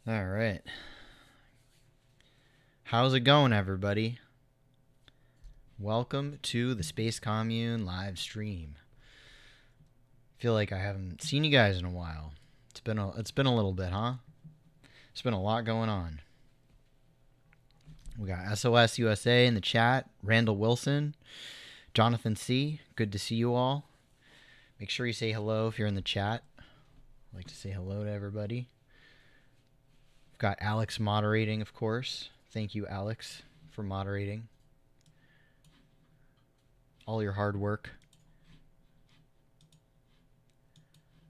All right. How's it going, everybody? Welcome to the Space Commune live stream. Feel like I haven't seen you guys in a while. It's been a little bit, huh? It's been a lot going on. We got SOS USA in the chat, Randall Wilson, Jonathan C. Good to see you all. Make sure you say hello if you're in the chat. I'd like to say hello to everybody. We've got Alex moderating, of course. Thank you, Alex, for moderating. All your hard work.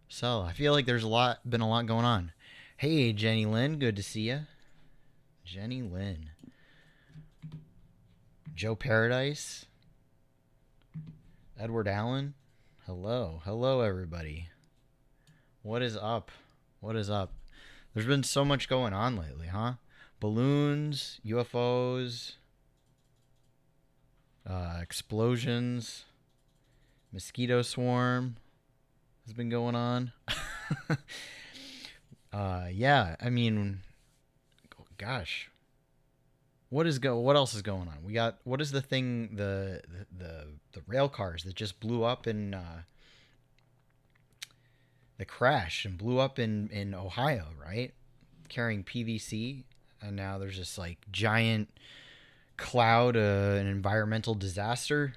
So, I feel like there's been a lot going on. Hey, Jenny Lynn, good to see you. Jenny Lynn. Joe Paradise. Edward Allen. Hello. Hello, everybody. What is up? What is up? There's been so much going on lately, huh? Balloons, UFOs, explosions, mosquito swarm has been going on. Yeah, I mean, gosh, what else is going on? What is the thing the rail cars that just blew up in the crash and blew up in Ohio, right? Carrying PVC, and now there's this like giant cloud, an environmental disaster.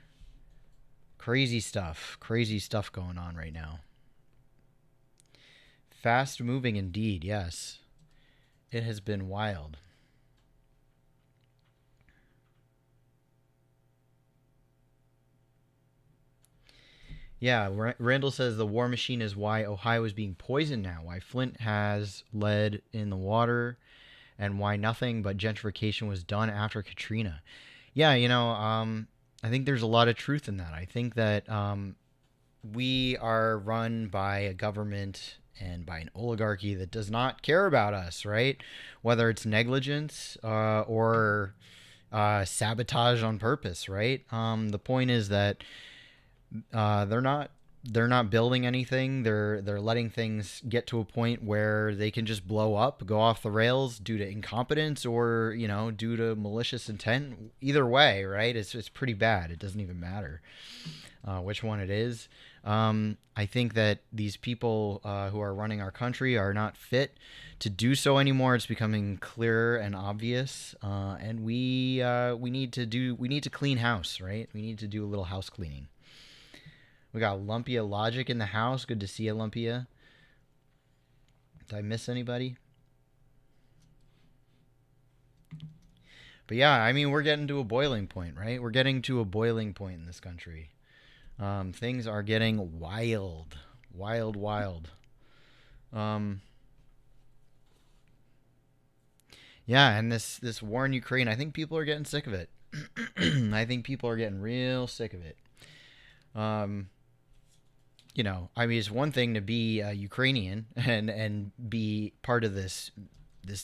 Crazy stuff going on right now. Fast moving indeed, yes. It has been wild. Yeah, Randall says the war machine is why Ohio is being poisoned now, why Flint has lead in the water, and why nothing but gentrification was done after Katrina. Yeah, I think there's a lot of truth in that. I think that we are run by a government and by an oligarchy that does not care about us, right? Whether it's negligence or sabotage on purpose, right? The point is that they're not building anything. They're letting things get to a point where they can just blow up, go off the rails due to incompetence or due to malicious intent. Either way, right? It's pretty bad. It doesn't even matter which one it is. I think that these people who are running our country are not fit to do so anymore. It's becoming clearer and obvious, and we need to clean house, right? We need to do a little house cleaning. We got Lumpia Logic in the house. Good to see you, Lumpia. Did I miss anybody? But yeah, I mean, we're getting to a boiling point, right? We're getting to a boiling point in this country. Things are getting wild. Wild. Yeah, and this war in Ukraine, I think people are getting sick of it. I think people are getting real sick of it. I mean, it's one thing to be Ukrainian and be part of this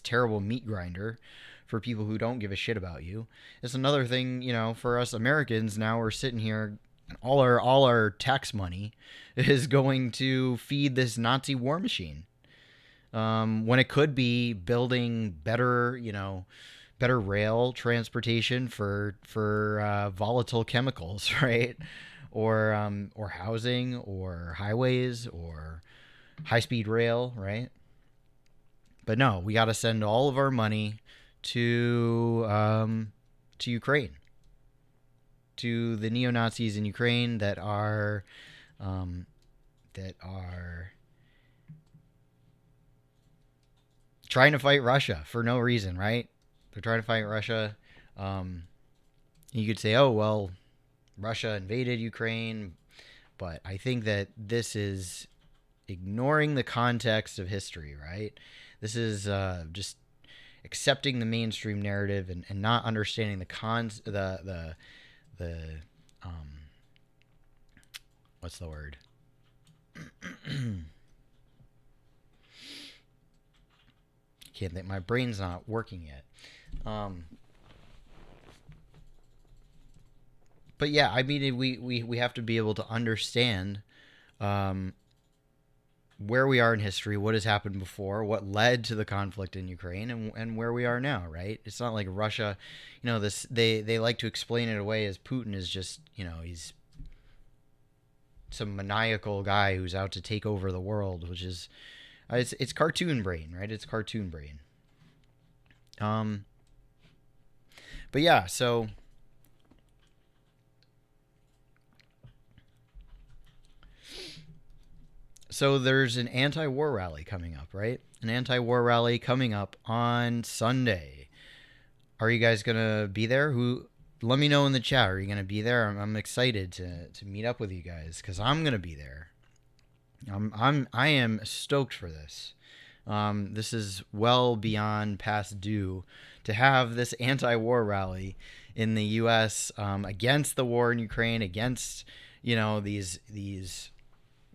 terrible meat grinder for people who don't give a shit about you. It's another thing, for us Americans. Now we're sitting here, and all our tax money is going to feed this Nazi war machine. When it could be building better rail transportation for volatile chemicals, right? Or housing, or highways, or high-speed rail, right? But no, we got to send all of our money to Ukraine, to the neo-Nazis in Ukraine that are trying to fight Russia for no reason, right? They're trying to fight Russia. You could say, oh well, Russia invaded Ukraine, but I think that this is ignoring the context of history, right? This is just accepting the mainstream narrative and not understanding the what's the word? Can't think. My brain's not working yet. But yeah, I mean, we have to be able to understand where we are in history, what has happened before, what led to the conflict in Ukraine, and where we are now, right? It's not like Russia, this they like to explain it away as Putin is just, he's some maniacal guy who's out to take over the world, which is it's cartoon brain, right? It's cartoon brain. But yeah, so there's an anti-war rally coming up, right? An anti-war rally coming up on Sunday. Are you guys gonna be there? Let me know in the chat. Are you gonna be there? I'm excited to meet up with you guys because I'm gonna be there. I am stoked for this. This is well beyond past due to have this anti-war rally in the U.S. Against the war in Ukraine, against these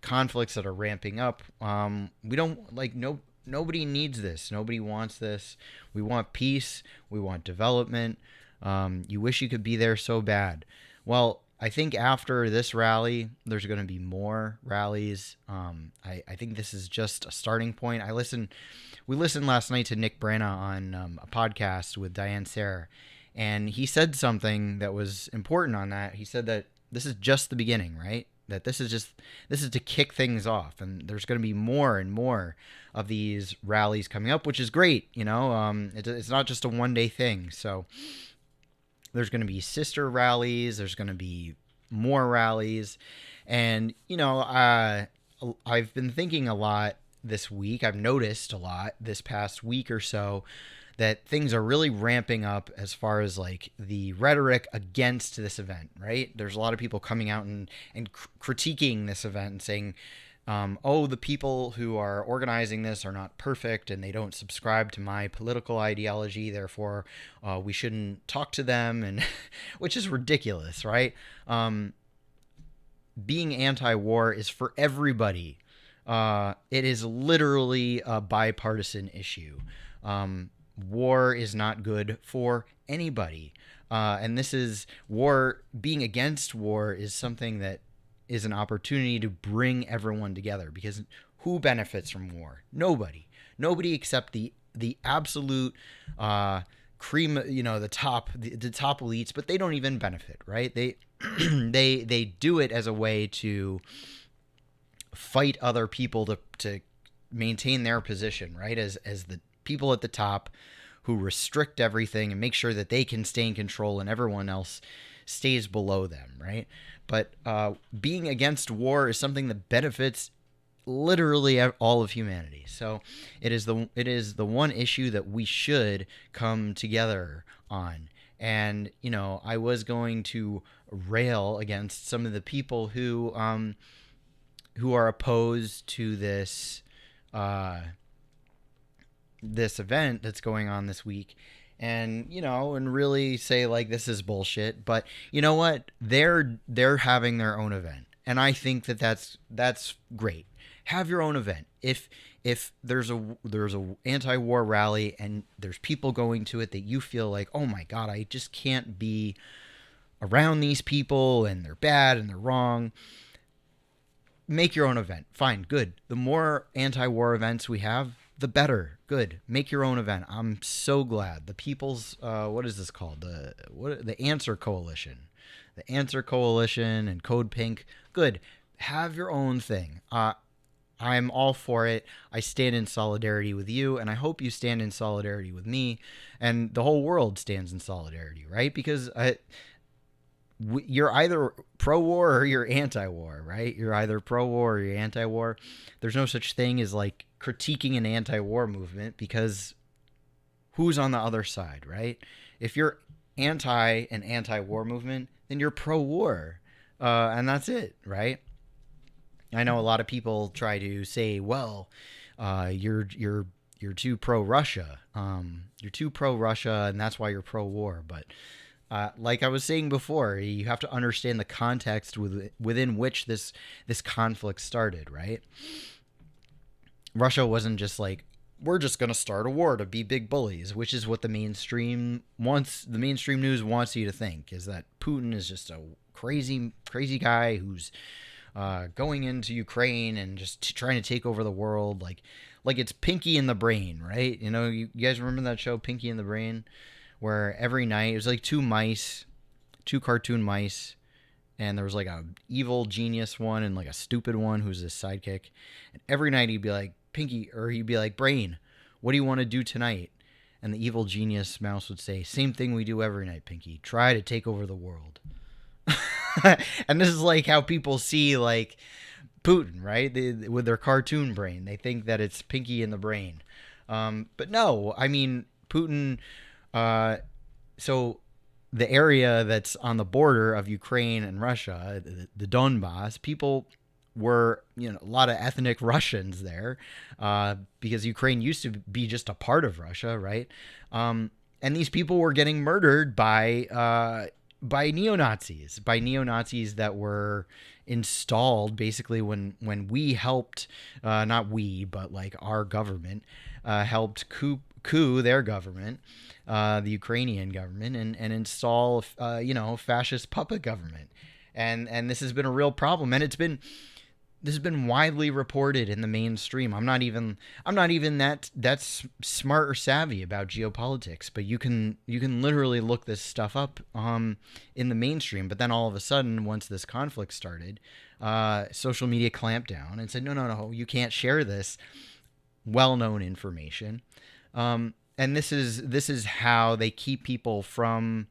conflicts that are ramping up. We don't nobody needs this. Nobody wants this. We want peace. We want development. You wish you could be there so bad. Well, I think after this rally, there's going to be more rallies. I think this is just a starting point. We listened last night to Nick Branna on a podcast with Diane Sayre, and he said something that was important on that. He said that this is just the beginning, right? That this is to kick things off, and there's going to be more and more of these rallies coming up, which is great. It's not just a one-day thing. So there's going to be sister rallies. There's going to be more rallies, and I've been thinking a lot this week. I've noticed a lot this past week or so that things are really ramping up as far as like the rhetoric against this event, right? There's a lot of people coming out and critiquing this event and saying, the people who are organizing this are not perfect and they don't subscribe to my political ideology. Therefore, we shouldn't talk to them, and which is ridiculous, right? Being anti-war is for everybody. It is literally a bipartisan issue. War is not good for anybody. And this is war. Being against war is something that is an opportunity to bring everyone together, because who benefits from war? Nobody except the absolute cream, the top elites, but they don't even benefit, right? They they do it as a way to fight other people to maintain their position, right? As the people at the top who restrict everything and make sure that they can stay in control and everyone else stays below them, right? But being against war is something that benefits literally all of humanity. So it is the one issue that we should come together on. And I was going to rail against some of the people who are opposed to this this event that's going on this week, and and really say like this is bullshit. But you know what, they're having their own event, and I think that's great. Have your own event. If there's a anti-war rally and there's people going to it that you feel like, oh my god, I just can't be around these people and they're bad and they're wrong, make your own event. Fine, good. The more anti-war events we have, the better. Good. Make your own event. I'm so glad. The people's what is this called? The Answer Coalition. The Answer Coalition and Code Pink. Good. Have your own thing. I'm all for it. I stand in solidarity with you, and I hope you stand in solidarity with me, and the whole world stands in solidarity, right? Because you're either pro-war or you're anti-war, right? You're either pro-war or you're anti-war. There's no such thing as like critiquing an anti-war movement, because who's on the other side, right? If you're an anti-war movement, then you're pro-war, and that's it, right? I know a lot of people try to say, well, you're too pro-Russia. You're too pro-Russia, and that's why you're pro-war. But like I was saying before, you have to understand the context within which this conflict started, right? Russia wasn't just like, we're just going to start a war to be big bullies, which is what the mainstream news wants you to think, is that Putin is just a crazy guy who's going into Ukraine and just trying to take over the world, like it's Pinky in the Brain, right? You know, you guys remember that show, Pinky in the Brain, where every night it was like two cartoon mice, and there was like a evil genius one and like a stupid one who's his sidekick. And every night he'd be like, Pinky, or he'd be like, Brain, what do you want to do tonight? And the evil genius mouse would say, same thing we do every night, Pinky. Try to take over the world. And this is like how people see like Putin, right? With their cartoon brain, they think that it's Pinky in the Brain. But no, I mean Putin. So the area that's on the border of Ukraine and Russia, the Donbass, people were, you know, a lot of ethnic Russians there, because Ukraine used to be just a part of Russia, right? And these people were getting murdered by neo-Nazis, that were installed basically when we helped, not we, but like our government helped coup their government, the Ukrainian government, and install, fascist puppet government. And this has been a real problem, and this has been widely reported in the mainstream. I'm not even that smart or savvy about geopolitics, but you can literally look this stuff up in the mainstream. But then all of a sudden, once this conflict started, social media clamped down and said, no, you can't share this well-known information. And this is how they keep people from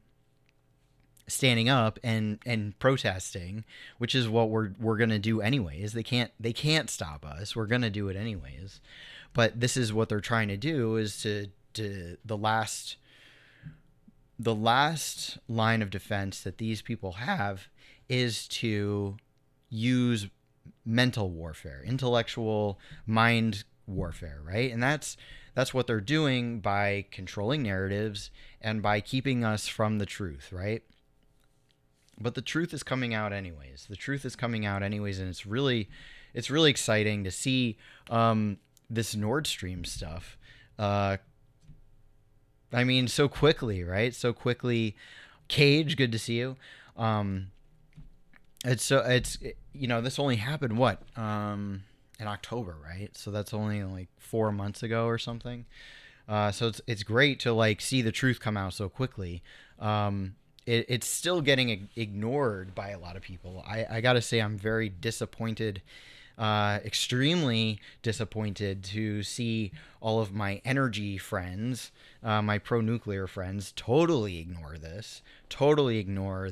standing up and protesting, which is what we're gonna do anyways. They can't stop us. We're gonna do it anyways. But this is what they're trying to do, is to the last line of defense that these people have is to use mental warfare, intellectual mind warfare, right? And that's what they're doing by controlling narratives and by keeping us from the truth, right? But the truth is coming out anyways. And it's really exciting to see this Nord Stream stuff. I mean, so quickly, right? So quickly. Cage, good to see you. This only happened in October, right? So that's only like 4 months ago or something. So it's great to like see the truth come out so quickly. It's still getting ignored by a lot of people. I gotta say, I'm very disappointed, extremely disappointed to see all of my energy friends, my pro-nuclear friends, totally ignore this, totally ignore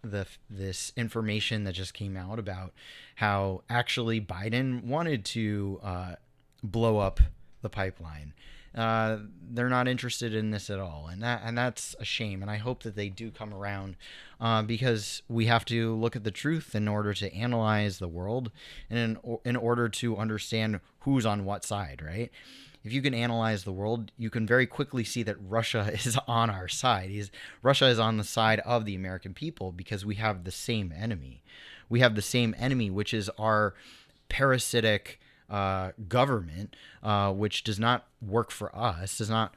this information that just came out about how actually Biden wanted to blow up the pipeline. They're not interested in this at all, and that's a shame. And I hope that they do come around, because we have to look at the truth in order to analyze the world, and in order to understand who's on what side, right? If you can analyze the world, you can very quickly see that Russia is on our side. Russia is on the side of the American people, because we have the same enemy. We have the same enemy, which is our parasitic government, which does not work for us, does not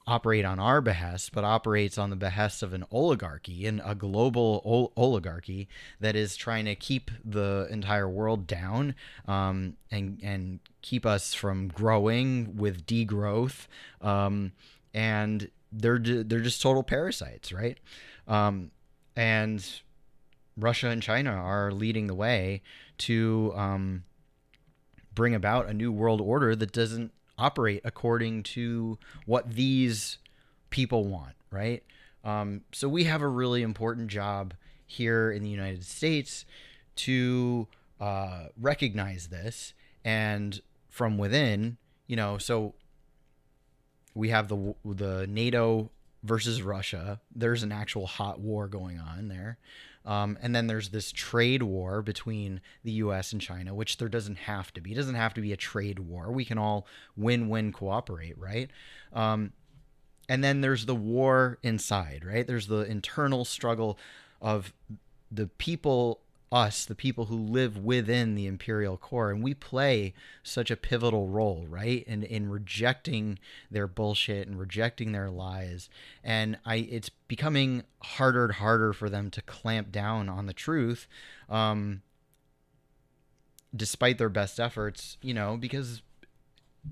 operate on our behest, but operates on the behest of an oligarchy, and a global oligarchy that is trying to keep the entire world down, and keep us from growing with degrowth, and they're just total parasites, right? And Russia and China are leading the way to bring about a new world order that doesn't operate according to what these people want, right? So we have a really important job here in the United States to recognize this, and from within, so we have the NATO versus Russia. There's an actual hot war going on there. And then there's this trade war between the U.S. and China, which there doesn't have to be. It doesn't have to be a trade war. We can all win-win cooperate, right? And then there's the war inside, right? There's the internal struggle of the people, the people who live within the imperial core, and we play such a pivotal role, right? In rejecting their bullshit and rejecting their lies. And it's becoming harder and harder for them to clamp down on the truth, despite their best efforts, because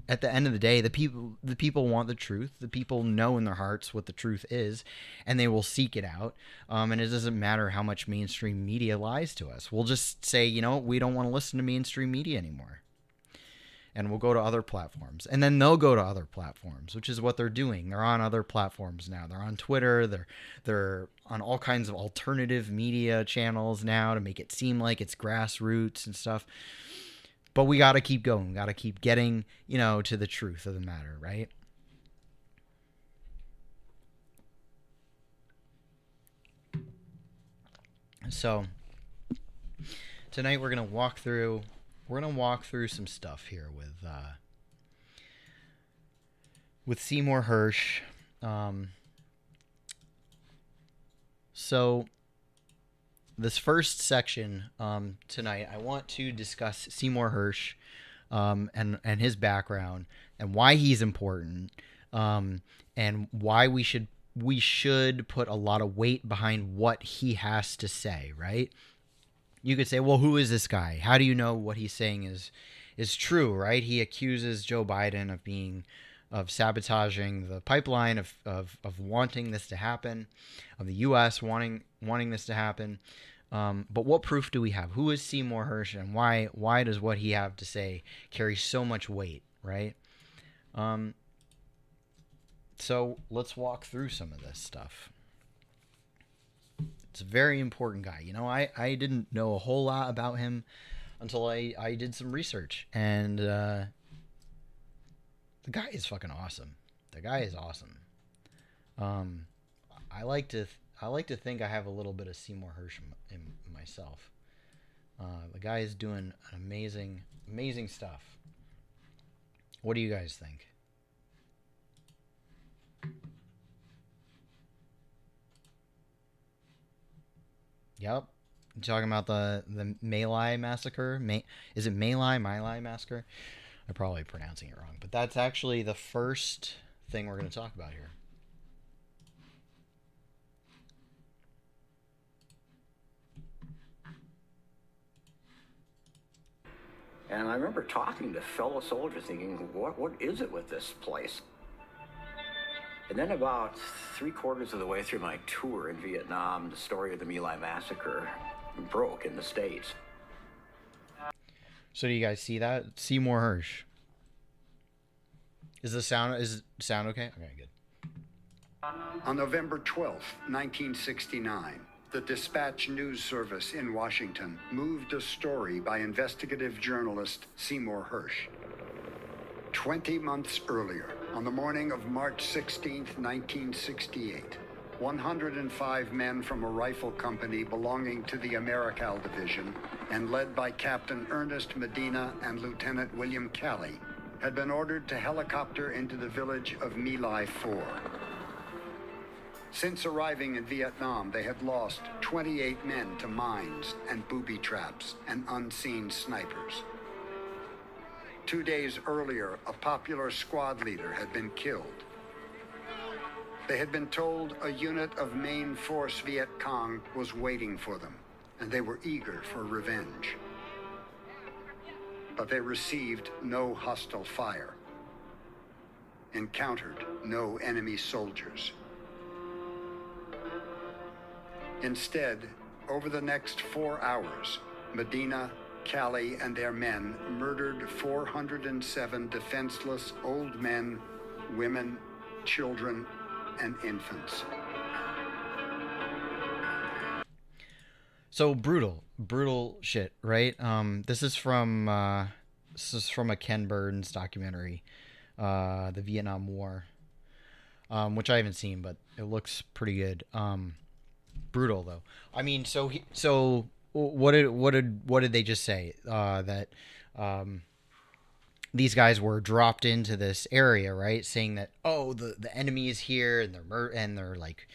at the end of the day, the people want the truth. The people know in their hearts what the truth is, and they will seek it out. And it doesn't matter how much mainstream media lies to us. We'll just say, we don't want to listen to mainstream media anymore, and we'll go to other platforms. And then they'll go to other platforms, which is what they're doing. They're on other platforms now. They're on Twitter. They're on all kinds of alternative media channels now to make it seem like it's grassroots and stuff. But we got to keep going. We got to keep getting, to the truth of the matter, right? So tonight we're gonna walk through some stuff here with Seymour Hersh. So this first section tonight, I want to discuss Seymour Hersh and his background and why he's important, and why we should put a lot of weight behind what he has to say, right? You could say, well, who is this guy? How do you know what he's saying is true, right? He accuses Joe Biden of sabotaging the pipeline, of wanting this to happen, of the U.S. wanting this to happen. But what proof do we have? Who is Seymour Hersh, and why does what he have to say carry so much weight, right? So let's walk through some of this stuff. It's a very important guy. I didn't know a whole lot about him until I did some research, and the guy is fucking awesome. The guy is awesome. I like to think I have a little bit of Seymour Hersh in myself. The guy is doing amazing stuff. What do you guys think? Yep. You talking about the My Lai massacre? Is it My Lai massacre? I'm probably pronouncing it wrong, but that's actually the first thing we're going to talk about here. And I remember talking to fellow soldiers thinking, what is it with this place? And then about 3/4 of the way through my tour in Vietnam, the story of the My Lai massacre broke in the States. So do you guys see that? Seymour Hersh. Is it sound okay? Okay, good. On November 12th, 1969, the Dispatch News Service in Washington moved a story by investigative journalist Seymour Hersh. 20 months earlier, on the morning of March 16th, 1968, 105 men from a rifle company belonging to the Americal Division and led by Captain Ernest Medina and Lieutenant William Calley had been ordered to helicopter into the village of My Lai 4. Since arriving in Vietnam, they had lost 28 men to mines and booby traps and unseen snipers. 2 days earlier, a popular squad leader had been killed. They had been told a unit of Main Force Viet Cong was waiting for them, and they were eager for revenge. But they received no hostile fire, encountered no enemy soldiers. Instead, over the next 4 hours, Medina, Calley, and their men murdered 407 defenseless old men, women, children, and infants. So brutal shit, right? This is from a Ken Burns documentary, the Vietnam War, which I haven't seen, but it looks pretty good. Brutal though. I mean, so what did they just say? That these guys were dropped into this area, right? Saying that, oh, the enemy is here, and they're like,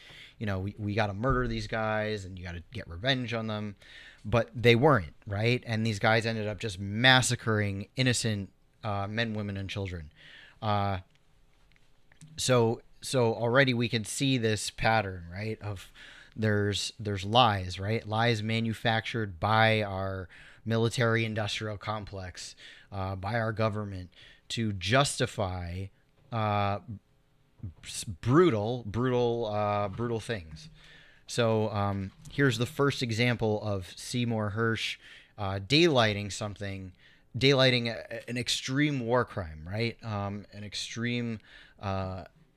we got to murder these guys, and you got to get revenge on them. But they weren't, right? And these guys ended up just massacring innocent men, women, and children. So already we can see this pattern, right? Of there's lies, right? Lies manufactured by our military industrial complex, by our government to justify uh, brutal things. So here's the first example of Seymour Hersh daylighting something, daylighting an extreme war crime, right? An extreme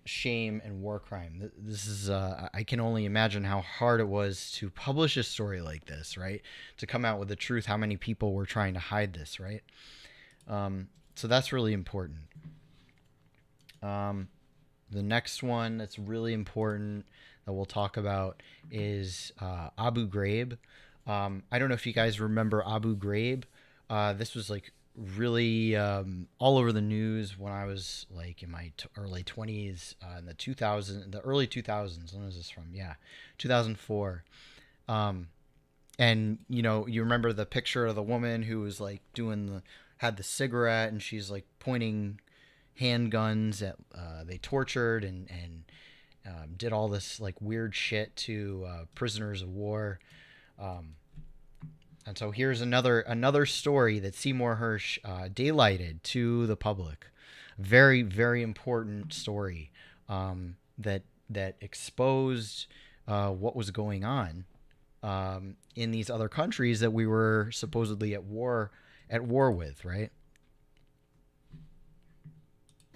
shame and war crime. This is I can only imagine how hard it was to publish a story like this, right? To come out with the truth, how many people were trying to hide this, right? So that's really important. The next one that's really important that we'll talk about is Abu Ghraib. I don't know if you guys remember Abu Ghraib. This was like really all over the news when I was like in my early 20s, in the early 2000s. When was this from? Yeah, 2004. And you remember the picture of the woman who was like had the cigarette, and she's like pointing handguns at they tortured and did all this like weird shit to prisoners of war. And so here's another story that Seymour Hersh daylighted to the public. Very, very important story that exposed what was going on in these other countries that we were supposedly at war with, right?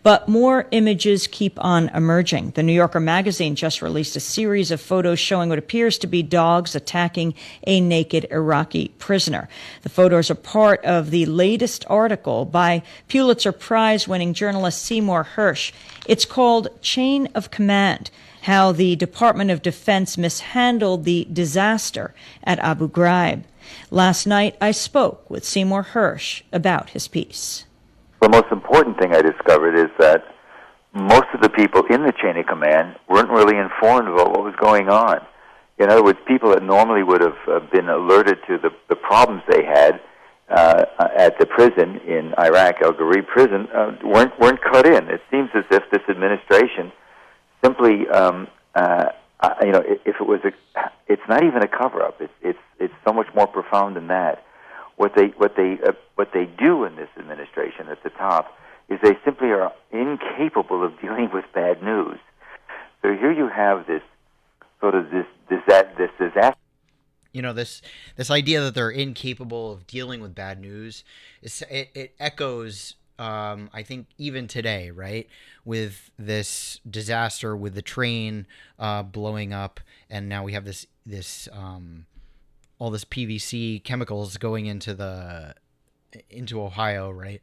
But more images keep on emerging. The New Yorker magazine just released a series of photos showing what appears to be dogs attacking a naked Iraqi prisoner. The photos are part of the latest article by Pulitzer Prize-winning journalist Seymour Hersh. It's called Chain of Command: How the Department of Defense Mishandled the Disaster at Abu Ghraib. Last night, I spoke with Seymour Hersh about his piece. The most important thing I discovered is that most of the people in the chain of command weren't really informed about what was going on. In other words, people that normally would have been alerted to the problems they had at the prison in Iraq, Al Ghraib prison, weren't cut in. It seems as if this administration simply, if it was it's not even a cover-up. It's so much more profound than that. What they do in this administration at the top is they simply are incapable of dealing with bad news. So here you have this sort of this disaster. This idea that they're incapable of dealing with bad news, it echoes, I think, even today, right? With this disaster, with the train blowing up, and now we have this all this PVC chemicals going into Ohio, right?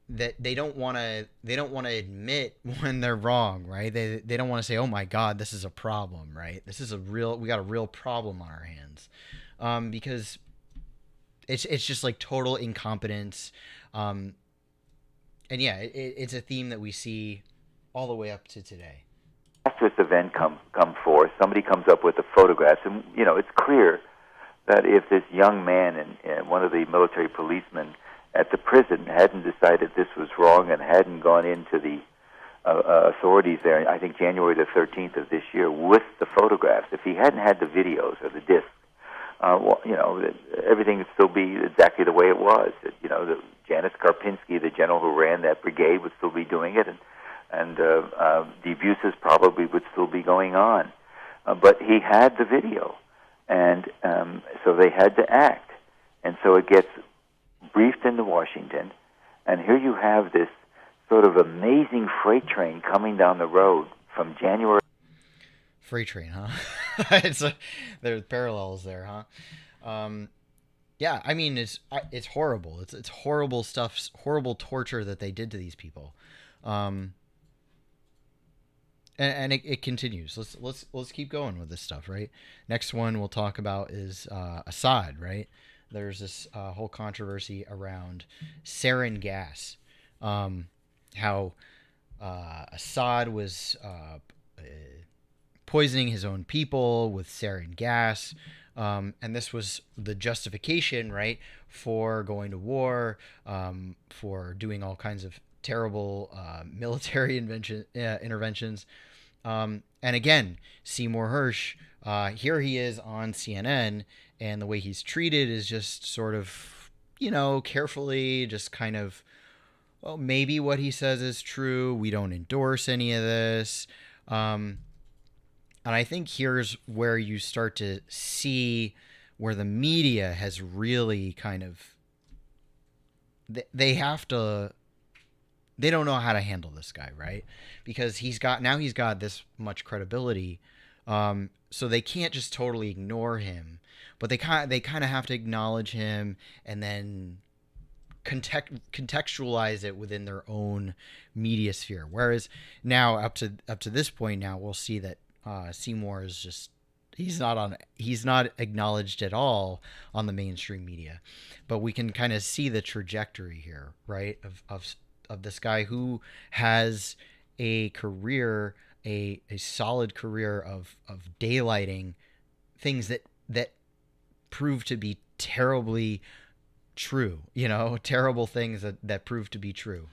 That they don't want to admit when they're wrong, right? They don't want to say, "Oh my God, this is a problem," right? We got a real problem on our hands, because it's just like total incompetence, and yeah, it's a theme that we see all the way up to today. After this event come forth, somebody comes up with the photographs, and it's clear that if this young man and one of the military policemen at the prison hadn't decided this was wrong and hadn't gone into the authorities there, I think January the 13th of this year, with the photographs, if he hadn't had the videos or the discs, everything would still be exactly the way it was. The Janis Karpinski, the general who ran that brigade, would still be doing it, and the abuses probably would still be going on. But he had the video, and so they had to act. And so it gets briefed into Washington, and here you have this sort of amazing freight train coming down the road from January. Freight train, huh? There's parallels there, huh? Yeah, I mean, it's horrible. It's horrible stuff, horrible torture that they did to these people. And it continues. Let's keep going with this stuff, right? Next one we'll talk about is Assad, right? There's this whole controversy around sarin gas, how Assad was poisoning his own people with sarin gas, and this was the justification, right, for going to war, for doing all kinds of terrible military interventions. And again, Seymour Hersh, here he is on CNN, and the way he's treated is just sort of, carefully, just kind of, well, maybe what he says is true. We don't endorse any of this. And I think here's where you start to see where the media has really kind of, they have to, they don't know how to handle this guy, right? Because he's got this much credibility, so they can't just totally ignore him, but they kind of have to acknowledge him and then contextualize it within their own media sphere. Whereas now, up to this point, now we'll see that Seymour is just, he's not acknowledged at all on the mainstream media, but we can kind of see the trajectory here, right? Of this guy who has a career, a solid career of daylighting things that prove to be terribly true, terrible things that prove to be true.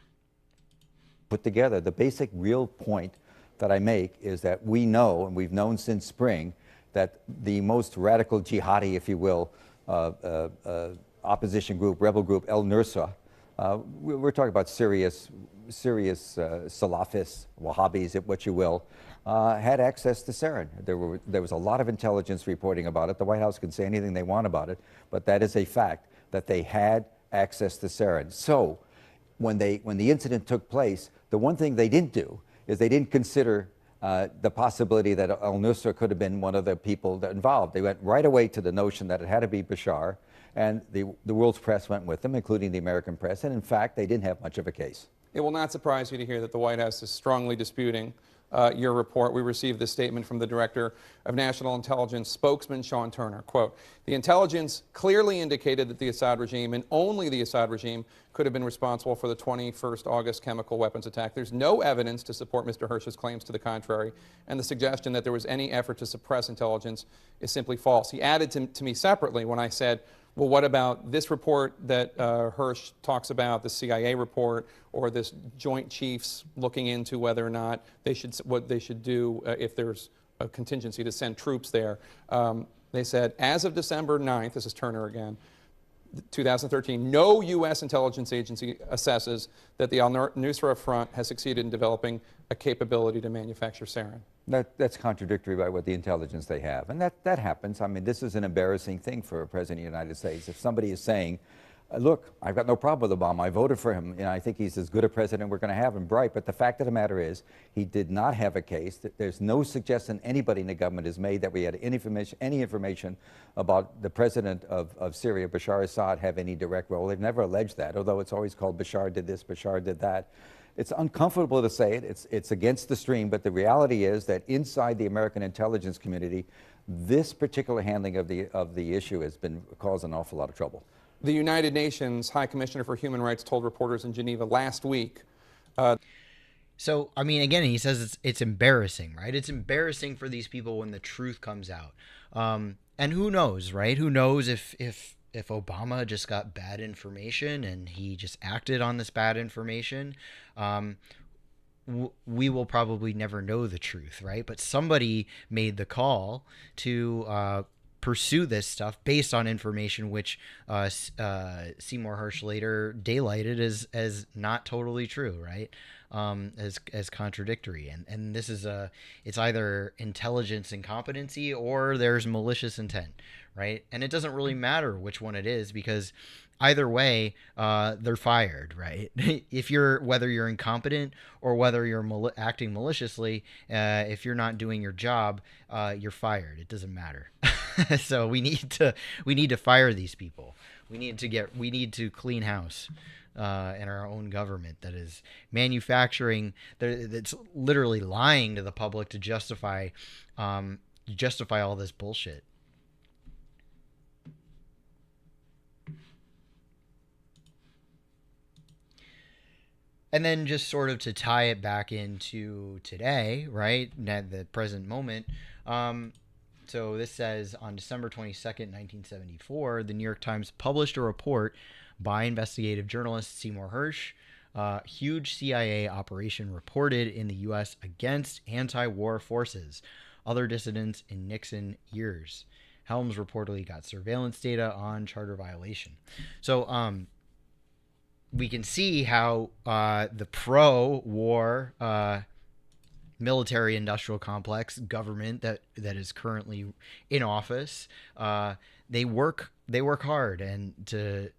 Put together, the basic real point that I make is that we know, and we've known since spring, that the most radical jihadi, if you will, opposition group, rebel group, al-Nusra, we're talking about serious Salafists, Wahhabis, what you will, had access to sarin. There was a lot of intelligence reporting about it. The White House can say anything they want about it, but that is a fact, that they had access to sarin. So when the incident took place, the one thing they didn't do is they didn't consider the possibility that al-Nusra could have been one of the people that involved. They went right away to the notion that it had to be Bashar, and the world's press went with them, including the American press, and in fact, they didn't have much of a case. It will not surprise you to hear that the White House is strongly disputing your report. We received this statement from the Director of National Intelligence, spokesman Sean Turner. Quote, "The intelligence clearly indicated that the Assad regime, and only the Assad regime, could have been responsible for the 21st August chemical weapons attack. There's no evidence to support Mr. Hersh's claims to the contrary, and the suggestion that there was any effort to suppress intelligence is simply false." He added to me separately when I said, well, what about this report that Hersh talks about, the CIA report, or this Joint Chiefs looking into whether or not what they should do if there's a contingency to send troops there? They said, as of December 9th, this is Turner again, 2013, no U.S. intelligence agency assesses that the al-Nusra Front has succeeded in developing a capability to manufacture sarin. That's contradictory by what the intelligence they have. And that happens. I mean, this is an embarrassing thing for a president of the United States. If somebody is saying, look, I've got no problem with Obama, I voted for him, I think he's as good a president we're going to have and bright, but the fact of the matter is he did not have a case. There's no suggestion anybody in the government has made that we had any information about the president of Syria, Bashar Assad, have any direct role. They've never alleged that, although it's always called Bashar did this, Bashar did that. It's uncomfortable to say it. It's against the stream, but the reality is that inside the American intelligence community, this particular handling of the issue has been causing an awful lot of trouble. The United Nations High Commissioner for Human Rights told reporters in Geneva last week. So, I mean, again, he says it's embarrassing, right? It's embarrassing for these people when the truth comes out. And who knows, right? Who knows if Obama just got bad information and he just acted on this bad information. We will probably never know the truth, right? But somebody made the call to pursue this stuff based on information which Seymour Hersh later daylighted as not totally true, right? As contradictory. And this is it's either intelligence incompetency or there's malicious intent, right? And it doesn't really matter which one it is, because either way, they're fired, right? Whether you're incompetent or whether you're acting maliciously, if you're not doing your job, you're fired. It doesn't matter. So we need to fire these people. We need to clean house in our own government that is manufacturing, that's literally lying to the public to justify all this bullshit. And then just sort of to tie it back into today, right, at the present moment. So this says, on December 22nd, 1974, the New York Times published a report by investigative journalist Seymour Hersh Huge CIA operation reported in the U.S. against anti-war forces, other dissidents in Nixon years. Helms reportedly got surveillance data on charter violation. So we can see how the pro-war military-industrial complex government that is currently in office, they work hard and to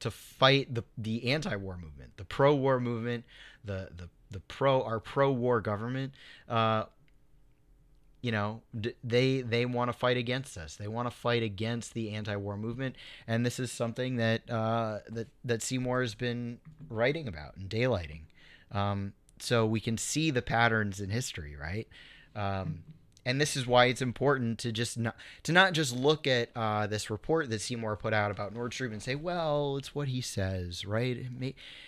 fight the anti-war movement, the pro-war movement, the pro-war government. They want to fight against us. They want to fight against the anti-war movement, and this is something that that Seymour has been writing about and daylighting. So we can see the patterns in history, right? And this is why it's important to not just look at this report that Seymour put out about Nord Stream and say, well, it's what he says, right?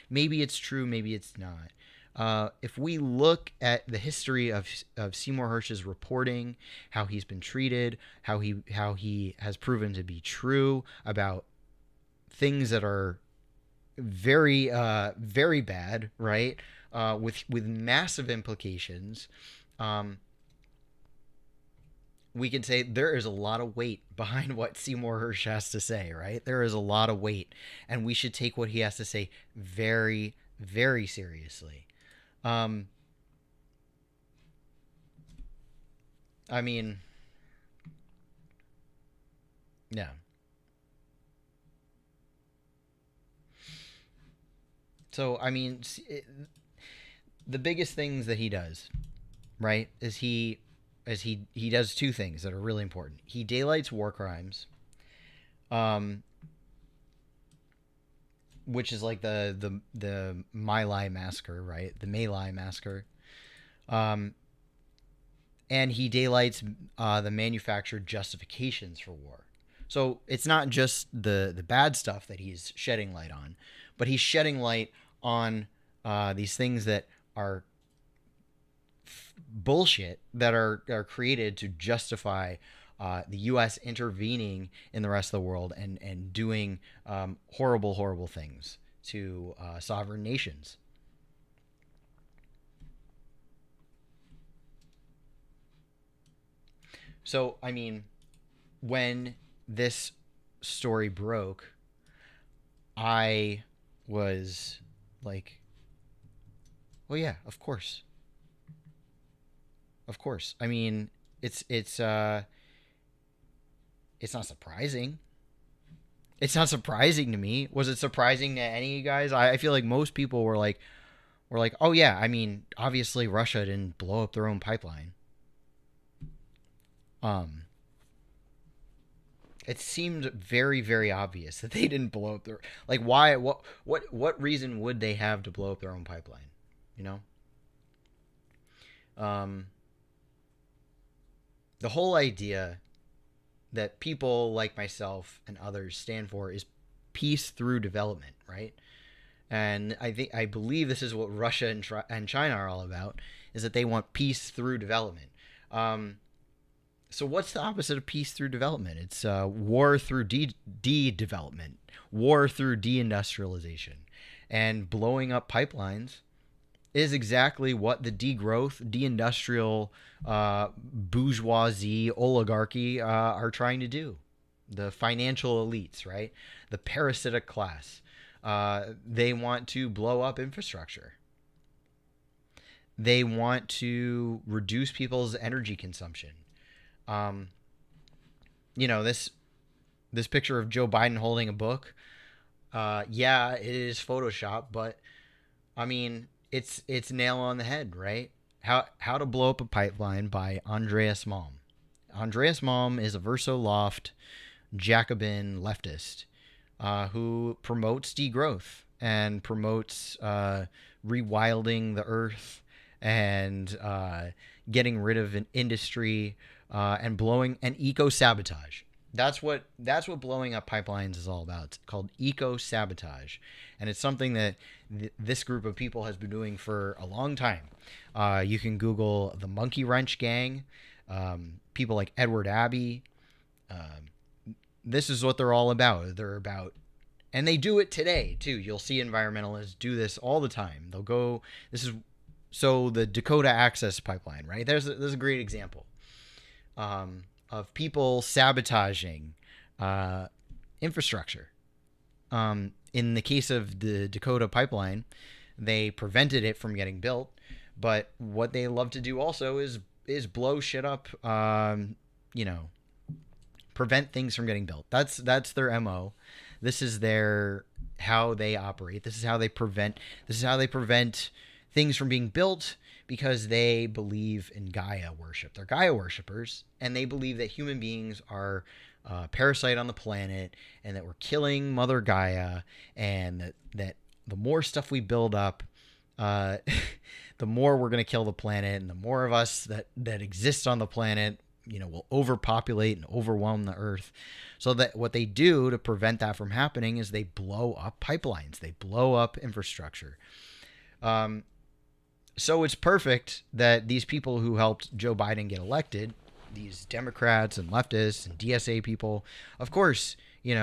Maybe it's true, maybe it's not. If we look at the history of Seymour Hersh's reporting, how he's been treated, how he has proven to be true about things that are very very bad, right? With massive implications. We can say there is a lot of weight behind what Seymour Hersh has to say, right? There is a lot of weight, and we should take what he has to say very, very seriously. I mean, yeah. So, I mean, the biggest things that he does, right, is he does two things that are really important. He daylights war crimes, which is like the My Lai massacre, right? The My Lai massacre. And he daylights the manufactured justifications for war. So it's not just the bad stuff that he's shedding light on, but he's shedding light on these things that are bullshit that are created to justify the U.S. intervening in the rest of the world and doing horrible things to sovereign nations. So, I mean, when this story broke, I was like, well, yeah, of course. Of course. I mean, it's not surprising. It's not surprising to me. Was it surprising to any of you guys? I feel like most people were like, oh yeah, I mean, obviously Russia didn't blow up their own pipeline. It seemed very, very obvious that they didn't blow up their, like, why, what reason would they have to blow up their own pipeline? You know? The whole idea that people like myself and others stand for is peace through development, right? And I believe this is what Russia and China are all about, is that they want peace through development. So what's the opposite of peace through development? It's war through de-development, war through deindustrialization. And blowing up pipelines is exactly what the degrowth, deindustrial, bourgeoisie, oligarchy are trying to do. The financial elites, right? The parasitic class. They want to blow up infrastructure. They want to reduce people's energy consumption. This picture of Joe Biden holding a book, yeah, it is Photoshop, but I mean, it's nail on the head, right? How to Blow Up a Pipeline by Andreas Malm. Andreas Malm is a Verso-Loft Jacobin leftist who promotes degrowth and promotes rewilding the earth and getting rid of an industry and blowing and eco-sabotage. That's what blowing up pipelines is all about. It's called eco-sabotage, and it's something that this group of people has been doing for a long time. You can Google the Monkey Wrench Gang, people like Edward Abbey. This is what they're all about. They're about And they do it today too. You'll see environmentalists do this all the time. They'll go, this is, so the Dakota Access Pipeline, right? There's a great example of people sabotaging infrastructure. In the case of the Dakota Pipeline, they prevented it from getting built. But what they love to do also is blow shit up, prevent things from getting built. That's their MO. This is how they operate. This is how they prevent things from being built, because they believe in Gaia worship. They're Gaia worshipers, and they believe that human beings are parasite on the planet, and that we're killing Mother Gaia, and that the more stuff we build up, the more we're going to kill the planet, and the more of us that exist on the planet, will overpopulate and overwhelm the earth. So that what they do to prevent that from happening is they blow up pipelines. They blow up infrastructure. So it's perfect that these people who helped Joe Biden get elected, these Democrats and leftists and DSA people, of course, it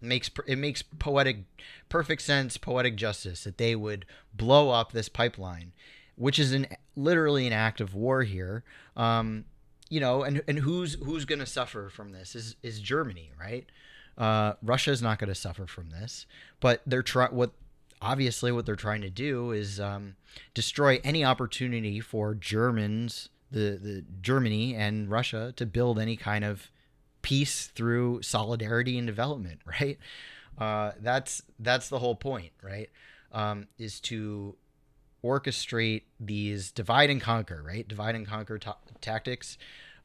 makes perfect sense, poetic justice that they would blow up this pipeline, which is literally an act of war here. And who's going to suffer from this is Germany, right? Russia is not going to suffer from this, but obviously what they're trying to do is destroy any opportunity for Germans, the Germany and Russia, to build any kind of peace through solidarity and development, right? That's the whole point, right? Is to orchestrate these divide and conquer, right? Divide and conquer tactics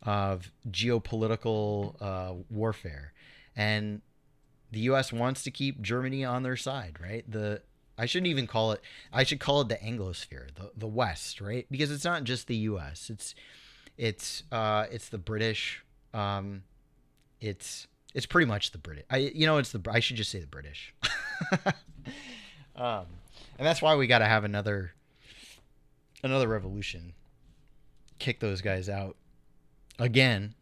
of geopolitical warfare. And the U.S. wants to keep Germany on their side, right? I shouldn't even call it, I should call it the Anglosphere, the West, right? Because it's not just the U.S. It's the British. It's pretty much the British. I should just say the British. And that's why we got to have another revolution. Kick those guys out again.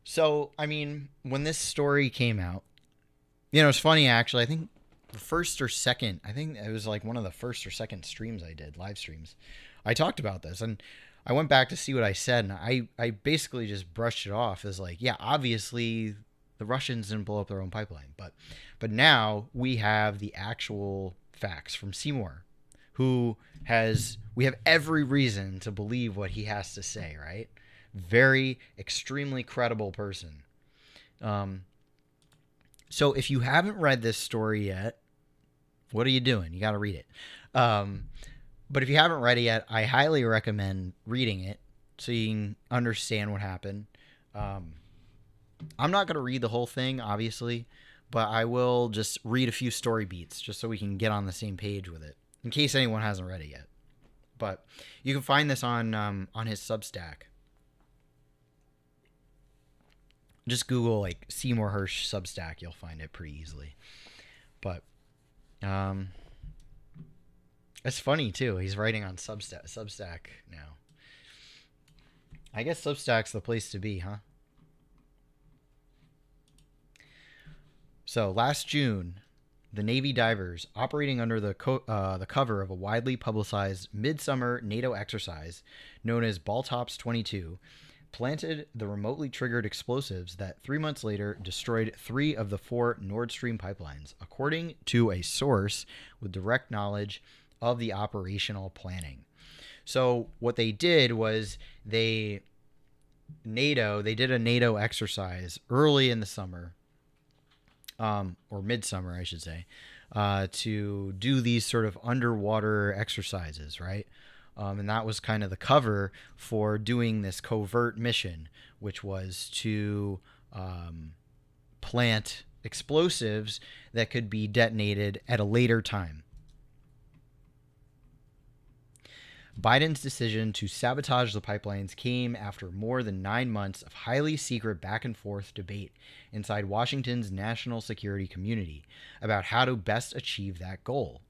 So, when this story came out, it's funny, actually. I think the first or second, I think it was like one of the first or second streams I did, live streams, I talked about this, and I went back to see what I said, and I basically just brushed it off as like, yeah, obviously the Russians didn't blow up their own pipeline, but now we have the actual facts from Seymour, we have every reason to believe what he has to say, right? Very extremely credible person. So if you haven't read this story yet, what are you doing? You got to read it. But if you haven't read it yet, I highly recommend reading it so you can understand what happened. I'm not going to read the whole thing, obviously, but I will just read a few story beats just so we can get on the same page with it, in case anyone hasn't read it yet. But you can find this on his Substack. Just Google like Seymour Hersh Substack. You'll find it pretty easily. But it's funny too. He's writing on Substack now. I guess Substack's the place to be, huh? So last June, the Navy divers operating under the cover of a widely publicized midsummer NATO exercise known as Baltops 22 planted the remotely triggered explosives that 3 months later destroyed 3 of the 4 Nord Stream pipelines, according to a source with direct knowledge of the operational planning. So what they did was they did a NATO exercise early in the summer, or midsummer, I should say, to do these sort of underwater exercises, right? And that was kind of the cover for doing this covert mission, which was to plant explosives that could be detonated at a later time. Biden's decision to sabotage the pipelines came after more than 9 months of highly secret back and forth debate inside Washington's national security community about how to best achieve that goal.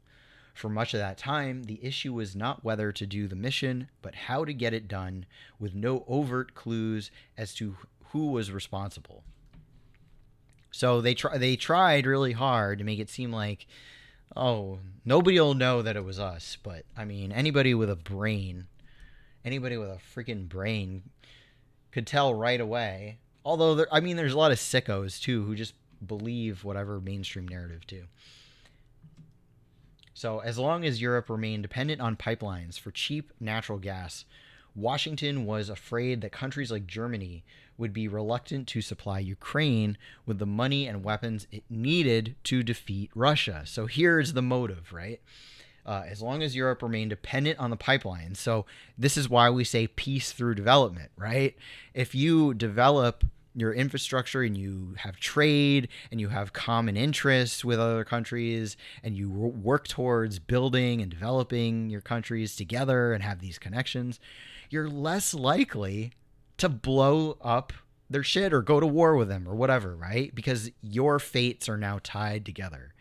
For much of that time, the issue was not whether to do the mission, but how to get it done, with no overt clues as to who was responsible. So they tried really hard to make it seem like, oh, nobody will know that it was us. But I mean, anybody with a brain, anybody with a freaking brain could tell right away. Although, there's a lot of sickos, too, who just believe whatever mainstream narrative, too. So, as long as Europe remained dependent on pipelines for cheap natural gas, Washington was afraid that countries like Germany would be reluctant to supply Ukraine with the money and weapons it needed to defeat Russia. So, here's the motive, right? As long as Europe remained dependent on the pipeline. So this is why we say peace through development, right? If you develop your infrastructure and you have trade and you have common interests with other countries and you work towards building and developing your countries together and have these connections, you're less likely to blow up their shit or go to war with them or whatever, right? Because your fates are now tied together.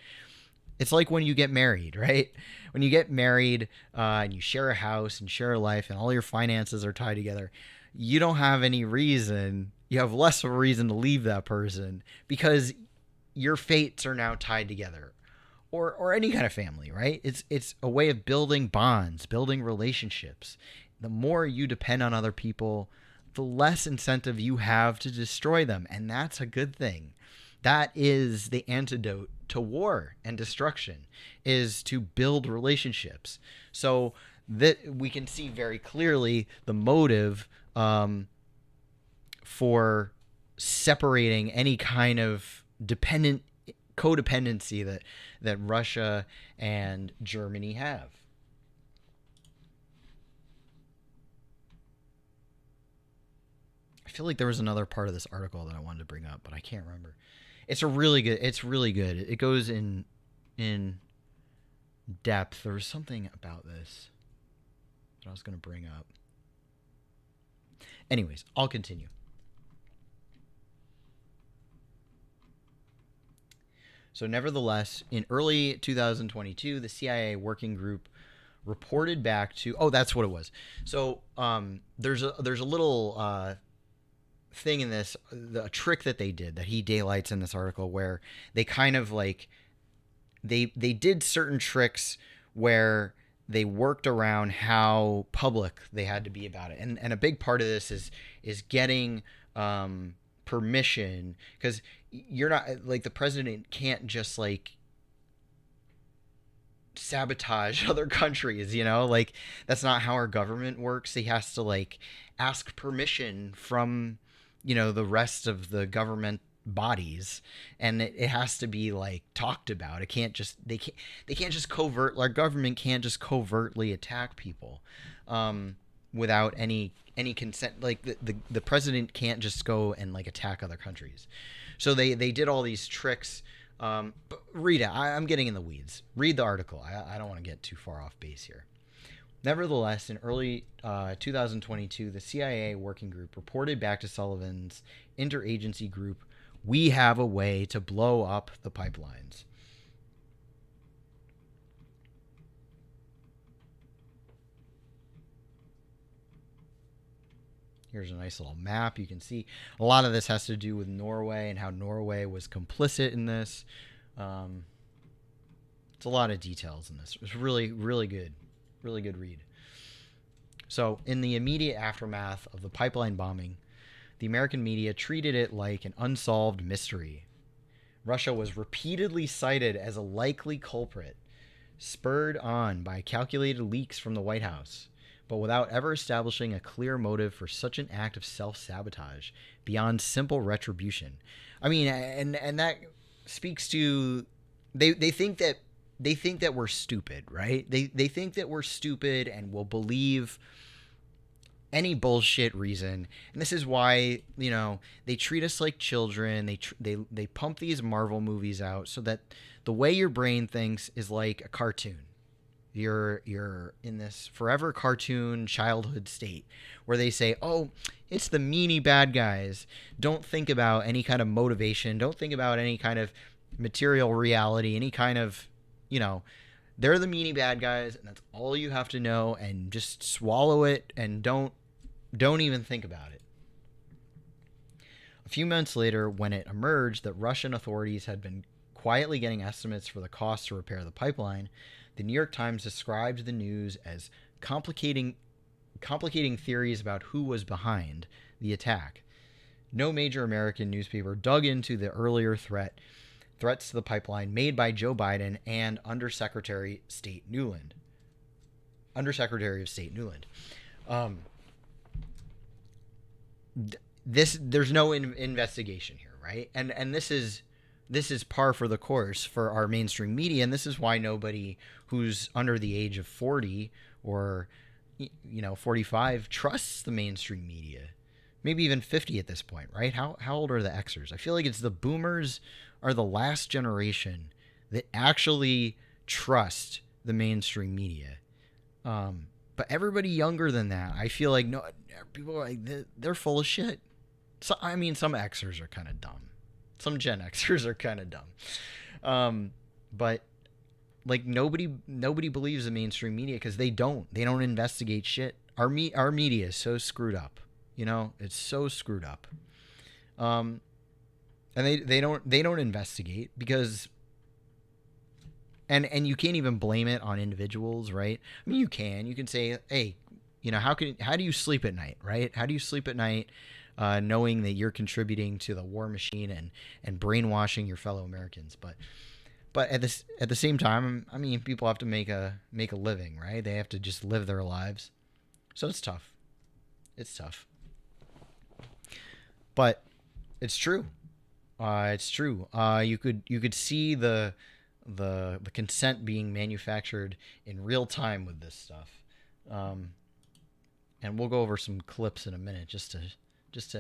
It's like when you get married, right? When you get married and you share a house and share a life and all your finances are tied together, you don't have any reason, you have less of a reason to leave that person because your fates are now tied together. Or any kind of family, right? It's a way of building bonds, building relationships. The more you depend on other people, the less incentive you have to destroy them. And that's a good thing. That is the antidote to war and destruction, is to build relationships. So that we can see very clearly the motive for separating any kind of codependency that Russia and Germany have. I feel like there was another part of this article that I wanted to bring up, but I can't remember. It's really good. It goes in depth. There was something about this that I was going to bring up. Anyways, I'll continue. So nevertheless, in early 2022, the CIA working group reported back to, that's what it was. So there's a little thing in this, the trick that they did that he daylights in this article, where they kind of like they did certain tricks where they worked around how public they had to be about it, and a big part of this is getting permission, because you're not like, the president can't just like sabotage other countries, like that's not how our government works. He has to like ask permission from the rest of the government bodies, and it has to be like talked about. It can't just they can't just our government can't just covertly attack people without any consent. Like the president can't just go and like attack other countries. So they did all these tricks. But read it. I'm getting in the weeds. Read the article. I don't want to get too far off base here. Nevertheless, in early 2022, the CIA working group reported back to Sullivan's interagency group, "We have a way to blow up the pipelines." Here's a nice little map. You can see a lot of this has to do with Norway and how Norway was complicit in this. It's a lot of details in this. It's really, really good. Really good read. So, in the immediate aftermath of the pipeline bombing, the American media treated it like an unsolved mystery. Russia was repeatedly cited as a likely culprit, spurred on by calculated leaks from the White House, but without ever establishing a clear motive for such an act of self-sabotage beyond simple retribution. I mean, and that speaks to they think that we're stupid, right? They think that we're stupid and will believe any bullshit reason. And this is why, they treat us like children. They pump these Marvel movies out so that the way your brain thinks is like a cartoon. You're in this forever cartoon childhood state where they say, "Oh, it's the meanie bad guys. Don't think about any kind of motivation. Don't think about any kind of material reality, any kind of, they're the meanie bad guys, and that's all you have to know, and just swallow it and don't even think about it." A few months later, when it emerged that Russian authorities had been quietly getting estimates for the cost to repair the pipeline, the New York Times described the news as complicating theories about who was behind the attack. No major American newspaper dug into the earlier threats to the pipeline made by Joe Biden and Undersecretary of State Newland. There's no investigation here, right? And this is par for the course for our mainstream media, and this is why nobody who's under the age of 40 or 45 trusts the mainstream media. Maybe even 50 at this point, right? How old are the Xers? I feel like it's the boomers are the last generation that actually trust the mainstream media. But everybody younger than that, I feel like people are like they're full of shit. So I mean, some Xers are kind of dumb. Some Gen Xers are kind of dumb. But like nobody believes the mainstream media because they don't investigate shit. Our media is so screwed up. It's so screwed up. And they don't investigate because and you can't even blame it on individuals, right? I mean, you can say, hey, how do you sleep at night, right? How do you sleep at night knowing that you're contributing to the war machine and brainwashing your fellow Americans? But at the same time, I mean, people have to make a living, right? They have to just live their lives. So it's tough. It's tough. But it's true. It's true. You could see the consent being manufactured in real time with this stuff. And we'll go over some clips in a minute just to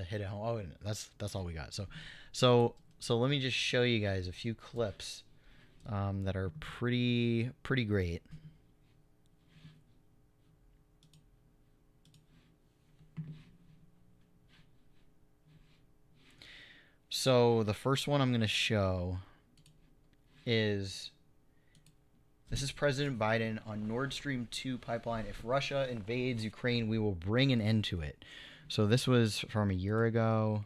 hit it home. Oh, that's all we got. So let me just show you guys a few clips that are pretty great. So the first one I'm going to show is this is President Biden on Nord Stream 2 pipeline. If Russia invades Ukraine, we will bring an end to it. So this was from a year ago,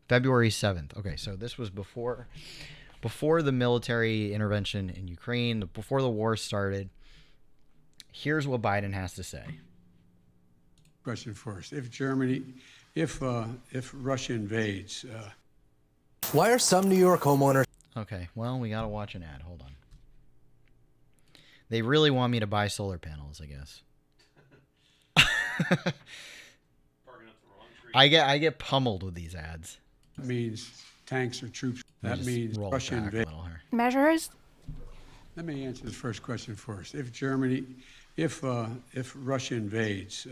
February 7th. Okay, so this was before the military intervention in Ukraine, before the war started. Here's what Biden has to say. Question first. If Russia invades, why are some New York homeowners... Okay, well, we gotta watch an ad. Hold on. They really want me to buy solar panels, I guess. I get pummeled with these ads. that means tanks or troops. That means Russia invades. Measures? Let me answer the first question first. If Russia invades,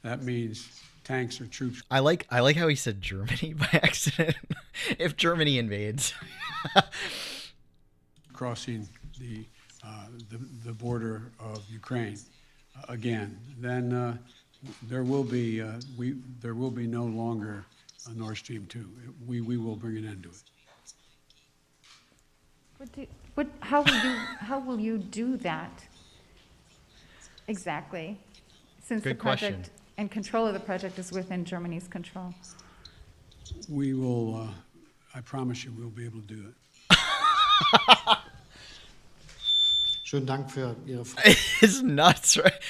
that means tanks or troops. I like how he said Germany by accident. If Germany invades, crossing the border of Ukraine again, then there will be no longer a Nord Stream 2. We will bring an end to it. How will you do that exactly? Since Good the project question. and control of the project is within Germany's control. We will. I promise you, we'll be able to do it. Schönen Dank für Ihre Frage. It's nuts, right?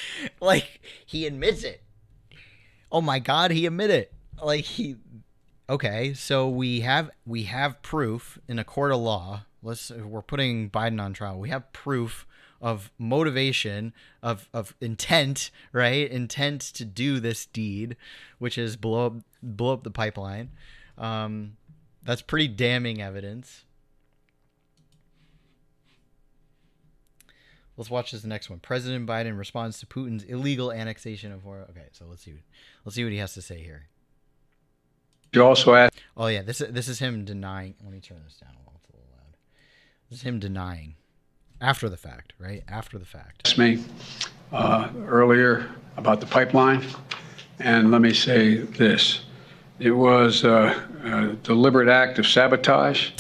Like, he admits it. Oh my God, he admitted it. Like, okay, so we have proof in a court of law. We're putting Biden on trial. We have proof of motivation, of intent, right? Intent to do this deed, which is blow up the pipeline. That's pretty damning evidence. Let's watch this next one. President Biden responds to Putin's illegal annexation of war. Okay, so let's see what he has to say here. You also asked. Oh yeah, this is him denying. Let me turn this down a little. It's a little loud. This is him denying after the fact, right? After the fact. Asked me earlier about the pipeline, and let me say this: it was a deliberate act of sabotage.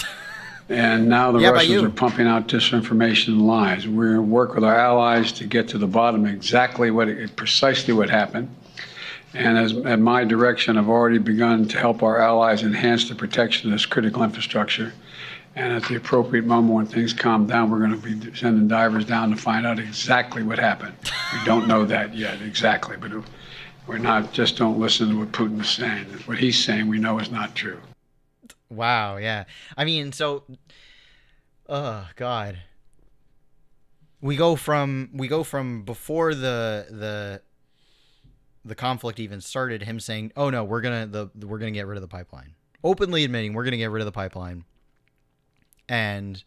And now the Russians are pumping out disinformation and lies. We're going to work with our allies to get to the bottom of precisely what happened. And at my direction, I've already begun to help our allies enhance the protection of this critical infrastructure. And at the appropriate moment when things calm down, we're going to be sending divers down to find out exactly what happened. We don't know that yet exactly, but we're not, just don't listen to what Putin is saying. What he's saying we know is not true. Wow, yeah. I mean, so, oh God. We go from before the conflict even started, him saying, "Oh no, we're gonna get rid of the pipeline," openly admitting we're gonna get rid of the pipeline, and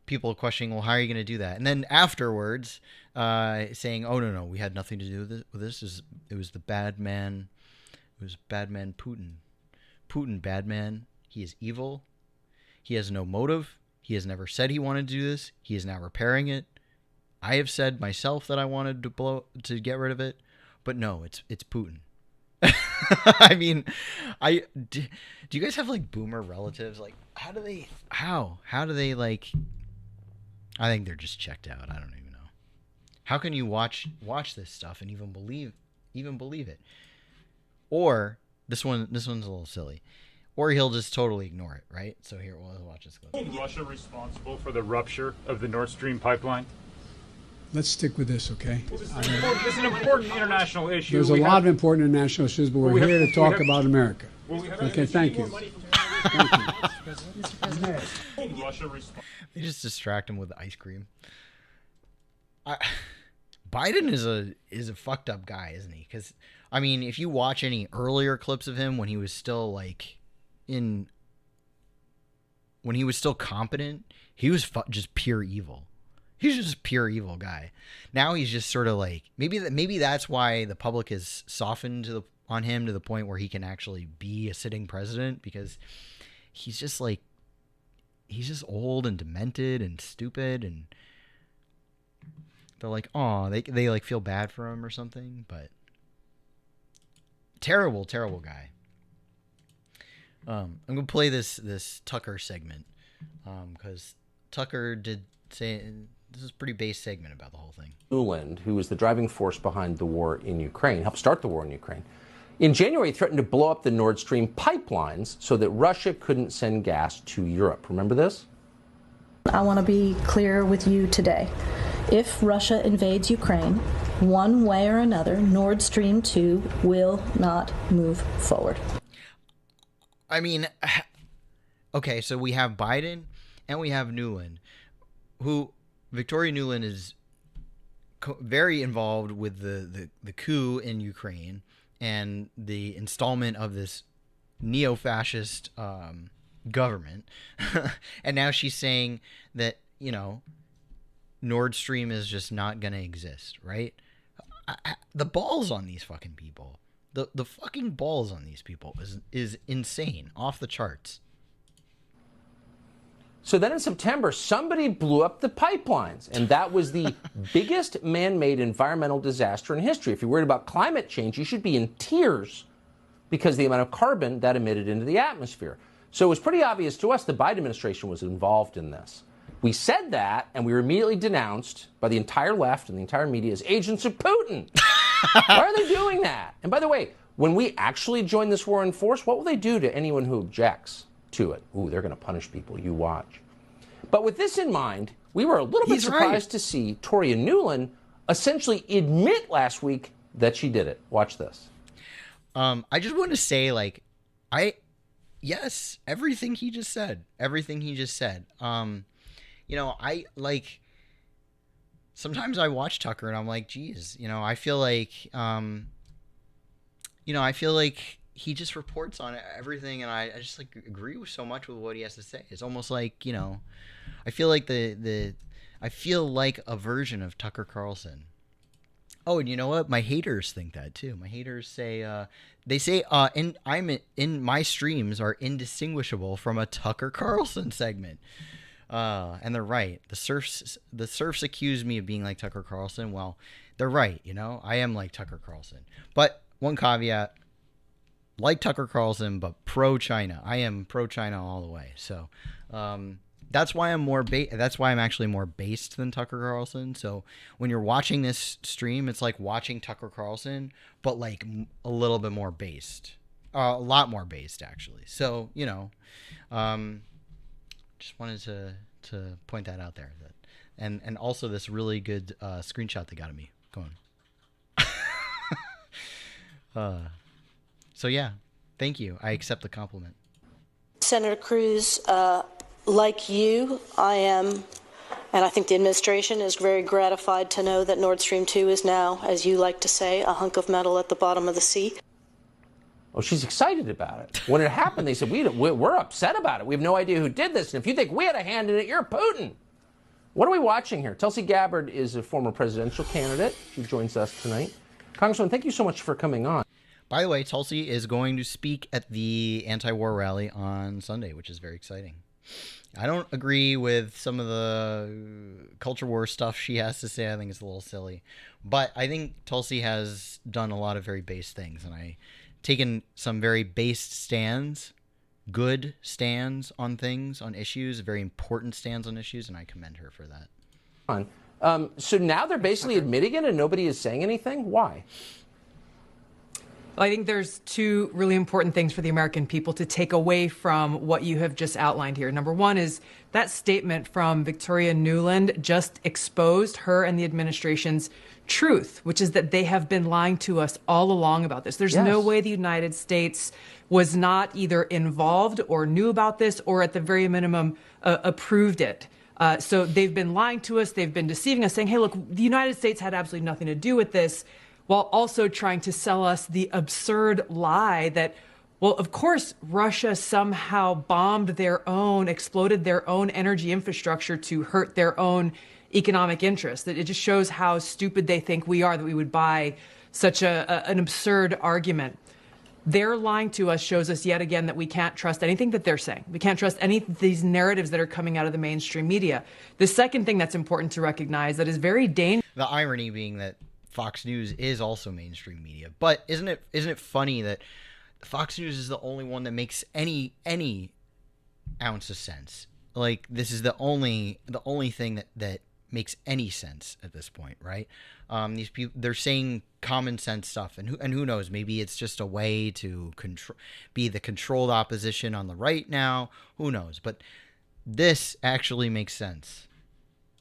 people questioning, "Well, how are you gonna do that?" And then afterwards, saying, "Oh no, we had nothing to do with this. It was the bad man. It was bad man Putin. Putin, bad man. He is evil. He has no motive. He has never said he wanted to do this. He is now repairing it. I have said myself that I wanted to get rid of it, but no, it's Putin." I mean, do you guys have like boomer relatives? Like, how do they like? I think they're just checked out. I don't even know. How can you watch this stuff and even believe it? Or this one's a little silly. Or he'll just totally ignore it, right? So here, we'll watch this clip. Is Russia responsible for the rupture of the Nord Stream pipeline? Let's stick with this, okay? It's an important international issue. There's a lot of important international issues, but we're here to talk about America. Okay, thank you. They just distract him with ice cream. Biden is a fucked up guy, isn't he? Because I mean, if you watch any earlier clips of him when he was still when he was still competent, he was just pure evil. He's just a pure evil guy. Now he's just sort of like, maybe that's why the public has softened on him to the point where he can actually be a sitting president, because he's just old and demented and stupid, and they're like, oh, they like feel bad for him or something. But terrible guy. I'm gonna play this Tucker segment because Tucker did say. This is a pretty base segment about the whole thing. Nuland, who was the driving force behind the war in Ukraine, helped start the war in Ukraine, in January threatened to blow up the Nord Stream pipelines so that Russia couldn't send gas to Europe. Remember this? I want to be clear with you today. If Russia invades Ukraine, one way or another, Nord Stream 2 will not move forward. I mean, okay, so we have Biden and we have Nuland, who... Victoria Nuland is very involved with the coup in Ukraine and the installment of this neo-fascist government. And now she's saying that, Nord Stream is just not going to exist, right? The balls on these fucking people. The fucking balls on these people is insane, off the charts. So then in September, somebody blew up the pipelines, and that was the biggest man-made environmental disaster in history. If you're worried about climate change, you should be in tears because of the amount of carbon that emitted into the atmosphere. So it was pretty obvious to us the Biden administration was involved in this. We said that, and we were immediately denounced by the entire left and the entire media as agents of Putin. Why are they doing that? And by the way, when we actually join this war in force, what will they do to anyone who objects to it? Ooh, they're going to punish people. You watch. But with this in mind, we were a little bit surprised to see Toria Nuland essentially admit last week that she did it. Watch this. I just want to say, yes, everything he just said. I sometimes I watch Tucker and I'm like, geez, I feel like, he just reports on everything, and I just agree with so much with what he has to say. It's almost like, I feel like I feel like a version of Tucker Carlson. Oh, and you know what? My haters think that too. My haters say in my streams are indistinguishable from a Tucker Carlson segment. And they're right. The serfs accuse me of being like Tucker Carlson. Well, they're right. I am like Tucker Carlson. But one caveat. Like Tucker Carlson, but pro-China. I am pro-China all the way. So, That's why I'm actually more based than Tucker Carlson. So when you're watching this stream, it's like watching Tucker Carlson, but like a little bit more based, a lot more based actually. So just wanted to point that out there. And also this really good screenshot they got of me going. So yeah, thank you. I accept the compliment. Senator Cruz, like you, I am, and I think the administration is very gratified to know that Nord Stream 2 is now, as you like to say, a hunk of metal at the bottom of the sea. Oh, she's excited about it. When it happened, they said, we're upset about it. We have no idea who did this. And if you think we had a hand in it, you're Putin. What are we watching here? Tulsi Gabbard is a former presidential candidate. She joins us tonight. Congresswoman, thank you so much for coming on. By the way, Tulsi is going to speak at the anti-war rally on Sunday, which is very exciting. I don't agree with some of the culture war stuff she has to say. I think it's a little silly. But I think Tulsi has done a lot of very base things, and I've taken some very based stands, good stands on things, on issues, very important stands on issues, and I commend her for that. So now they're basically admitting it and nobody is saying anything? Why? Well, I think there's two really important things for the American people to take away from what you have just outlined here. Number one is that statement from Victoria Nuland just exposed her and the administration's truth, which is that they have been lying to us all along about this. There's no way the United States was not either involved or knew about this or at the very minimum approved it. So they've been lying to us. They've been deceiving us, saying, hey, look, the United States had absolutely nothing to do with this, while also trying to sell us the absurd lie that, well, of course, Russia somehow exploded their own energy infrastructure to hurt their own economic interests. That it just shows how stupid they think we are that we would buy such an absurd argument. Their lying to us shows us yet again that we can't trust anything that they're saying. We can't trust any of these narratives that are coming out of the mainstream media. The second thing that's important to recognize that is very dangerous. The irony being that Fox News is also mainstream media. But isn't it funny that Fox News is the only one that makes any ounce of sense? Like, this is the only thing that makes any sense at this point, right? These people, they're saying common sense stuff, and who knows, maybe it's just a way to be the controlled opposition on the right now. Who knows? But this actually makes sense.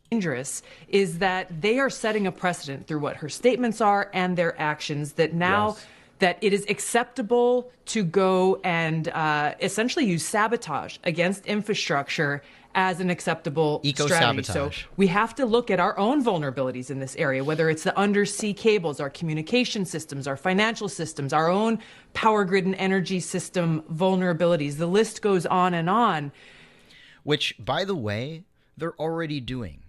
Dangerous is that they are setting a precedent through what her statements are and their actions that now that it is acceptable to go and essentially use sabotage against infrastructure as an acceptable strategy. So we have to look at our own vulnerabilities in this area, whether it's the undersea cables, our communication systems, our financial systems, our own power grid and energy system vulnerabilities. The list goes on and on. Which, by the way, they're already doing.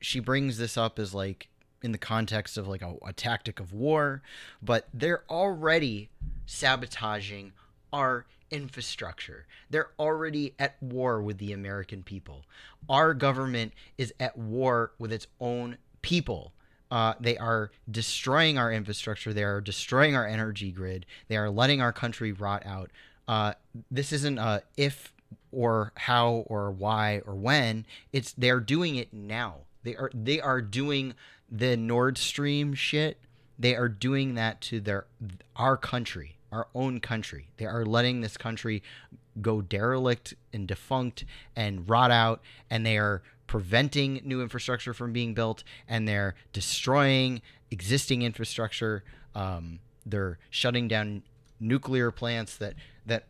She brings this up as like in the context of like a tactic of war, but they're already sabotaging our infrastructure. They're already at war with the American people. Our government is at war with its own people. They are destroying our infrastructure. They are destroying our energy grid. They are letting our country rot out. This isn't a if or how or why or when. They're doing it now. They are doing the Nord Stream shit. They are doing that to our country, our own country. They are letting this country go derelict and defunct and rot out, and they are preventing new infrastructure from being built, and they're destroying existing infrastructure. They're shutting down nuclear plants that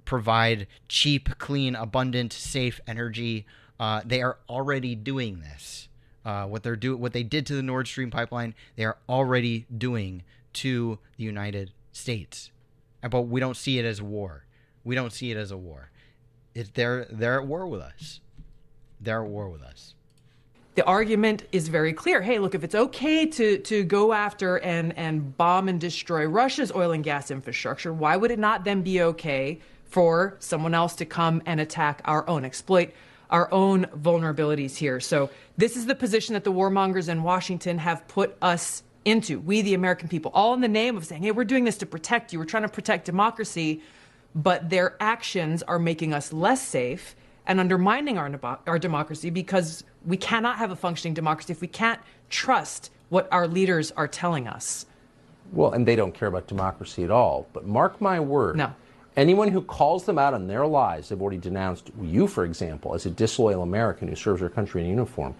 provide cheap, clean, abundant, safe energy. They are already doing this. What they did to the Nord Stream pipeline, they are already doing to the United States. But we don't see it as a war. We don't see it as a war. They're at war with us. They're at war with us. The argument is very clear. Hey, look, if it's okay to go after and bomb and destroy Russia's oil and gas infrastructure, why would it not then be okay for someone else to come and attack our own, exploit our own vulnerabilities here? So this is the position that the warmongers in Washington have put us into, we the American people, all in the name of saying, hey, we're doing this to protect you. We're trying to protect democracy. but their actions are making us less safe and undermining our democracy, because we cannot have a functioning democracy if we can't trust what our leaders are telling us. Well, and they don't care about democracy at all. But mark my word. No. Anyone who calls them out on their lies, they've already denounced you, for example, as a disloyal American who serves our country in uniform.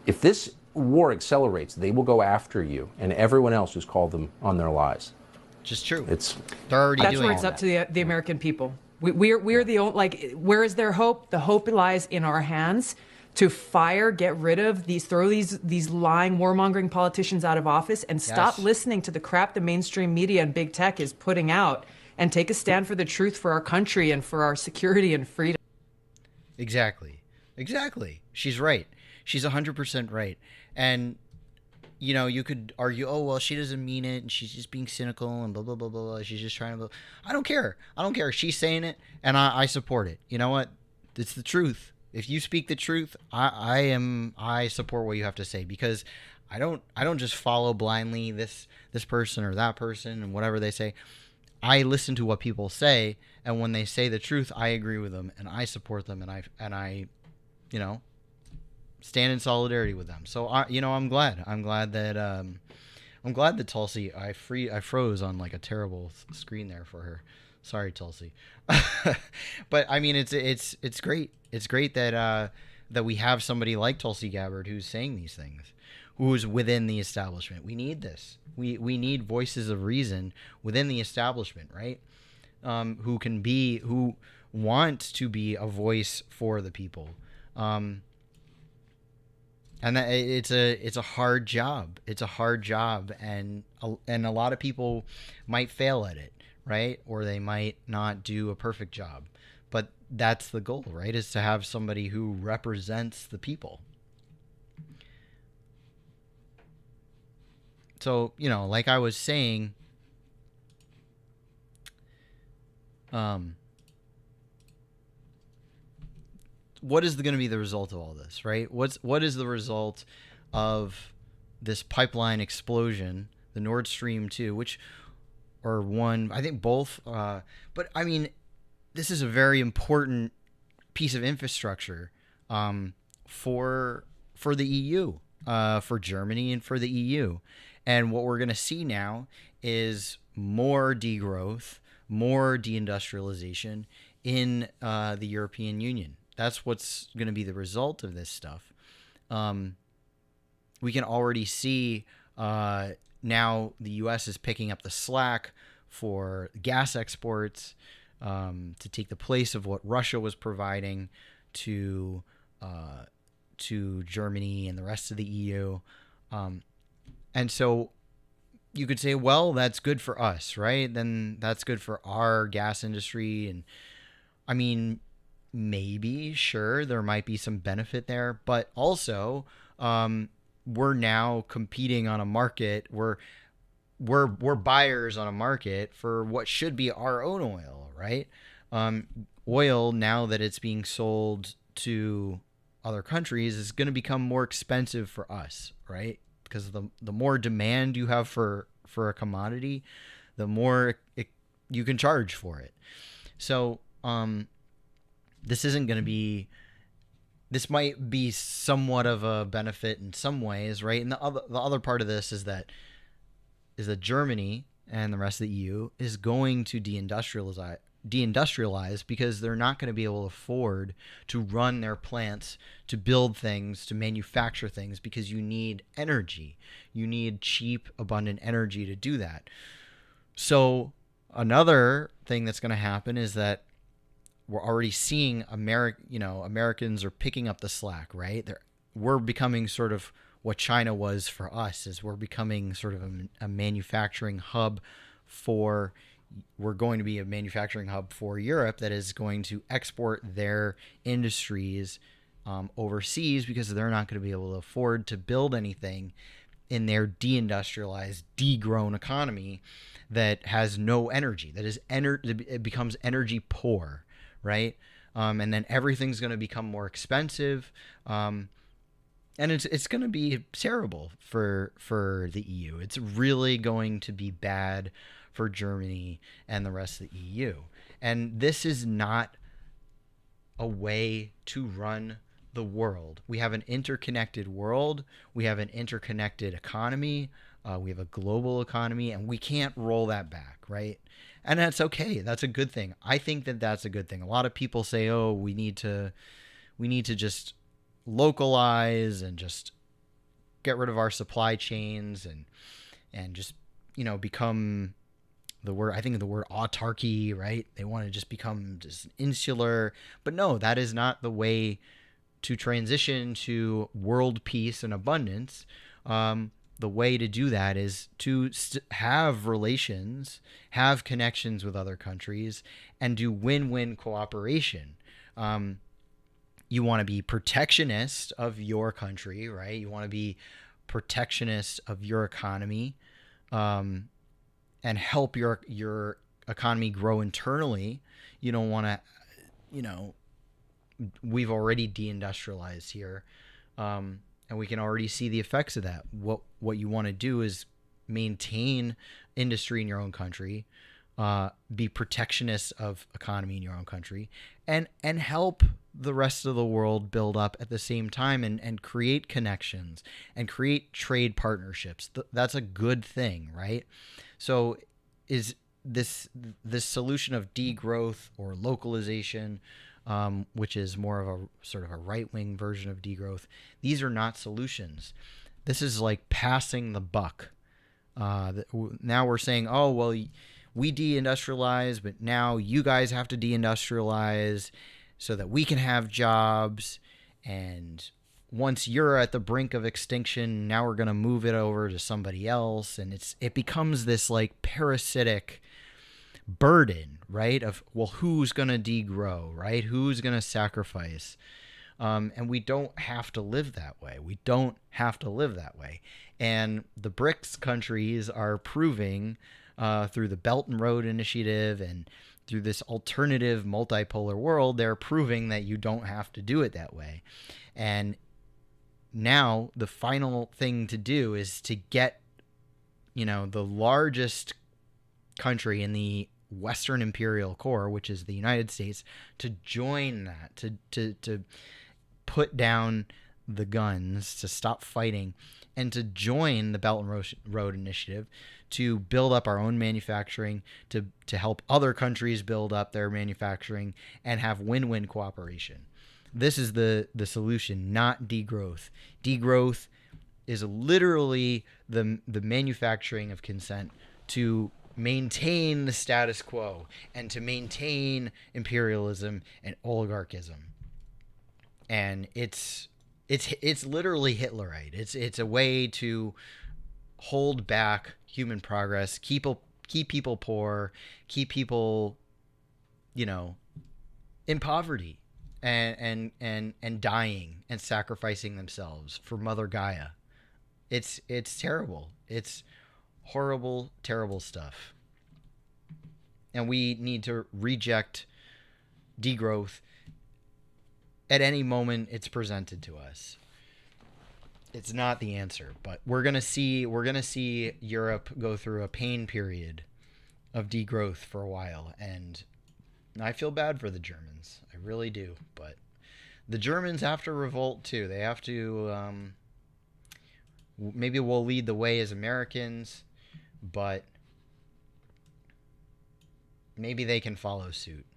If this war accelerates, they will go after you and everyone else who's called them on their lies. Just true. They're already That's where it's up to the American people. We're the only, like, where is their hope? The hope lies in our hands to get rid of throw these lying, warmongering politicians out of office and stop listening to the crap the mainstream media and big tech is putting out, and take a stand for the truth for our country and for our security and freedom. Exactly. She's right. She's 100% right. And, you know, you could argue, oh, well, she doesn't mean it, and she's just being cynical, and blah, blah, blah, blah, blah. She's just trying to... I don't care. She's saying it, and I support it. You know what? It's the truth. If you speak the truth, I support what you have to say, because I don't just follow blindly this person or that person and whatever they say. I listen to what people say, and when they say the truth, I agree with them and I support them, and I you know, stand in solidarity with them. So I'm glad that Tulsi, I froze on like a terrible screen there for her. Sorry, Tulsi. But I mean, it's great. It's great that we have somebody like Tulsi Gabbard who's saying these things, who's within the establishment. We need this. We need voices of reason within the establishment, right? Who want to be a voice for the people. And that it's a hard job. It's a hard job, and a lot of people might fail at it, right? Or they might not do a perfect job. But that's the goal, right? Is to have somebody who represents the people. So, you know, like I was saying, what is going to be the result of all this, right? What is the result of this pipeline explosion, the Nord Stream 2, or one, I think both, but I mean, this is a very important piece of infrastructure for the EU, for Germany and for the EU. And what we're going to see now is more degrowth, more deindustrialization in the European Union. That's what's going to be the result of this stuff. We can already see now the U.S. is picking up the slack for gas exports to take the place of what Russia was providing to Germany and the rest of the EU. And so you could say, well, that's good for us, right? Then that's good for our gas industry. And I mean, maybe, sure, there might be some benefit there, but also we're now competing on a market. We're buyers on a market for what should be our own oil, right? Oil, now that it's being sold to other countries, is going to become more expensive for us, right? Because the more demand you have for a commodity, the more you can charge for it. So this isn't going to be. This might be somewhat of a benefit in some ways, right? And the other part of this is that Germany and the rest of the EU is going to deindustrialize because they're not going to be able to afford to run their plants, to build things, to manufacture things, because you need energy. You need cheap, abundant energy to do that. So another thing that's going to happen is that we're already seeing Americans are picking up the slack, right? We're becoming sort of what China was for us, is we're becoming sort of a manufacturing hub we're going to be a manufacturing hub for Europe that is going to export their industries overseas, because they're not going to be able to afford to build anything in their deindustrialized, degrown economy that has no energy, that is it becomes energy poor, right? And then everything's going to become more expensive, and it's going to be terrible for the EU. It's really going to be bad for Germany and the rest of the EU. And this is not a way to run the world. We have an interconnected world. We have an interconnected economy. We have a global economy, and we can't roll that back, right? And that's okay. That's a good thing. I think that that's a good thing. A lot of people say, "Oh, we need to just localize and just get rid of our supply chains and just, become the word, I think the word autarky, right? They want to just become just insular." But no, that is not the way to transition to world peace and abundance. The way to do that is to have relations, have connections with other countries, and do win-win cooperation. You want to be protectionist of your country, right? You want to be protectionist of your economy, and help your economy grow internally. You don't want to, we've already deindustrialized here, and we can already see the effects of that. What you want to do is maintain industry in your own country, be protectionist of economy in your own country, and help the rest of the world build up at the same time, and create connections and create trade partnerships. That's a good thing, right? So is this solution of degrowth or localization, which is more of a sort of a right-wing version of degrowth, these are not solutions. This is like passing the buck. Now we're saying, oh, well, we deindustrialize, but now you guys have to deindustrialize so that we can have jobs. And once you're at the brink of extinction, now we're going to move it over to somebody else. And it becomes this like parasitic burden, right? Of, well, who's going to degrow, right? Who's going to sacrifice? And we don't have to live that way. We don't have to live that way. And the BRICS countries are proving, through the Belt and Road Initiative and through this alternative multipolar world, they're proving that you don't have to do it that way. And now the final thing to do is to get, the largest country in the Western imperial core, which is the United States, to join that, to put down the guns, to stop fighting, and to join the Belt and Road Initiative, to build up our own manufacturing, to help other countries build up their manufacturing, and have win-win cooperation. This is the solution, not degrowth. Degrowth is literally the manufacturing of consent to maintain the status quo and to maintain imperialism and oligarchism. And it's literally Hitlerite. It's a way to hold back human progress, keep people poor, keep people, in poverty and dying and sacrificing themselves for Mother Gaia. It's terrible. It's horrible, terrible stuff. And we need to reject degrowth at any moment it's presented to us. It's not the answer, but we're gonna see Europe go through a pain period of degrowth for a while, and I feel bad for the Germans. I really do. But the Germans have to revolt too. They have to. Maybe we'll lead the way as Americans, but maybe they can follow suit.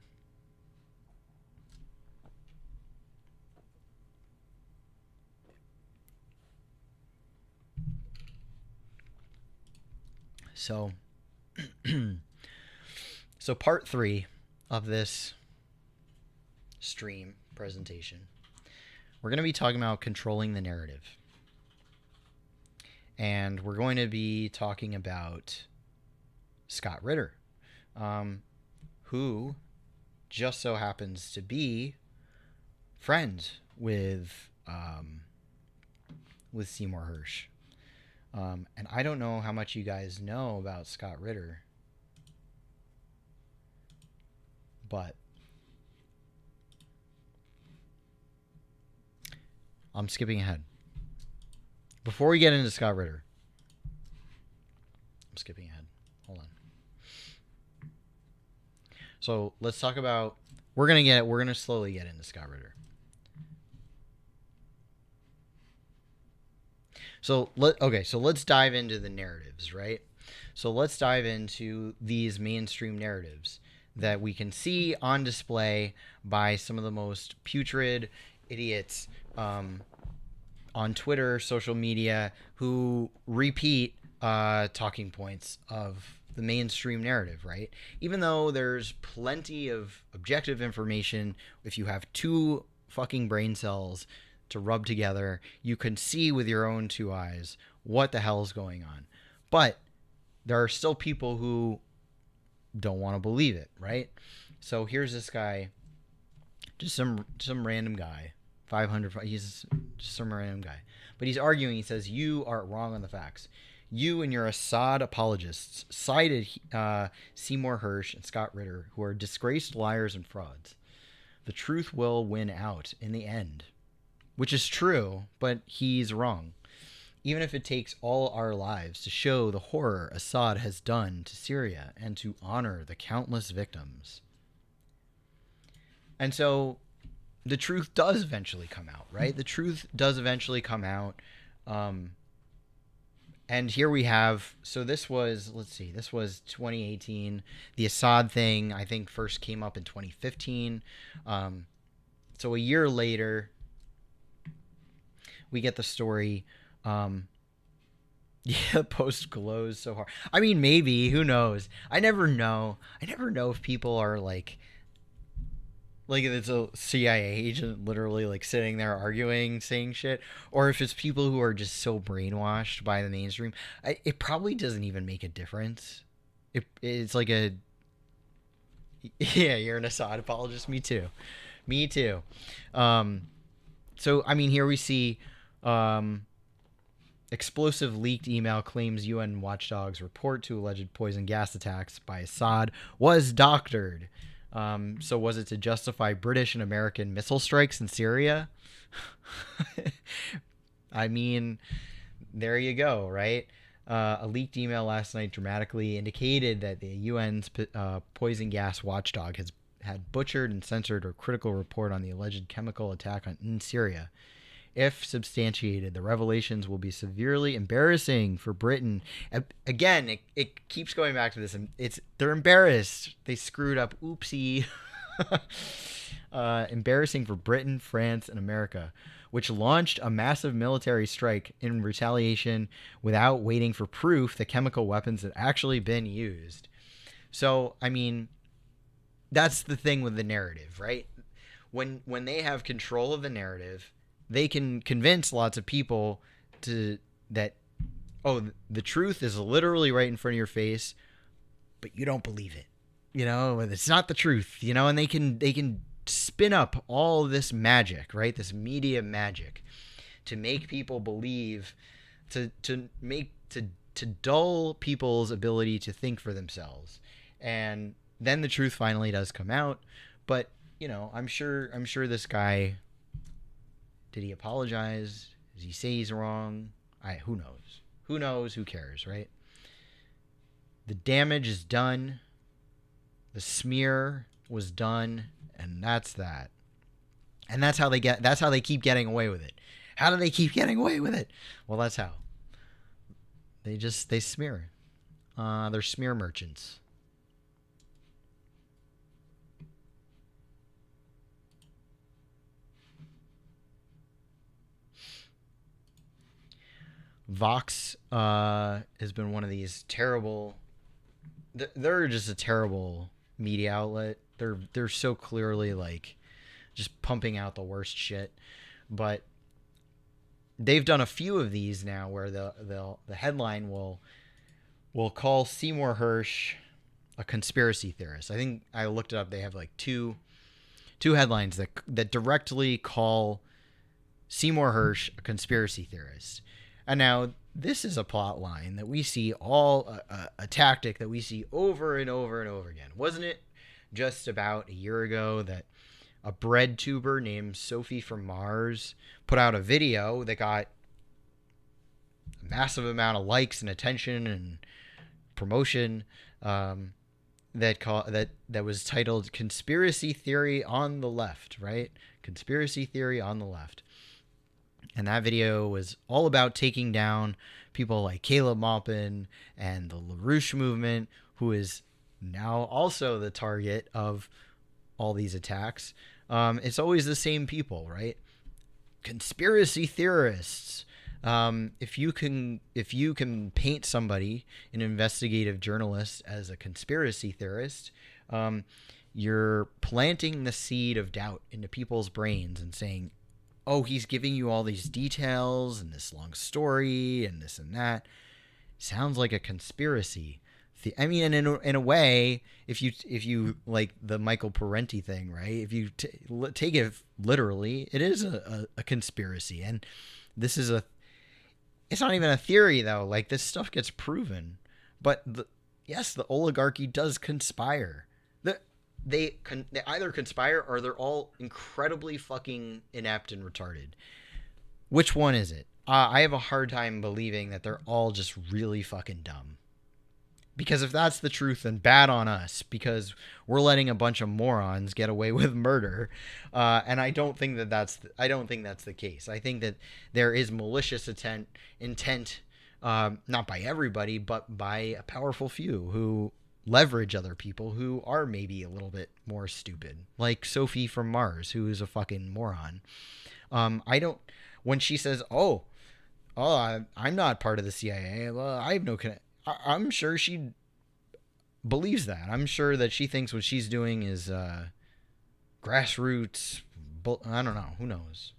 So, part 3 of this stream presentation, we're going to be talking about controlling the narrative. And we're going to be talking about Scott Ritter, who just so happens to be friends with Seymour Hersh. And I don't know how much you guys know about Scott Ritter, but I'm skipping ahead. Before we get into Scott Ritter, I'm skipping ahead. Hold on. So let's talk about. We're gonna slowly get into Scott Ritter. So let's dive into the narratives, right? So let's dive into these mainstream narratives that we can see on display by some of the most putrid idiots on Twitter, social media, who repeat talking points of the mainstream narrative, right? Even though there's plenty of objective information, if you have two fucking brain cells to rub together, you can see with your own two eyes what the hell's going on. But there are still people who don't want to believe it, right? So here's this guy, just some random guy, 500. He's just some random guy, but he's arguing. He says, "You are wrong on the facts. You and your Assad apologists cited Seymour Hersh and Scott Ritter, who are disgraced liars and frauds. The truth will win out in the end," which is true, but he's wrong. Even if it takes all our lives to show the horror Assad has done to Syria and to honor the countless victims. And so the truth does eventually come out, right? The truth does eventually come out. And here we have, so this was 2018. The Assad thing, I think, first came up in 2015. So a year later, we get the story. Yeah, post glows so hard. I mean, maybe, who knows? I never know if people are like it's a CIA agent literally like sitting there arguing, saying shit, or if it's people who are just so brainwashed by the mainstream. It probably doesn't even make a difference. It's like a, yeah, you're an Assad apologist. Me too. So I mean, here we see explosive leaked email claims UN watchdogs report to alleged poison gas attacks by Assad was doctored. So was it to justify British and American missile strikes in Syria? I mean, there you go, right? A leaked email last night dramatically indicated that the UN's poison gas watchdog had butchered and censored a critical report on the alleged chemical attack in Syria. If substantiated, the revelations will be severely embarrassing for Britain. Again, it keeps going back to this. They're embarrassed. They screwed up. Oopsie. Embarrassing for Britain, France, and America, which launched a massive military strike in retaliation without waiting for proof that chemical weapons had actually been used. So, I mean, that's the thing with the narrative, right? When they have control of the narrative, they can convince lots of people that the truth is literally right in front of your face, but you don't believe it. It's not the truth, and they can spin up all this magic, right? This media magic to make people believe, to dull people's ability to think for themselves. And then the truth finally does come out. But, I'm sure this guy, did he apologize? Does he say he's wrong? Who knows? Who knows? Who cares, right? The damage is done. The smear was done, and that's that. And that's how they keep getting away with it. How do they keep getting away with it? Well, that's how. They smear. They're smear merchants. Vox has been one of these terrible. They're just a terrible media outlet. They're so clearly like just pumping out the worst shit. But they've done a few of these now where the headline will call Seymour Hersh a conspiracy theorist. I think I looked it up. They have like two headlines that directly call Seymour Hersh a conspiracy theorist. And now this is a plot line that we see a tactic that we see over and over and over again. Wasn't it just about a year ago that a bread tuber named Sophie from Mars put out a video that got a massive amount of likes and attention and promotion? that was titled "Conspiracy Theory on the Left," right? Conspiracy Theory on the Left. And that video was all about taking down people like Caleb Maupin and the LaRouche movement, who is now also the target of all these attacks. It's always the same people, right? Conspiracy theorists. If you can paint somebody, an investigative journalist, as a conspiracy theorist, you're planting the seed of doubt into people's brains and saying, oh, he's giving you all these details and this long story and this and that. Sounds like a conspiracy. I mean, and in a way, if you like the Michael Parenti thing, right? If you take it literally, it is a conspiracy. And this is it's not even a theory, though. Like, this stuff gets proven. But yes, the oligarchy does conspire. They either conspire or they're all incredibly fucking inept and retarded. Which one is it? I have a hard time believing that they're all just really fucking dumb. Because if that's the truth, then bad on us, because we're letting a bunch of morons get away with murder. And I don't think that's the case. I think that there is malicious intent, not by everybody, but by a powerful few who leverage other people who are maybe a little bit more stupid, like Sophie from Mars, who is a fucking moron. When she says, I'm not part of the CIA. Well, I have no connection. I'm sure she believes that. I'm sure that she thinks what she's doing is grassroots. I don't know. Who knows?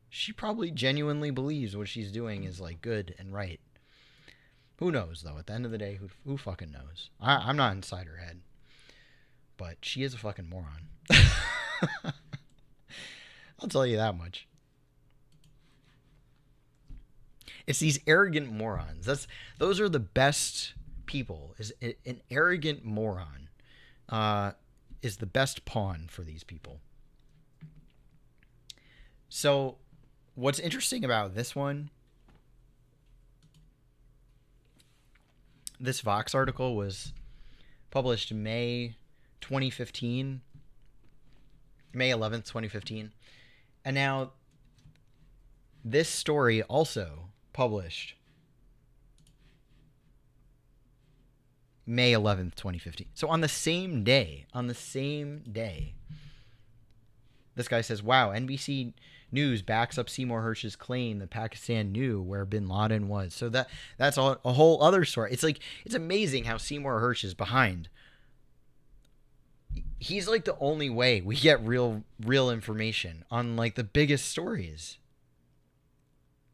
She probably genuinely believes what she's doing is like good and right. Who knows, though? At the end of the day, who fucking knows? I'm not inside her head. But she is a fucking moron. I'll tell you that much. It's these arrogant morons. Those are the best people. An arrogant moron is the best pawn for these people. So, what's interesting about this one? This Vox article was published May 2015, May 11th, 2015. And now this story also published May 11th, 2015. So on the same day, this guy says, wow, NBC News backs up Seymour Hersh's claim that Pakistan knew where bin Laden was. So that's a whole other story. It's amazing how Seymour Hersh is behind. He's like the only way we get real information on like the biggest stories.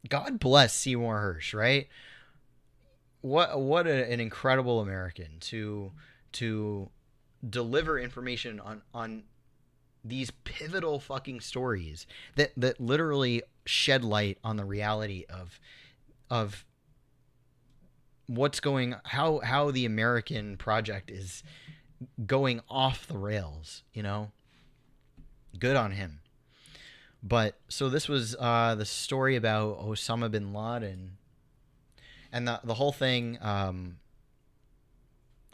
God bless Seymour Hersh, right? What an incredible American to deliver information on these pivotal fucking stories that literally shed light on the reality of what's going, how the American project is going off the rails, you know? Good on him. But so this was the story about Osama bin Laden, and the whole thing. I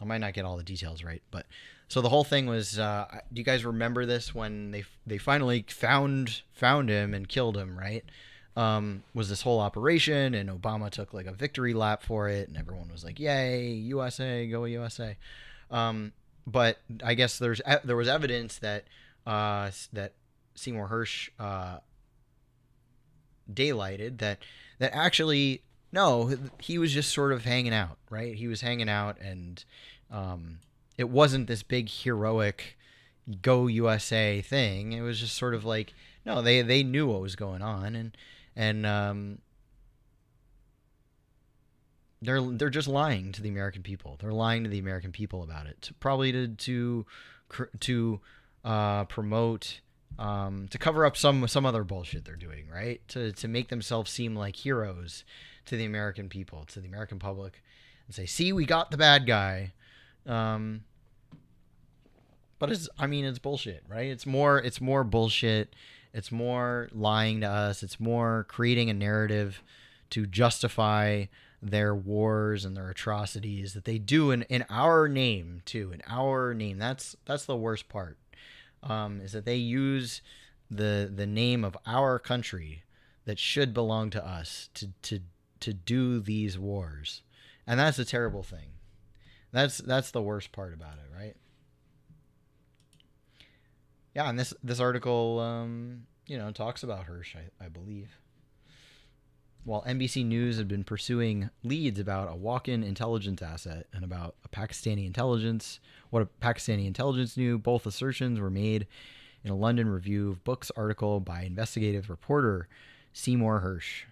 might not get all the details right, but so the whole thing was. Do you guys remember this when they finally found him and killed him? Right? Was this whole operation, and Obama took like a victory lap for it, and everyone was like, "Yay, USA, go USA!" But I guess there was evidence that that Seymour Hersh daylighted that actually no, he was just sort of hanging out, right? He was hanging out, and it wasn't this big heroic go USA thing. It was just sort of like, no, they knew what was going on, and they're just lying to the American people. They're lying to the American people about it, probably to promote. To cover up some other bullshit they're doing, right? To make themselves seem like heroes to the American people, to the American public, and say, "See, we got the bad guy." But it's bullshit, right? It's more bullshit. It's more lying to us. It's more creating a narrative to justify their wars and their atrocities that they do in our name too, in our name. That's the worst part, is that they use the name of our country that should belong to us to do these wars. And that's a terrible thing. That's the worst part about it, right? Yeah, and this article, talks about Hersh, I believe. While NBC News had been pursuing leads about a walk-in intelligence asset and about what a Pakistani intelligence knew, both assertions were made in a London Review of Books article by investigative reporter Seymour Hersh.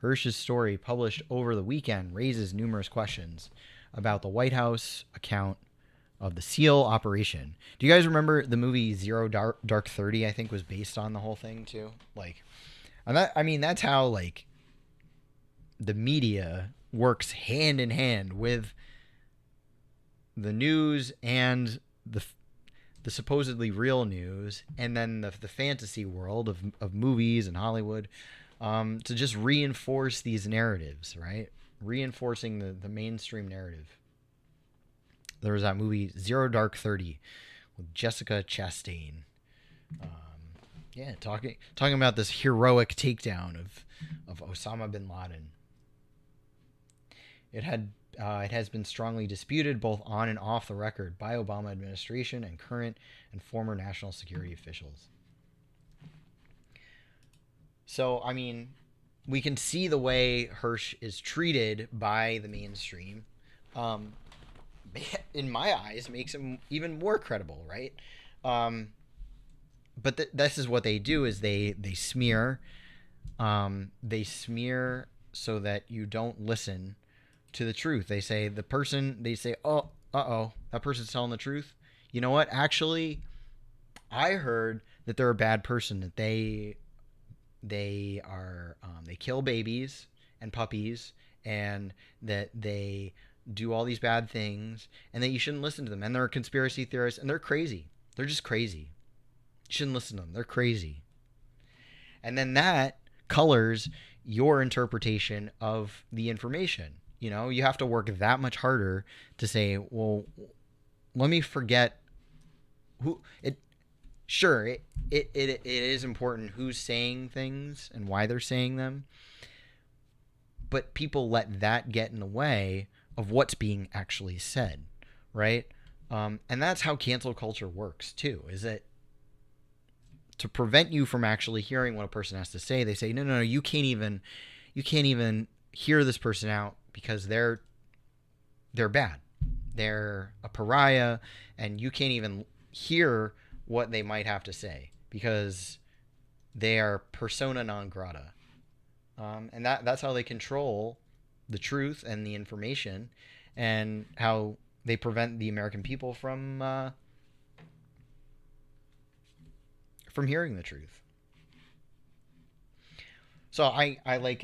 Hersh's story, published over the weekend, raises numerous questions about the White House account of the SEAL operation. Do you guys remember the movie Zero Dark 30? I think was based on the whole thing too. That's how the media works hand in hand with the news and the supposedly real news, and then the fantasy world of movies and Hollywood, to just reinforce these narratives, right? Reinforcing the mainstream narrative. There was that movie Zero Dark 30 with Jessica Chastain. Talking about this heroic takedown of Osama bin Laden. It has been strongly disputed both on and off the record by Obama administration and current and former national security officials. So, we can see the way Hersh is treated by the mainstream. In my eyes, makes him even more credible, right? But this is what they do: is they smear, so that you don't listen to the truth. They say oh, that person's telling the truth. You know what? Actually, I heard that they're a bad person. That they kill babies and puppies, and that they do all these bad things, and that you shouldn't listen to them. And they're conspiracy theorists, and they're crazy. They're just crazy. You shouldn't listen to them. They're crazy. And then that colors your interpretation of the information. You have to work that much harder to say, well, let me forget who it. Sure, it is important who's saying things and why they're saying them, but people let that get in the way of what's being actually said, right? And that's how cancel culture works too. Is that to prevent you from actually hearing what a person has to say? They say, no, you can't even hear this person out because they're bad, they're a pariah, and you can't even hear what they might have to say because they are persona non grata. And that's how they control the truth and the information, and how they prevent the American people from hearing the truth. So I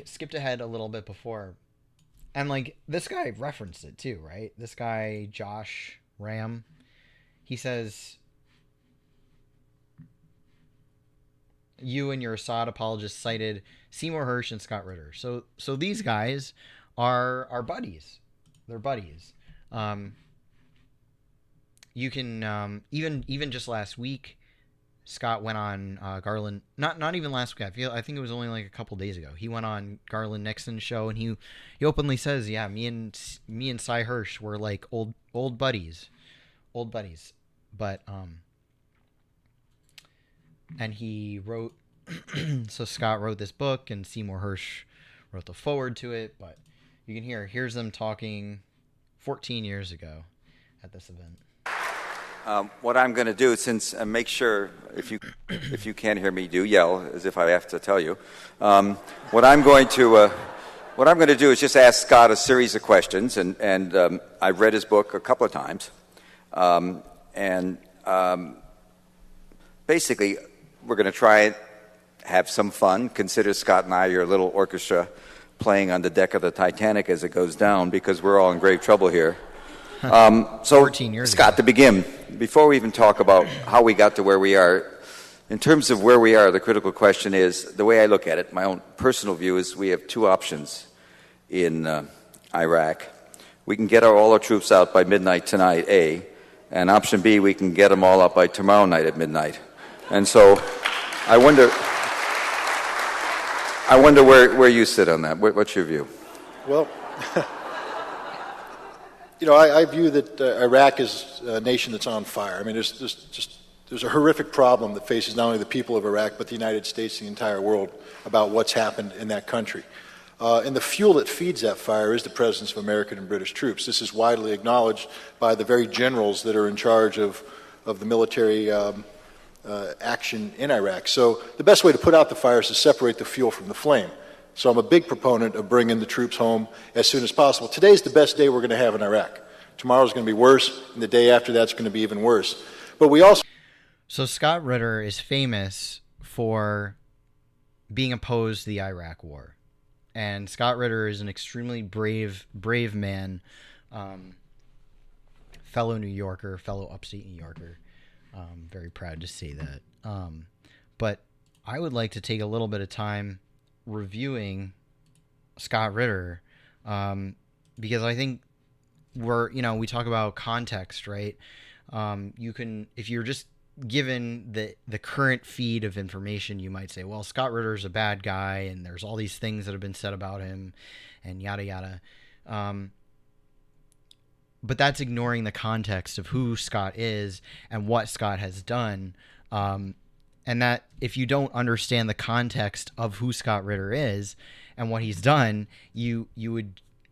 skipped ahead a little bit before, and this guy referenced it too, right? This guy Josh Ram, he says, you and your Assad apologists cited Seymour Hersh and Scott Ritter. So these guys are buddies. They're buddies. You can even just last week, Scott went on Garland. Not even last week. I think it was only a couple days ago. He went on Garland Nixon's show, and he openly says, "Yeah, me and Cy Hersh were old buddies, But and he wrote. So Scott wrote this book, and Seymour Hersh wrote the foreword to it. But you can here's them talking 14 years ago at this event. What I'm going to do, since make sure if you can't hear me, do yell as if I have to tell you. What I'm going to do is just ask Scott a series of questions, and I've read his book a couple of times, and basically we're going to try and have some fun. Consider Scott and I your little orchestra playing on the deck of the Titanic as it goes down, because we're all in grave trouble here. So, 14 years Scott, ago. to begin, before we even talk about how we got to where we are, in terms of where we are, the critical question is, the way I look at it, my own personal view is we have two options in Iraq. We can get all our troops out by midnight tonight, A. And option B, we can get them all out by tomorrow night at midnight. And so I wonder where you sit on that. What's your view? Well, I view that Iraq is a nation that's on fire. I mean, there's a horrific problem that faces not only the people of Iraq, but the United States and the entire world about what's happened in that country. And the fuel that feeds that fire is the presence of American and British troops. This is widely acknowledged by the very generals that are in charge of the military action in Iraq. So the best way to put out the fire is to separate the fuel from the flame. So I'm a big proponent of bringing the troops home as soon as possible. Today's the best day we're going to have in Iraq. Tomorrow's going to be worse, and the day after that's going to be even worse. But we also... So Scott Ritter is famous for being opposed to the Iraq War. And Scott Ritter is an extremely brave man, fellow New Yorker, fellow upstate New Yorker. Very proud to say that. But I would like to take a little bit of time reviewing Scott Ritter, because I think we talk about context, right? You can, if you're just given the current feed of information, you might say, well, Scott Ritter's a bad guy and there's all these things that have been said about him and yada yada. But that's ignoring the context of who Scott is and what Scott has done. And that if you don't understand the context of who Scott Ritter is and what he's done, you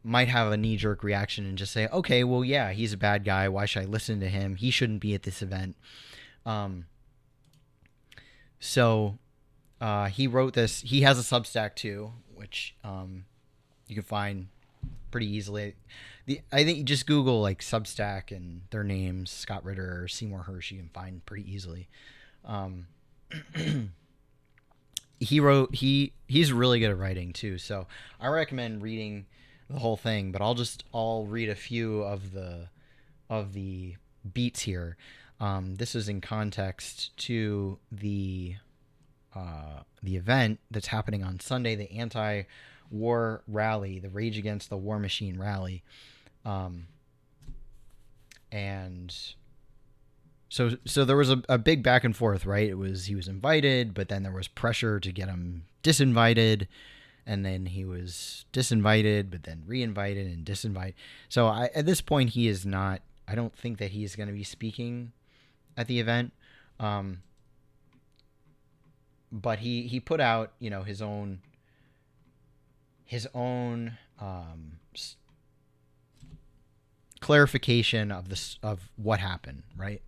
might have a knee-jerk reaction and just say, okay, well, yeah, he's a bad guy. Why should I listen to him? He shouldn't be at this event. So he wrote this. He has a Substack too, which you can find pretty easily. I think you just Google like Substack and their names, Scott Ritter or Seymour Hersh, you can find pretty easily. He's really good at writing too, so I recommend reading the whole thing. But I'll read a few of the beats here. This is in context to the event that's happening on Sunday, the anti-war rally, the Rage Against the War Machine rally. And so there was a big back and forth, right? He was invited, but then there was pressure to get him disinvited, and then he was disinvited, but then reinvited and disinvited. So at this point, he is not. I don't think that he is going to be speaking at the event. But he put out, his own clarification of what happened, right?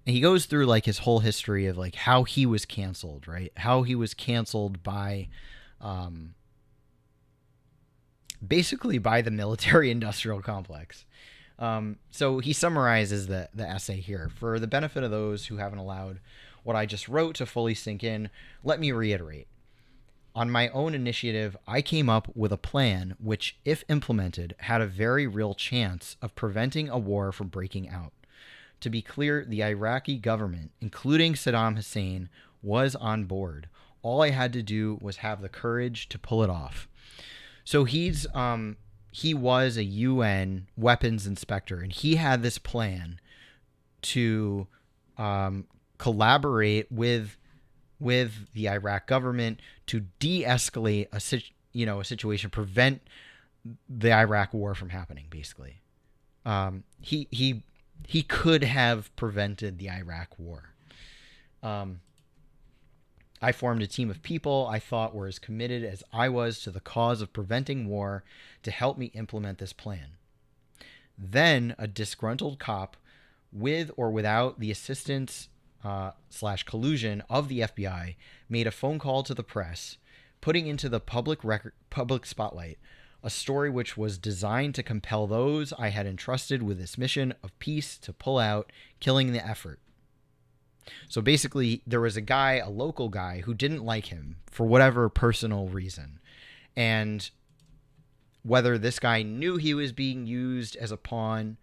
And he goes through like his whole history of like how he was canceled, right? How he was canceled by basically by the military industrial complex. So he summarizes the essay here. For the benefit of those who haven't allowed what I just wrote to fully sink in, let me reiterate. On my own initiative, I came up with a plan which, if implemented, had a very real chance of preventing a war from breaking out. To be clear, the Iraqi government, including Saddam Hussein, was on board. All I had to do was have the courage to pull it off. So he was a UN weapons inspector, and he had this plan to collaborate with the Iraq government to de-escalate a situation, prevent the Iraq war from happening. Basically, he could have prevented the Iraq war. I formed a team of people I thought were as committed as I was to the cause of preventing war to help me implement this plan. Then a disgruntled cop, with or without the assistance / collusion of the FBI, made a phone call to the press, putting into the public spotlight a story which was designed to compel those I had entrusted with this mission of peace to pull out, killing the effort. So basically, there was a local guy, who didn't like him for whatever personal reason. And whether this guy knew he was being used as a pawn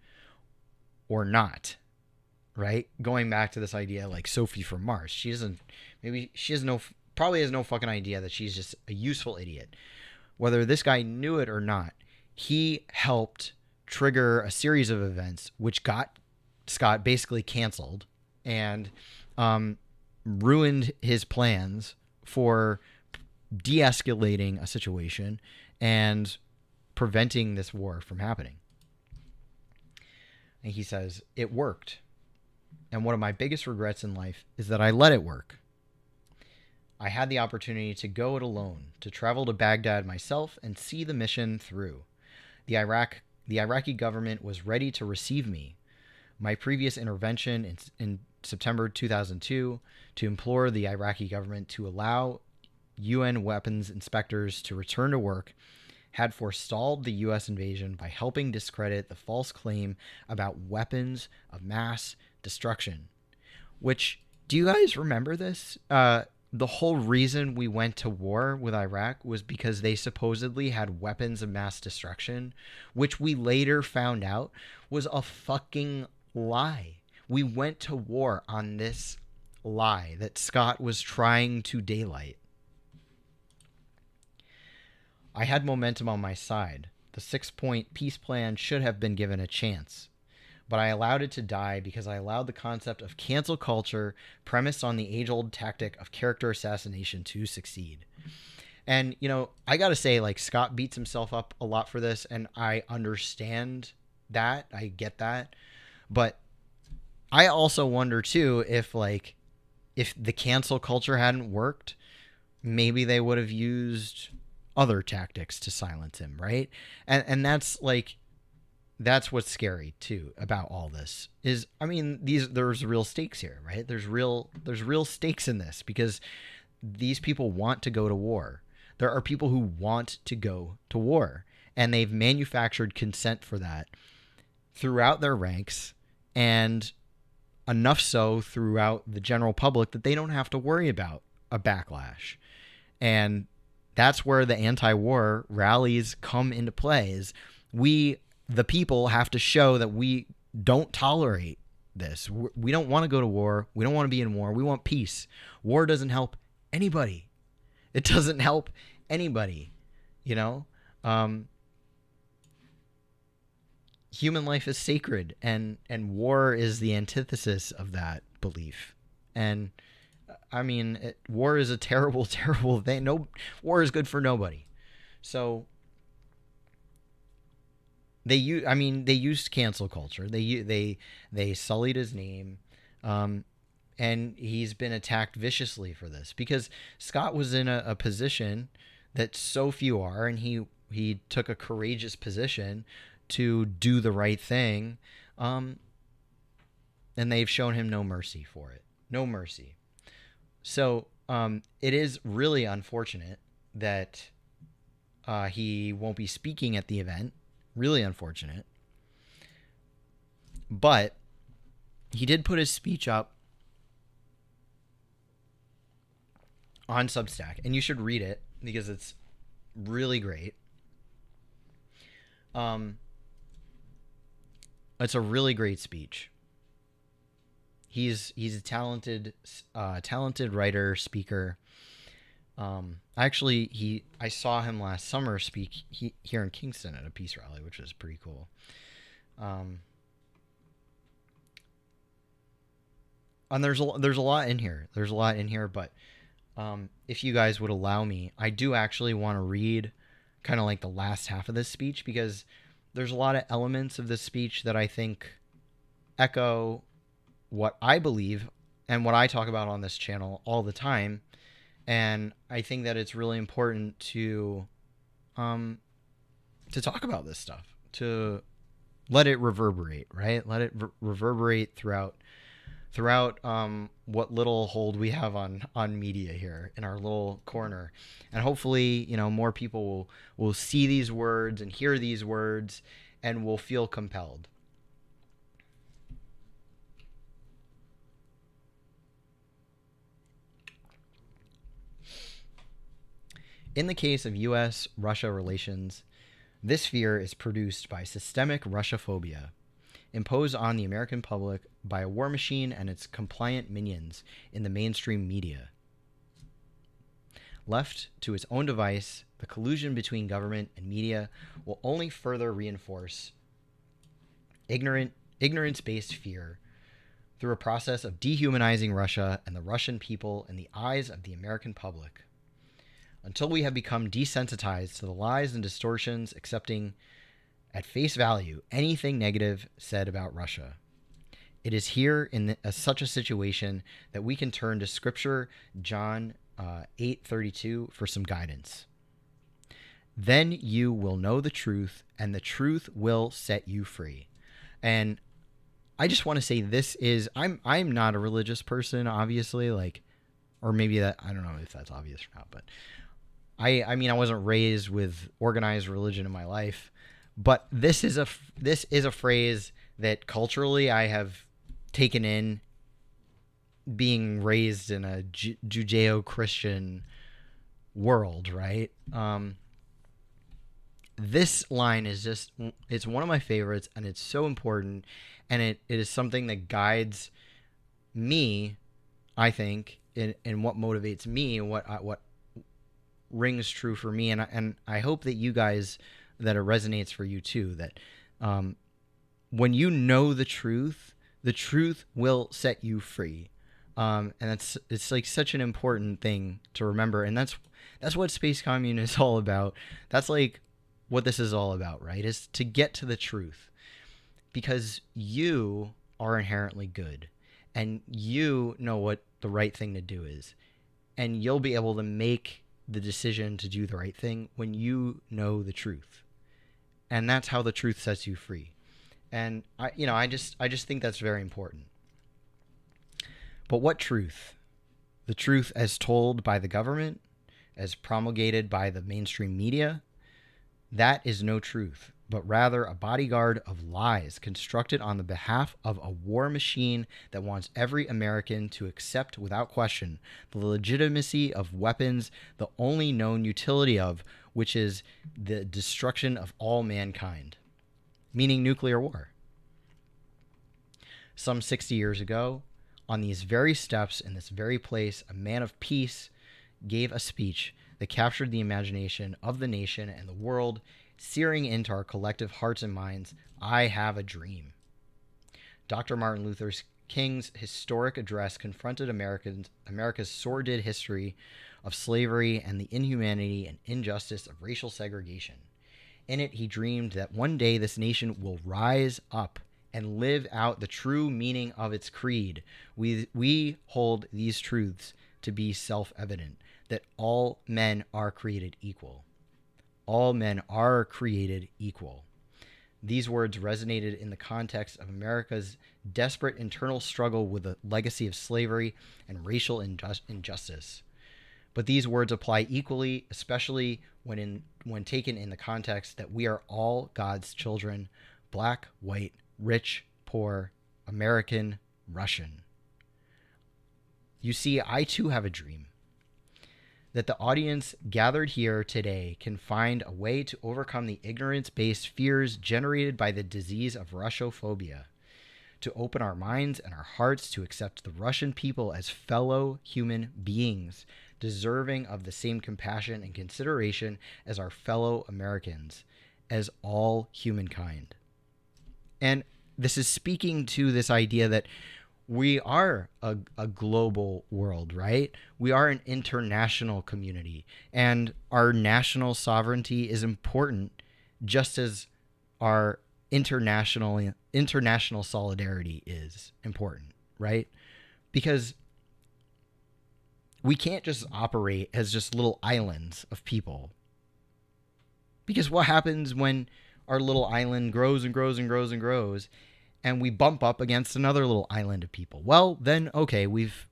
or not, right? Going back to this idea like Sophie from Mars. Probably has no fucking idea that she's just a useful idiot. whether this guy knew it or not, he helped trigger a series of events which got Scott basically canceled and ruined his plans for de-escalating a situation and preventing this war from happening. And he says, it worked. And one of my biggest regrets in life is that I let it work. I had the opportunity to go it alone, to travel to Baghdad myself and see the mission through. The Iraqi government was ready to receive me. My previous intervention in September 2002 to implore the Iraqi government to allow UN weapons inspectors to return to work had forestalled the U.S. invasion by helping discredit the false claim about weapons of mass destruction. Which, do you guys remember this? The whole reason we went to war with Iraq was because they supposedly had weapons of mass destruction, which we later found out was a fucking lie. We went to war on this lie that Scott was trying to daylight. I had momentum on my side. The 6-point peace plan should have been given a chance. But I allowed it to die because I allowed the concept of cancel culture premised on the age-old tactic of character assassination to succeed. And, you know, I gotta say, like, Scott beats himself up a lot for this, and I understand that. I get that. But I also wonder, too, if the cancel culture hadn't worked, maybe they would have used other tactics to silence him, right? And that's what's scary too about all this is, I mean, there's real stakes here, right? There's real stakes in this because these people want to go to war. There are people who want to go to war, and they've manufactured consent for that throughout their ranks, and enough so throughout the general public that they don't have to worry about a backlash. And that's where the anti-war rallies come into play, is we, the people, have to show that we don't tolerate this. We don't want to go to war. We don't want to be in war. We want peace. War doesn't help anybody. It doesn't help anybody, you know? Human life is sacred, and war is the antithesis of that belief. And I mean, war is a terrible, terrible thing. No, war is good for nobody. So they used cancel culture. They sullied his name, and he's been attacked viciously for this because Scott was in a position that so few are, and he took a courageous position to do the right thing, and they've shown him no mercy for it. No mercy. So it is really unfortunate that he won't be speaking at the event. Really unfortunate. But he did put his speech up on Substack, and you should read it because it's really great. It's a really great speech. He's a talented writer, speaker. Actually, I saw him last summer speak here in Kingston at a peace rally, which was pretty cool. And there's a lot in here. There's a lot in here, but if you guys would allow me, I do actually want to read kind of like the last half of this speech, because there's a lot of elements of this speech that I think echo what I believe and what I talk about on this channel all the time. And I think that it's really important to talk about this stuff, to let it reverberate, right? Let it reverberate throughout what little hold we have on media here in our little corner. And hopefully, you know, more people will see these words and hear these words and will feel compelled. In the case of U.S.-Russia relations, this fear is produced by systemic Russophobia, imposed on the American public by a war machine and its compliant minions in the mainstream media. Left to its own device, the collusion between government and media will only further reinforce ignorance-based fear through a process of dehumanizing Russia and the Russian people in the eyes of the American public. Until we have become desensitized to the lies and distortions, accepting at face value anything negative said about Russia. It is here in such a situation that we can turn to Scripture, John 8:32, for some guidance. Then you will know the truth, and the truth will set you free. And I just want to say this is, I'm not a religious person, obviously, or maybe that, I don't know if that's obvious or not, but I mean, I wasn't raised with organized religion in my life, but this is a phrase that culturally I have taken in, being raised in a Judeo-Christian world, right? This line is just, it's one of my favorites, and it's so important, and it is something that guides me, I think, in what motivates me, and what rings true for me, and I hope that you guys, that it resonates for you too, that when you know the truth will set you free. And it's like such an important thing to remember, and that's what Space Commune is all about. That's like what this is all about, right? Is to get to the truth, because you are inherently good, and you know what the right thing to do is, and you'll be able to make the decision to do the right thing when you know the truth, and that's how the truth sets you free. And I just think that's very important. But what truth? The truth as told by the government, as promulgated by the mainstream media? That is no truth, but rather a bodyguard of lies constructed on the behalf of a war machine that wants every American to accept without question the legitimacy of weapons, the only known utility of which is the destruction of all mankind, meaning nuclear war. Some 60 years ago, on these very steps in this very place, a man of peace gave a speech that captured the imagination of the nation and the world, searing into our collective hearts and minds. I have a dream. Dr. Martin Luther King's historic address confronted America's sordid history of slavery and the inhumanity and injustice of racial segregation. In it, he dreamed that one day this nation will rise up and live out the true meaning of its creed. We hold these truths to be self-evident, that all men are created equal. All men are created equal. These words resonated in the context of America's desperate internal struggle with the legacy of slavery and racial injustice. But these words apply equally, especially when taken in the context that we are all God's children, black, white, rich, poor, American, Russian. You see, I too have a dream that the audience gathered here today can find a way to overcome the ignorance-based fears generated by the disease of Russophobia, to open our minds and our hearts to accept the Russian people as fellow human beings, deserving of the same compassion and consideration as our fellow Americans, as all humankind. And this is speaking to this idea that we are a global world, right? We are an international community, and our national sovereignty is important, just as our international solidarity is important, right? Because we can't just operate as just little islands of people. Because what happens when our little island grows and grows and grows and grows, and we bump up against another little island of people? Well, then, okay, we've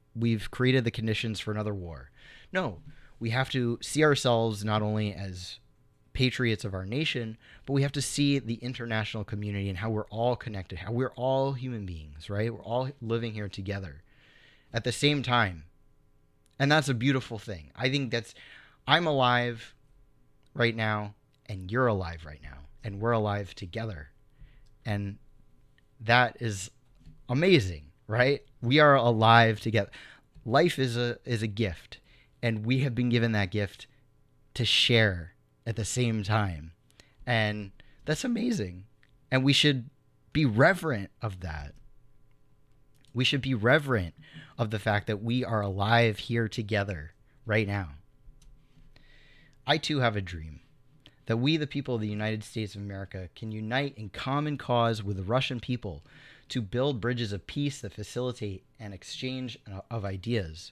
created the conditions for another war. No, we have to see ourselves not only as patriots of our nation, but we have to see the international community and how we're all connected, how we're all human beings, right? We're all living here together at the same time. And that's a beautiful thing. I think I'm alive right now, and you're alive right now, and we're alive together. And that is amazing, right? We are alive together. Life is a gift, And we have been given that gift to share at the same time. And that's amazing. And we should be reverent of that. We should be reverent of the fact that we are alive here together right now. I too have a dream that we, the people of the United States of America, can unite in common cause with the Russian people to build bridges of peace that facilitate an exchange of ideas,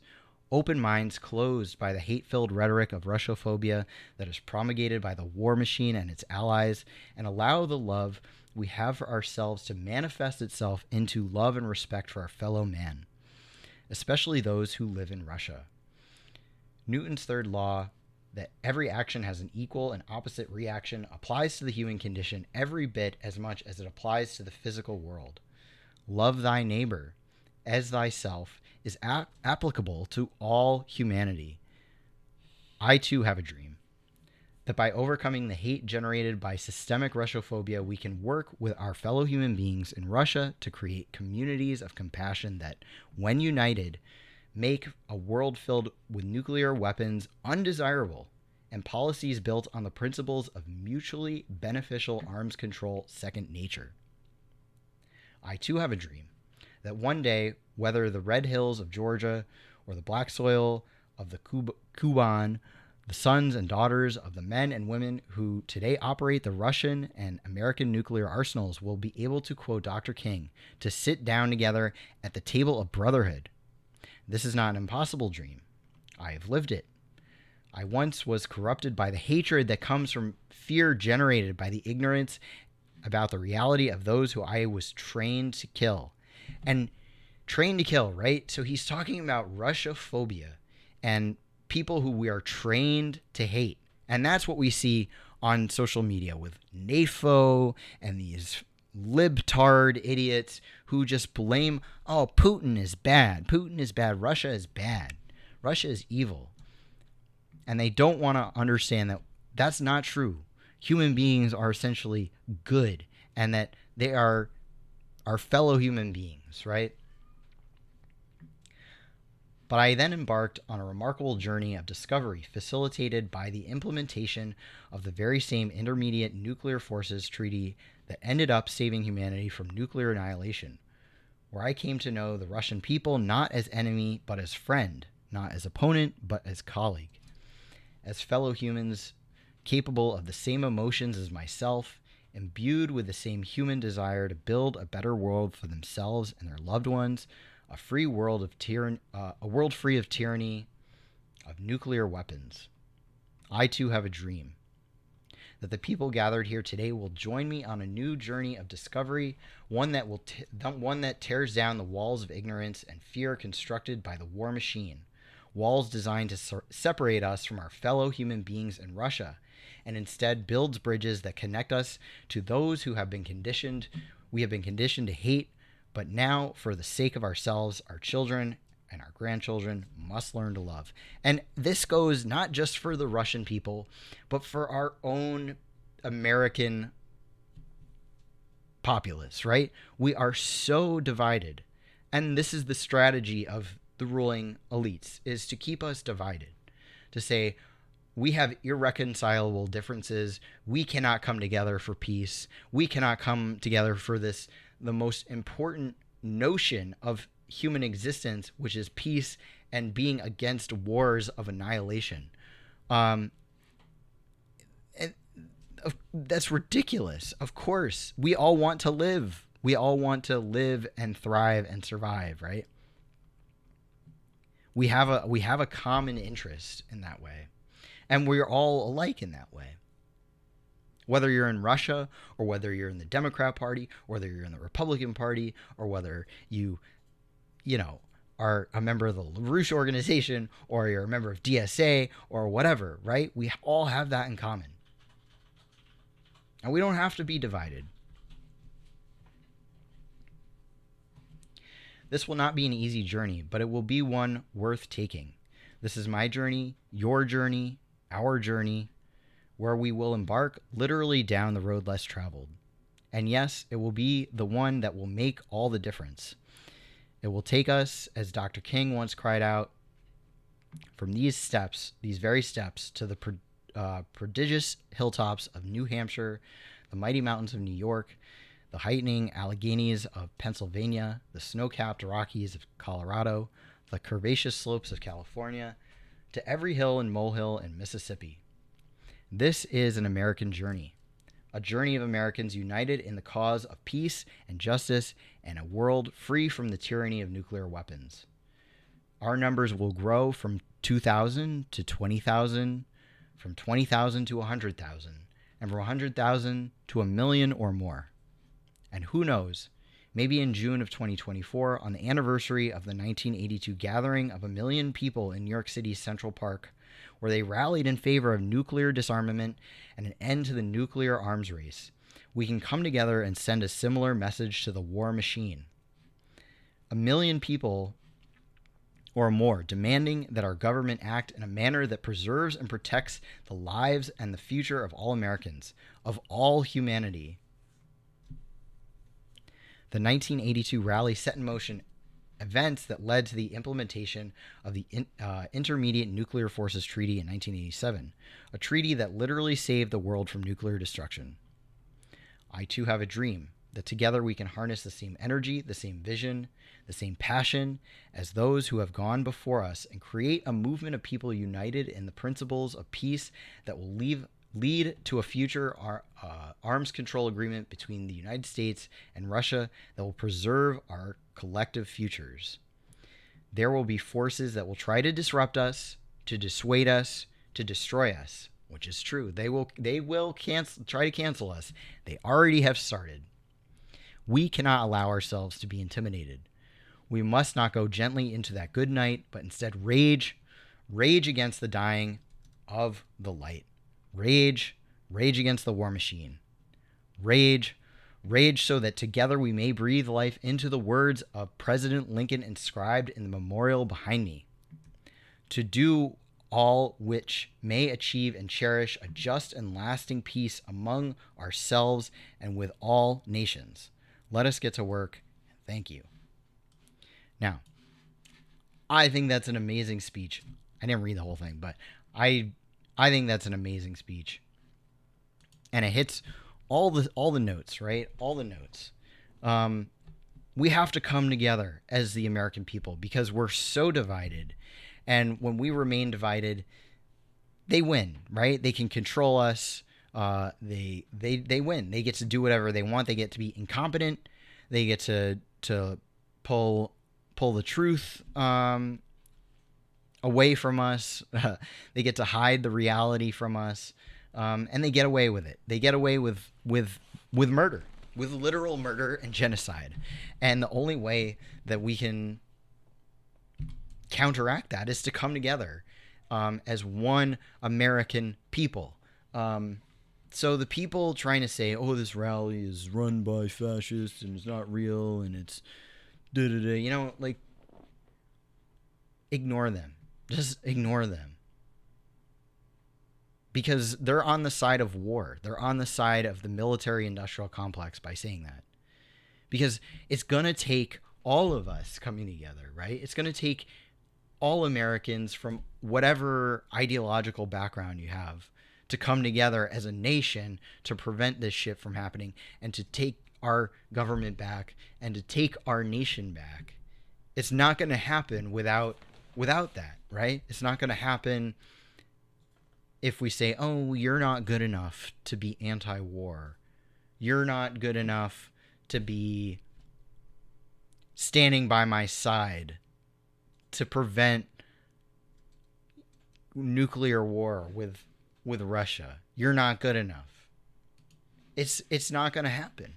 open minds closed by the hate-filled rhetoric of Russophobia that is promulgated by the war machine and its allies, and allow the love we have for ourselves to manifest itself into love and respect for our fellow man, especially those who live in Russia. Newton's third law, that every action has an equal and opposite reaction, applies to the human condition every bit as much as it applies to the physical world. Love thy neighbor as thyself is applicable to all humanity. I too have a dream that by overcoming the hate generated by systemic Russophobia, we can work with our fellow human beings in Russia to create communities of compassion that, when united, make a world filled with nuclear weapons undesirable and policies built on the principles of mutually beneficial arms control second nature. I too have a dream that one day, whether the red hills of Georgia or the black soil of the Kuban, the sons and daughters of the men and women who today operate the Russian and American nuclear arsenals will be able to quote Dr. King, to sit down together at the table of brotherhood. This is not an impossible dream. I have lived it. I once was corrupted by the hatred that comes from fear generated by the ignorance about the reality of those who I was trained to kill. And trained to kill, right? So he's talking about Russophobia and people who we are trained to hate. And that's what we see on social media with NAFO and these libtard idiots who just blame, oh, Putin is bad. Putin is bad. Russia is bad. Russia is evil. And they don't want to understand that that's not true. Human beings are essentially good and that they are our fellow human beings, right? But I then embarked on a remarkable journey of discovery facilitated by the implementation of the very same Intermediate Nuclear Forces Treaty that ended up saving humanity from nuclear annihilation, where I came to know the Russian people not as enemy but as friend, not as opponent but as colleague, as fellow humans capable of the same emotions as myself, imbued with the same human desire to build a better world for themselves and their loved ones, a free world of a world free of tyranny, of nuclear weapons. I too have a dream that the people gathered here today will join me on a new journey of discovery, one that tears down the walls of ignorance and fear constructed by the war machine, walls designed to separate us from our fellow human beings in Russia, and instead builds bridges that connect us to those who have been conditioned. We have been conditioned to hate, but now, for the sake of ourselves, our children, and our grandchildren must learn to love. And this goes not just for the Russian people, but for our own American populace, right? We are so divided. And this is the strategy of the ruling elites, is to keep us divided, to say, we have irreconcilable differences. We cannot come together for peace. We cannot come together for the most important notion of human existence, which is peace and being against wars of annihilation. And that's ridiculous. Of course, we all want to live. We all want to live and thrive and survive, right? We have a common interest in that way. And we're all alike in that way. Whether you're in Russia or whether you're in the Democrat Party, or whether you're in the Republican Party, or whether you are a member of the LaRouche organization, or you're a member of DSA or whatever, right? We all have that in common. And we don't have to be divided. This will not be an easy journey, but it will be one worth taking. This is my journey, your journey, our journey, where we will embark literally down the road less traveled. And yes, it will be the one that will make all the difference. It will take us, as Dr. King once cried out, From these steps, these very steps, to the prodigious hilltops of New Hampshire, the mighty mountains of New York, the heightening Alleghenies of Pennsylvania, the snow-capped Rockies of Colorado, the curvaceous slopes of California, to every hill and molehill in Mississippi. This is an American journey, a journey of Americans united in the cause of peace and justice and a world free from the tyranny of nuclear weapons. Our numbers will grow from 2,000 to 20,000, from 20,000 to 100,000, and from 100,000 to 1,000,000 or more. And who knows, maybe in June of 2024, on the anniversary of the 1982 gathering of 1 million people in New York City's Central Park, where they rallied in favor of nuclear disarmament and an end to the nuclear arms race, we can come together and send a similar message to the war machine. 1 million people or more demanding that our government act in a manner that preserves and protects the lives and the future of all Americans, of all humanity. The 1982 rally set in motion events that led to the implementation of the Intermediate Nuclear Forces Treaty in 1987, a treaty that literally saved the world from nuclear destruction. I too have a dream that together we can harness the same energy, the same vision, the same passion as those who have gone before us and create a movement of people united in the principles of peace that will lead to a future arms control agreement between the United States and Russia that will preserve our collective futures. There will be forces that will try to disrupt us, to dissuade us, to destroy us, which is true. They will try to cancel us. They already have started. We cannot allow ourselves to be intimidated. We must not go gently into that good night, but instead rage against the dying of the light. Rage against the war machine. Rage so that together we may breathe life into the words of President Lincoln inscribed in the memorial behind me. To do all which may achieve and cherish a just and lasting peace among ourselves and with all nations. Let us get to work. Thank you. Now, I think that's an amazing speech. I didn't read the whole thing, but I think that's an amazing speech. And it hits all the notes, right? All the notes. We have to come together as the American people because we're so divided. And when we remain divided, they win, right? They can control us. They win. They get to do whatever they want. They get to be incompetent. They get to pull the truth away from us. They get to hide the reality from us, and they get away with it. They get away with murder, with literal murder and genocide. And the only way that we can counteract that is to come together as one American people. So the people trying to say, oh, this rally is run by fascists and it's not real and it's da-da-da, like, ignore them. Just ignore them. Because they're on the side of war. They're on the side of the military-industrial complex by saying that. Because it's going to take all of us coming together, right? It's going to take all Americans from whatever ideological background you have to come together as a nation to prevent this shit from happening and to take our government back and to take our nation back. It's not going to happen without that, right? It's not going to happen if we say, oh, you're not good enough to be anti-war. You're not good enough to be standing by my side to prevent nuclear war with Russia. You're not good enough. It's not going to happen.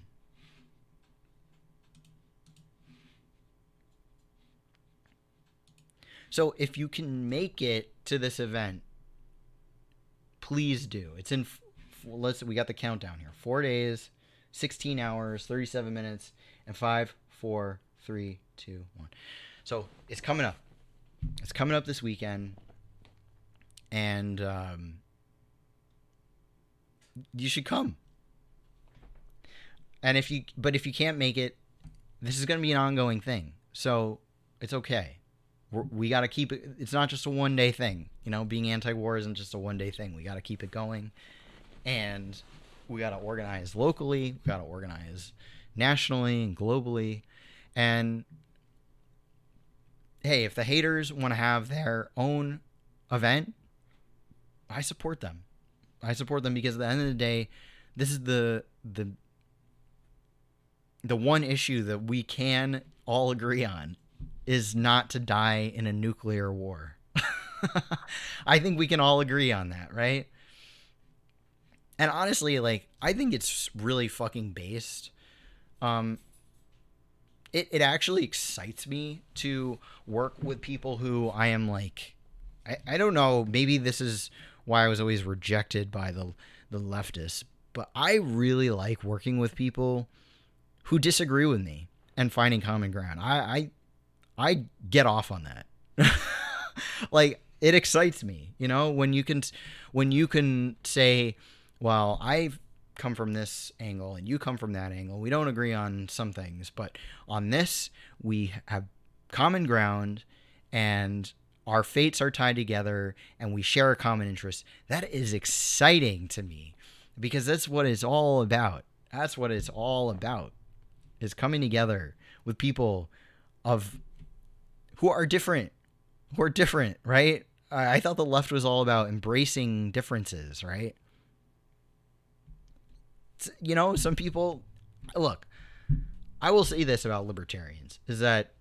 So if you can make it to this event, please do. It's in, we got the countdown here. 4 days, 16 hours, 37 minutes, and 5, 4, 3, 2, 1. So it's coming up. It's coming up this weekend. And you should come. And if you can't make it, this is going to be an ongoing thing. So it's okay. we got to keep it. It's not just a one-day thing. You know, being anti-war isn't just a one-day thing. We got to keep it going. And we got to organize locally. We got to organize nationally and globally. And hey, if the haters want to have their own event, I support them. I support them because at the end of the day, this is the one issue that we can all agree on is not to die in a nuclear war. I think we can all agree on that, right? And honestly, like, I think it's really fucking based. It actually excites me to work with people who I am like, I don't know, maybe this is why I was always rejected by the leftists, but I really like working with people who disagree with me and finding common ground. I get off on that. Like, it excites me, you know, when you can say, well, I've come from this angle and you come from that angle. We don't agree on some things, but on this, we have common ground and our fates are tied together and we share a common interest. That is exciting to me because that's what it's all about. That's what it's all about, is coming together with people who are different, right? I thought the left was all about embracing differences, right? You know, some people, look, I will say this about libertarians, is that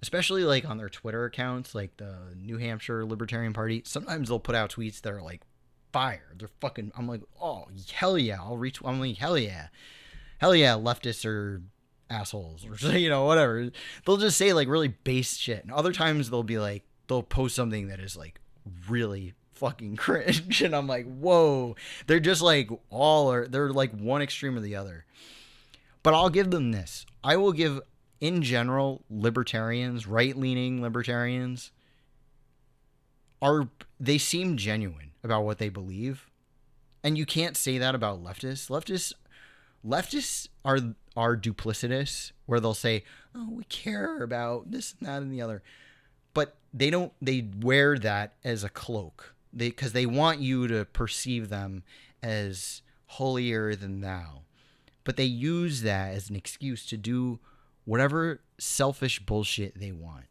especially like on their Twitter accounts, like the New Hampshire Libertarian Party, sometimes they'll put out tweets that are like fire. They're fucking, I'm like, oh, hell yeah, I'm like, hell yeah, leftists are assholes, or, you know, whatever. They'll just say like really base shit. And other times they'll be like, they'll post something that is like really fucking cringe. And I'm like, whoa, they're just like they're like one extreme or the other. But I'll give them this. I will give, in general, libertarians, right-leaning libertarians, they seem genuine about what they believe. And you can't say that about leftists. Leftists are duplicitous, where they'll say, oh, we care about this and that and the other. But they wear that as a cloak. Because they want you to perceive them as holier than thou. But they use that as an excuse to do whatever selfish bullshit they want.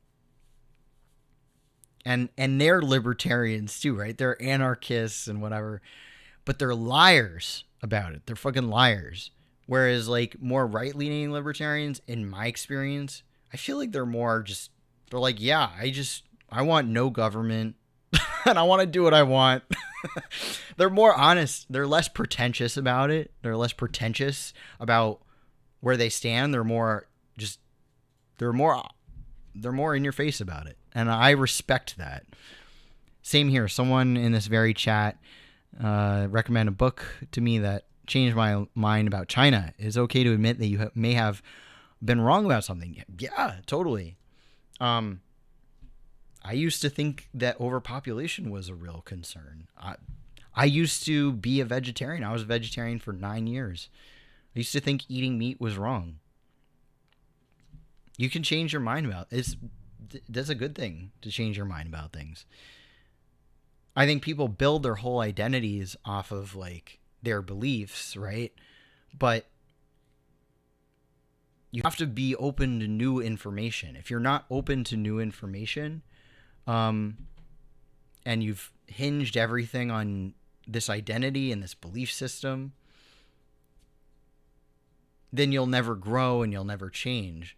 And they're libertarians too, right? They're anarchists and whatever. But they're liars about it. They're fucking liars. Whereas like more right-leaning libertarians, in my experience, I feel like they're like, yeah, I want no government. And I want to do what I want. They're more honest. They're less pretentious about it. They're less pretentious about where they stand. They're more in your face about it. And I respect that. Same here. Someone in this very chat recommended a book to me that changed my mind about China. It's okay to admit that you may have been wrong about something. Yeah, totally. I used to think that overpopulation was a real concern. I used to be a vegetarian. I was a vegetarian for 9 years. I used to think eating meat was wrong. You can change your mind about it. That's a good thing, to change your mind about things. I think people build their whole identities off of like their beliefs, right? But you have to be open to new information. If you're not open to new information, and you've hinged everything on this identity and this belief system, then you'll never grow and you'll never change.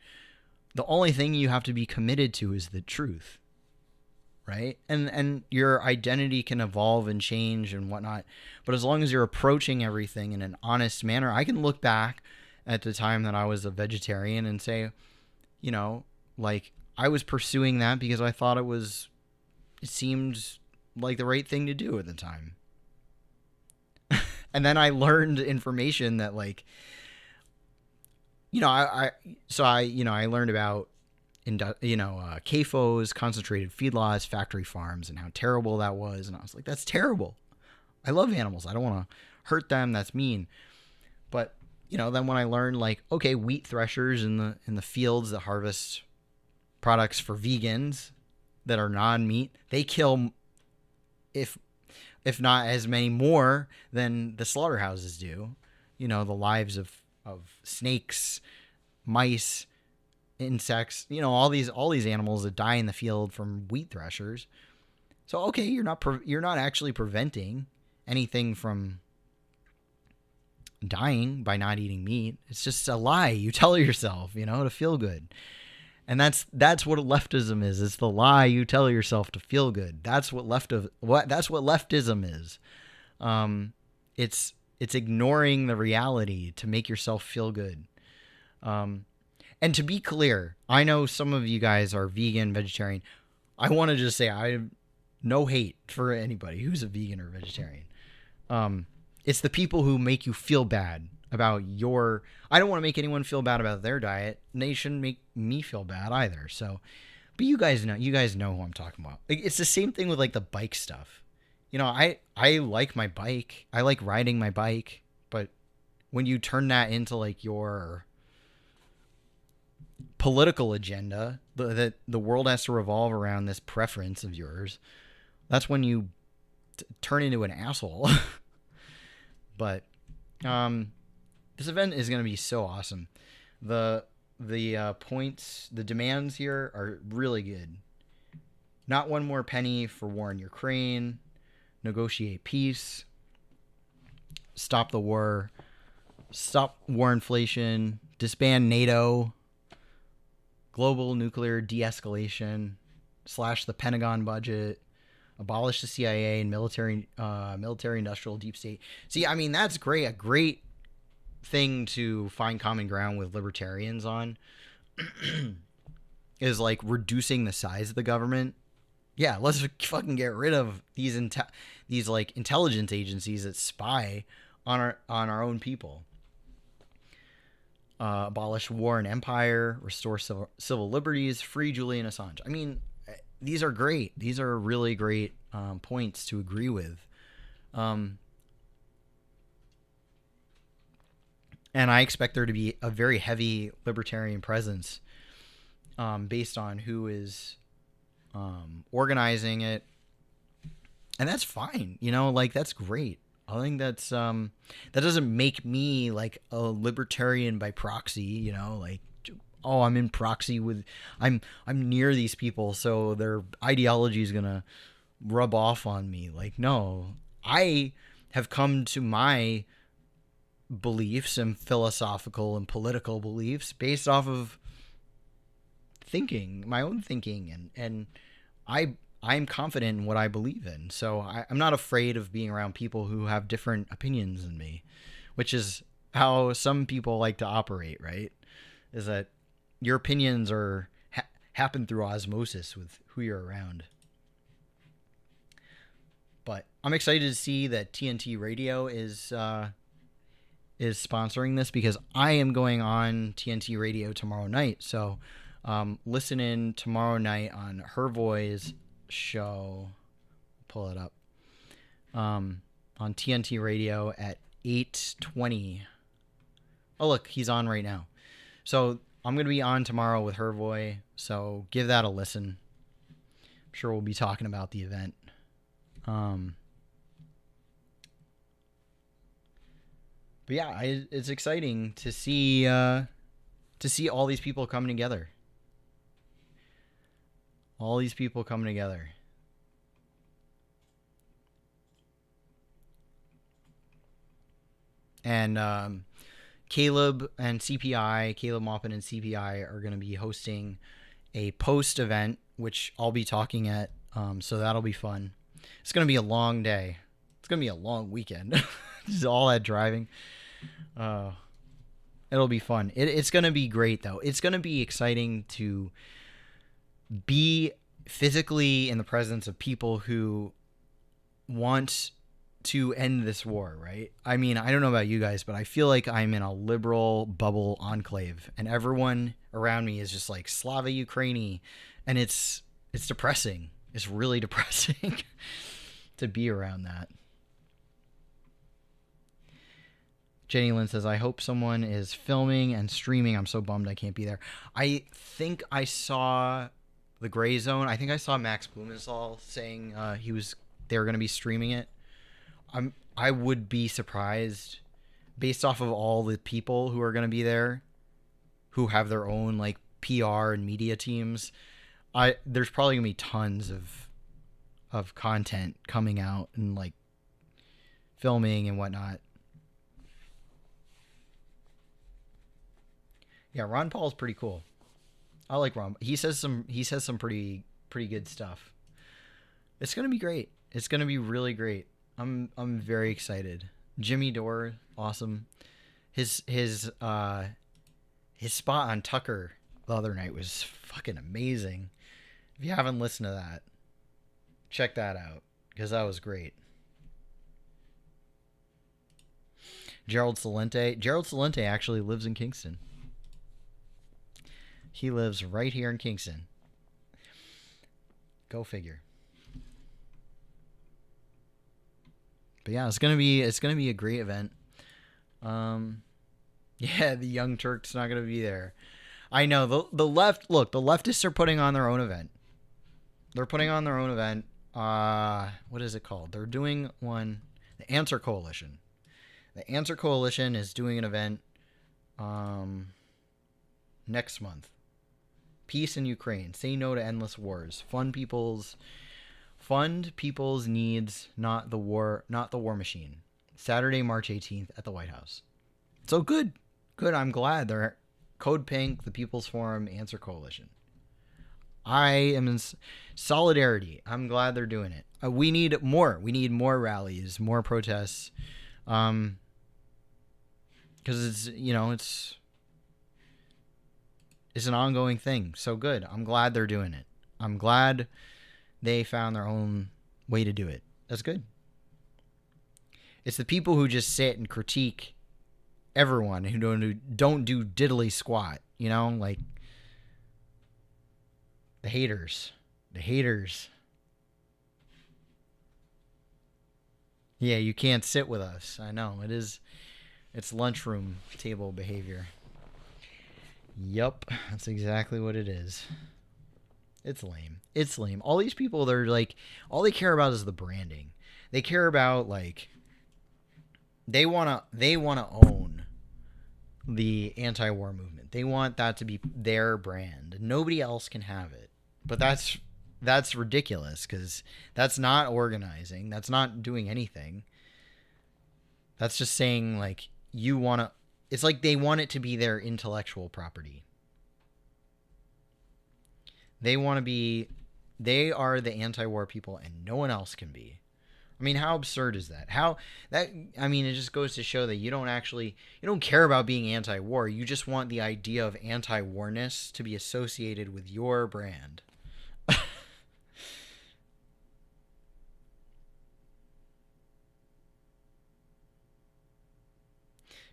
The only thing you have to be committed to is the truth, right? And your identity can evolve and change and whatnot, but as long as you're approaching everything in an honest manner, I can look back at the time that I was a vegetarian and say, you know, like, I was pursuing that because I thought it seemed like the right thing to do at the time. And then I learned information that, like, you know, I learned about, CAFOs, concentrated feedlots, factory farms, and how terrible that was. And I was like, that's terrible. I love animals. I don't want to hurt them. That's mean. But, you know, then when I learned, like, okay, wheat threshers in the fields that harvest products for vegans, that are non-meat, they kill, if not as many more than the slaughterhouses do. You know, the lives of snakes, mice, insects, you know, all these animals that die in the field from wheat threshers. So okay, you're not actually preventing anything from dying by not eating meat. It's just a lie you tell yourself, you know, to feel good. And that's what leftism is. It's the lie you tell yourself to feel good. That's what leftism is. It's ignoring the reality to make yourself feel good. And to be clear, I know some of you guys are vegan, vegetarian. I want to just say I have no hate for anybody who's a vegan or vegetarian. It's the people who make you feel bad about your... I don't want to make anyone feel bad about their diet. And they shouldn't make me feel bad either. So, but you guys know who I'm talking about. It's the same thing with like the bike stuff. You know, I like my bike. I like riding my bike. But when you turn that into like your political agenda, that the world has to revolve around this preference of yours, that's when you turn into an asshole. But this event is going to be so awesome. The points, the demands here are really good. Not one more penny for war in Ukraine. Negotiate peace. Stop the war. Stop war inflation. Disband NATO. Global nuclear de-escalation. Slash the Pentagon budget. Abolish the CIA and military industrial deep state. See, I mean, that's great. A great thing to find common ground with libertarians on is like reducing the size of the government. Yeah, let's fucking get rid of these like intelligence agencies that spy on our own people. Abolish war and empire, restore civil liberties, free Julian Assange. I mean, these are great. These are really great points to agree with. And I expect there to be a very heavy libertarian presence based on who is organizing it. And that's fine. You know, like, that's great. I think that's that doesn't make me like a libertarian by proxy, you know, like, oh, I'm in proxy with, I'm near these people, so their ideology is going to rub off on me. Like, no, I have come to my beliefs and philosophical and political beliefs based off of thinking, my own thinking, and I'm confident in what I believe in. So I'm not afraid of being around people who have different opinions than me, which is how some people like to operate, right? Is that your opinions are happen through osmosis with who you're around. But I'm excited to see that TNT Radio is sponsoring this, because I am going on TNT Radio tomorrow night. So listen in tomorrow night on Hervoy's show. Pull it up. On TNT Radio at 8:20. Oh, look, he's on right now. So I'm going to be on tomorrow with Hervoy, so give that a listen. I'm sure we'll be talking about the event. But yeah, it's exciting to see all these people coming together. All these people coming together. And Caleb Maupin and CPI are going to be hosting a post event, which I'll be talking at. So that'll be fun. It's going to be a long day. It's going to be a long weekend. Just all that driving. It'll be fun. It's going to be great, though. It's going to be exciting to be physically in the presence of people who want to end this war, right? I mean, I don't know about you guys, but I feel like I'm in a liberal bubble enclave, and everyone around me is just like Slava Ukraini, and it's depressing. It's really depressing to be around that. Jenny Lynn says, I hope someone is filming and streaming. I'm so bummed I can't be there. I think I saw the Gray Zone. I think I saw Max Blumenthal saying they were going to be streaming it. I would be surprised, based off of all the people who are going to be there, who have their own like PR and media teams. There's probably going to be tons of content coming out and like filming and whatnot. Yeah, Ron Paul's pretty cool. I like Ron. He says some pretty good stuff. It's gonna be great. It's gonna be really great. I'm very excited. Jimmy Dore, awesome. His spot on Tucker the other night was fucking amazing. If you haven't listened to that, check that out, because that was great. Gerald Celente actually lives in Kingston. He lives right here in Kingston. Go figure. But yeah, it's gonna be a great event. Yeah, the Young Turks not gonna be there. I know the left. Look, the leftists are putting on their own event. They're putting on their own event. What is it called? They're doing one. The Answer Coalition. The Answer Coalition is doing an event next month. Peace in Ukraine. Say no to endless wars. Fund people's needs, not the war machine. Saturday, March 18th at the White House. So good. I'm glad they're Code Pink, the People's Forum, Answer Coalition. I am in solidarity. I'm glad they're doing it. We need more. We need more rallies, more protests. Because it's an ongoing thing. So good. I'm glad they're doing it. I'm glad they found their own way to do it. That's good. It's the people who just sit and critique everyone who don't do diddly squat, like the haters. Yeah, you can't sit with us. I know. It's lunchroom table behavior. Yup, that's exactly what it is. It's lame. All these people, they're like, all they care about is the branding. They care about like, they wanna own the anti-war movement. They want that to be their brand. Nobody else can have it. But that's ridiculous, because that's not organizing. That's not doing anything. That's just saying like, it's like they want it to be their intellectual property. They are the anti-war people and no one else can be. I mean, how absurd is that? It just goes to show that you don't care about being anti-war. You just want the idea of anti-warness to be associated with your brand.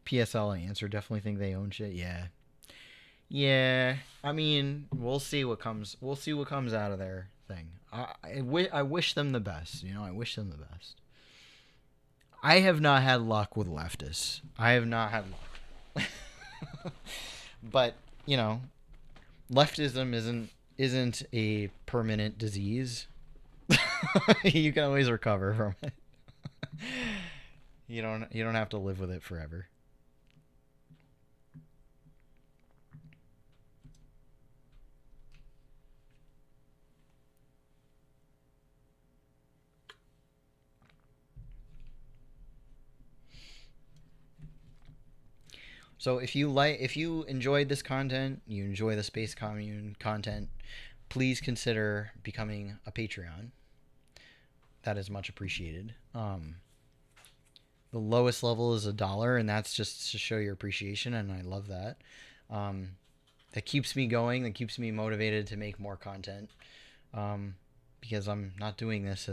PSL answer. Definitely think they own shit. Yeah. I mean, we'll see what comes out of their thing. I wish them the best. I wish them the best. I have not had luck with leftists. I have not had luck. But leftism isn't a permanent disease. You can always recover from it. You don't have to live with it forever. So if you enjoyed this content, you enjoy the Space Commune content, please consider becoming a Patreon. That is much appreciated. The lowest level is $1, and that's just to show your appreciation, and I love that. That keeps me going. That keeps me motivated to make more content, because I'm not doing this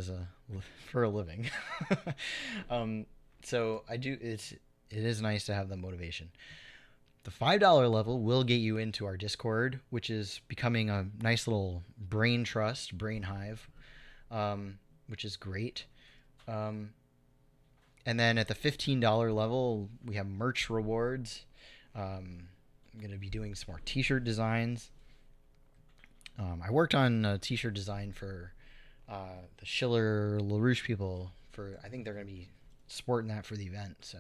for a living. So it is nice to have the motivation. The $5 level will get you into our Discord, which is becoming a nice little brain hive, which is great. And then at the $15 level, we have merch rewards. I'm going to be doing some more t-shirt designs. I worked on a t-shirt design for the Schiller LaRouche people. I think they're going to be sporting that for the event, so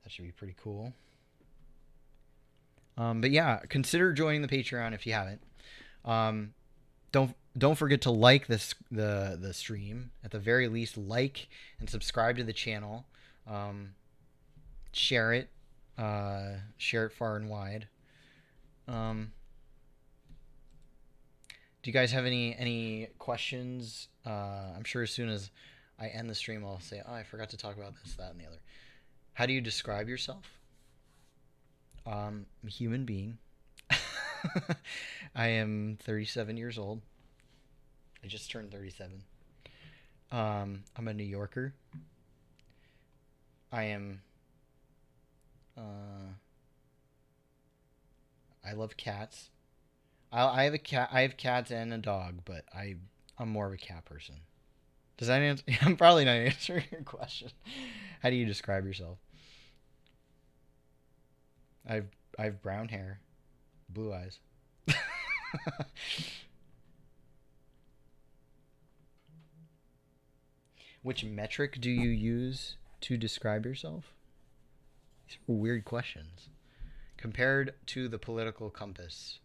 that should be pretty cool. But yeah, consider joining the Patreon if you haven't. Don't forget to like the stream. At the very least, like and subscribe to the channel. Share it. Share it far and wide. Do you guys have any questions? I'm sure as soon as I end the stream, I'll say, oh, I forgot to talk about this, that, and the other. How do you describe yourself? I'm a human being. I am 37 years old. I just turned 37. I'm a New Yorker. I love cats. I have a cat. I have cats and a dog, but I'm more of a cat person. Does that answer? I'm probably not answering your question. How do you describe yourself? I have brown hair, blue eyes. Which metric do you use to describe yourself? These are weird questions. Compared to the political compass.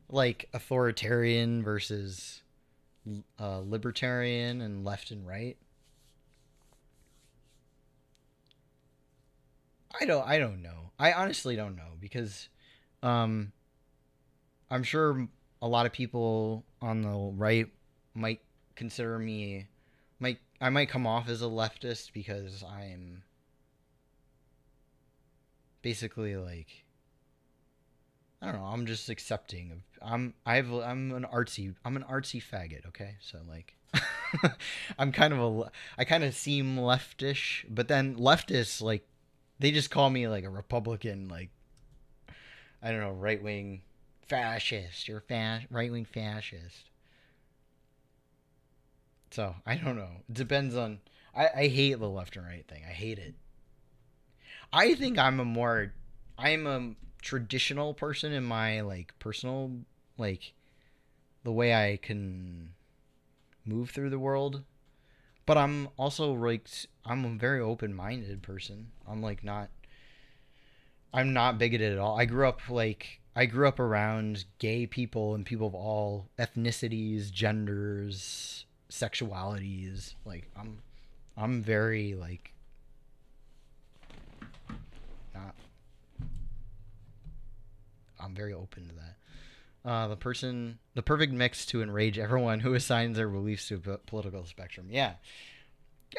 Like authoritarian versus libertarian and left and right. I don't know. I honestly don't know because I'm sure a lot of people on the right might consider me I might come off as a leftist because I'm basically like I don't know, I'm just accepting of I'm an artsy faggot, okay? So like I kind of seem leftish, but then leftists like they just call me like a Republican, like I don't know, right-wing fascist. You're right-wing fascist. So, I don't know. It depends on I hate the left and right thing. I hate it. I think I'm a traditional person in my like personal like the way I can move through the world, but I'm also like I'm a very open-minded person. I'm not bigoted at all. I grew up around gay people and people of all ethnicities, genders, sexualities. Like I'm very like not I'm very open to that. The perfect mix to enrage everyone who assigns their beliefs to a political spectrum. Yeah.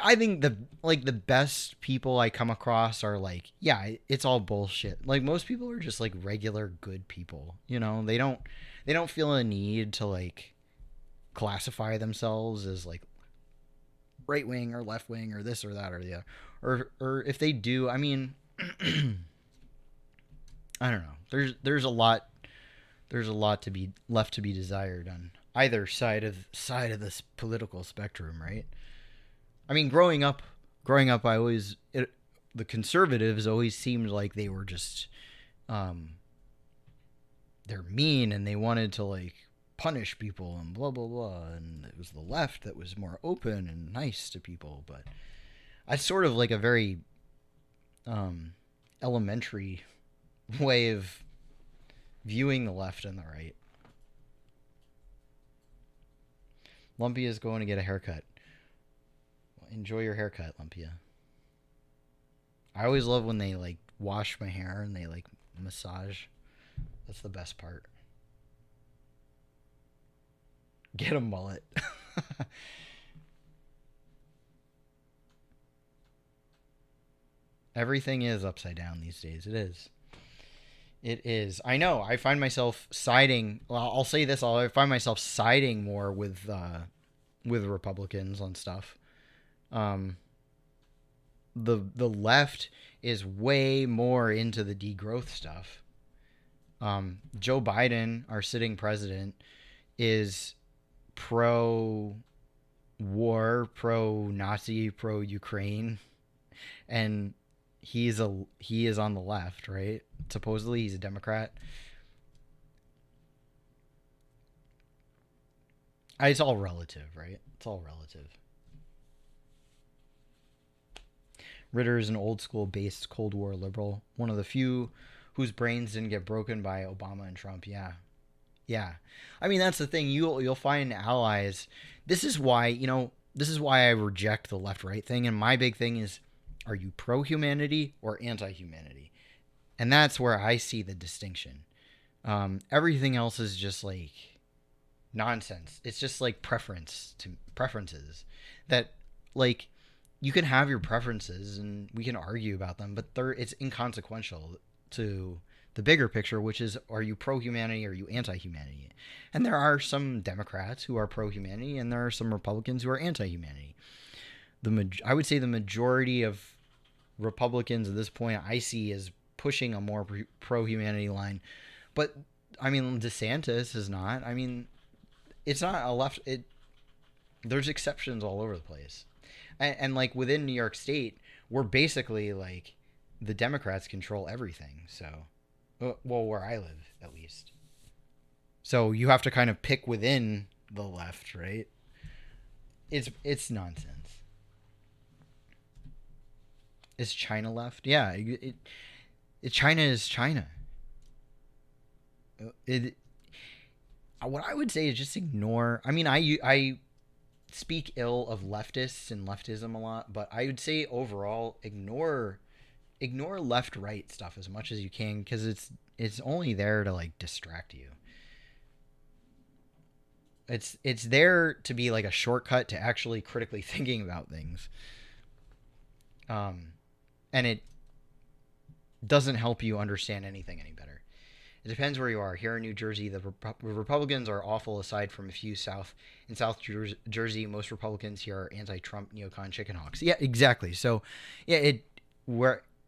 I think the best people I come across are like, yeah, it's all bullshit. Like most people are just like regular good people. You know, they don't feel a need to like classify themselves as like right wing or left wing or this or that or the other. Or if they do, I mean I don't know. There's a lot to be left to be desired on either side of this political spectrum, right? I mean, growing up, the conservatives always seemed like they were just, they're mean and they wanted to like punish people and blah blah blah, and it was the left that was more open and nice to people. But I sort of like a very, elementary way of viewing the left and the right. Lumpy is going to get a haircut. Enjoy your haircut, Lumpia. I always love when they like wash my hair and they like massage. That's the best part. Get a mullet. Everything is upside down these days. It is. It is. I know. I find myself siding. Well, I'll say this. I find myself siding more with Republicans on stuff. The left is way more into the degrowth stuff. Joe Biden, our sitting president, is pro-war, pro-Nazi, pro-Ukraine, and he is on the left, right? Supposedly he's a Democrat. It's all relative, right? It's all relative. Ritter is an old school based Cold War liberal, one of the few whose brains didn't get broken by Obama and Trump. Yeah. Yeah. I mean, that's the thing. You'll find allies. This is why, this is why I reject the left right thing. And my big thing is, are you pro humanity or anti humanity? And that's where I see the distinction. Everything else is just like nonsense. It's just like preferences that, like, you can have your preferences and we can argue about them, but it's inconsequential to the bigger picture, which is, are you pro-humanity or are you anti-humanity? And there are some Democrats who are pro-humanity and there are some Republicans who are anti-humanity. I would say the majority of Republicans at this point I see as pushing a more pro-humanity line. But, I mean, DeSantis is not. I mean, it's not a left... There's exceptions all over the place. And like, within New York State, we're basically, like, the Democrats control everything, so... Well, where I live, at least. So you have to kind of pick within the left, right? It's nonsense. Is China left? Yeah, China is China. What I would say is just ignore. I mean, I speak ill of leftists and leftism a lot, but I would say overall ignore left-right stuff as much as you can, because it's only there to, like, distract you. It's there to be like a shortcut to actually critically thinking about things. And it doesn't help you understand anything any better. It depends where you are. Here in New Jersey, the Republicans are awful, aside from a few in South Jersey. Most Republicans here are anti-Trump, neocon chicken hawks. Yeah, exactly. So, yeah,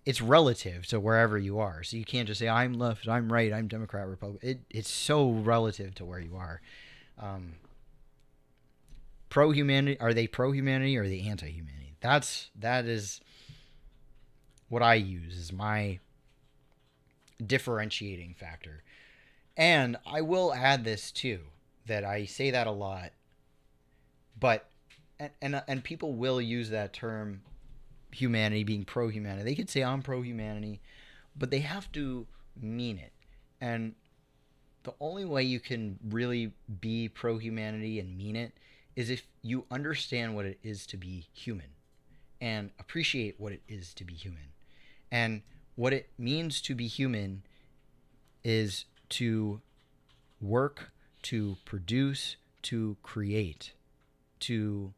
it's relative to wherever you are. So you can't just say, I'm left, I'm right, I'm Democrat, Republican. It's so relative to where you are. Pro-humanity, are they pro-humanity or are they anti-humanity? That is what I use as my differentiating factor. And I will add this too, that I say that a lot, but and people will use that term, humanity, being pro-humanity. They could say I'm pro-humanity, but they have to mean it. And the only way you can really be pro-humanity and mean it is if you understand what it is to be human and appreciate what it is to be human. And what it means to be human is to work, to produce, to create, to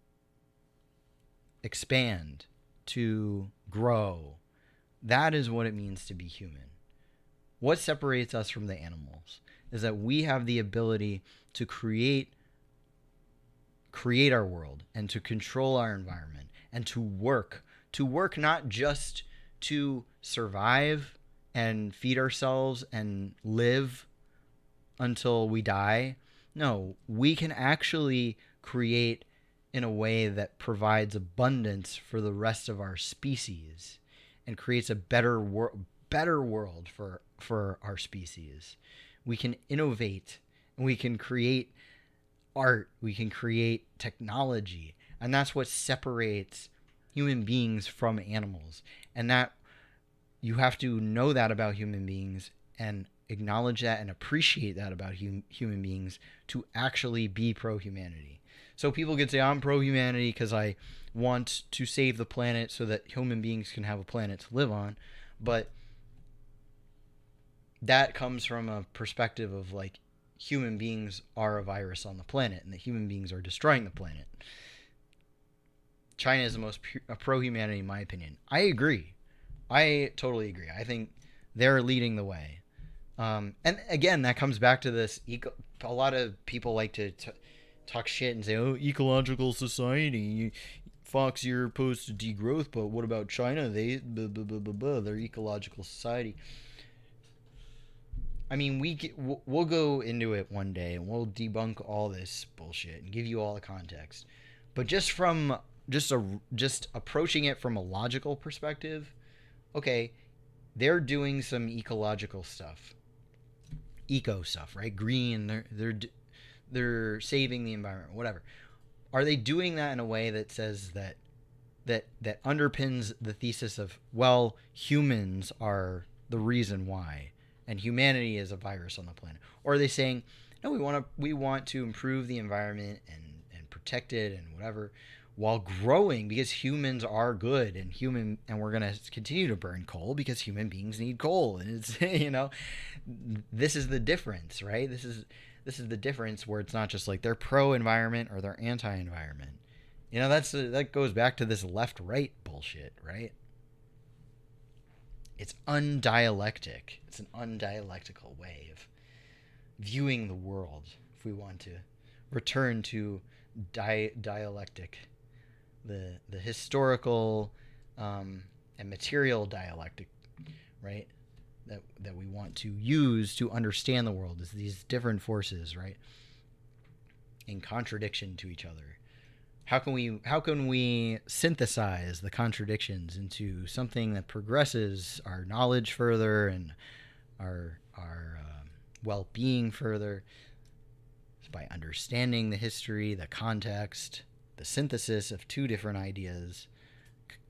expand, to grow. That is what it means to be human. What separates us from the animals is that we have the ability to create our world and to control our environment and to work not just to survive and feed ourselves and live until we die. No, we can actually create in a way that provides abundance for the rest of our species and creates a better world for our species. We can innovate and we can create art, we can create technology, and that's what separates human beings from animals. And that you have to know that about human beings and acknowledge that and appreciate that about human beings to actually be pro-humanity. So people could say, I'm pro-humanity because I want to save the planet so that human beings can have a planet to live on. But that comes from a perspective of, like, human beings are a virus on the planet and that human beings are destroying the planet. China is the most pro-humanity in my opinion. I agree. I totally agree. I think they're leading the way. And again, that comes back to this. A lot of people like to talk shit and say, oh, ecological society. Fox, you're opposed to degrowth, but what about China? They're ecological society. I mean, we'll go into it one day and we'll debunk all this bullshit and give you all the context. But just from just approaching it from a logical perspective, okay, they're doing some ecological stuff, eco stuff, right? Green. they're saving the environment, whatever. Are they doing that in a way that says that underpins the thesis of, well, humans are the reason why, and humanity is a virus on the planet? Or are they saying, no, we want to improve the environment and protect it and whatever, while growing, because humans are good, and we're going to continue to burn coal because human beings need coal, and it's this is the difference, right? This is the difference, where it's not just like they're pro environment or they're anti environment. That goes back to this left right bullshit, right? It's undialectic. It's an undialectical way of viewing the world, if we want to return to dialectic, the historical and material dialectic, right? That we want to use to understand the world, is these different forces, right? In contradiction to each other. How can we synthesize the contradictions into something that progresses our knowledge further and our well-being further? It's by understanding the history, the context, the synthesis of two different ideas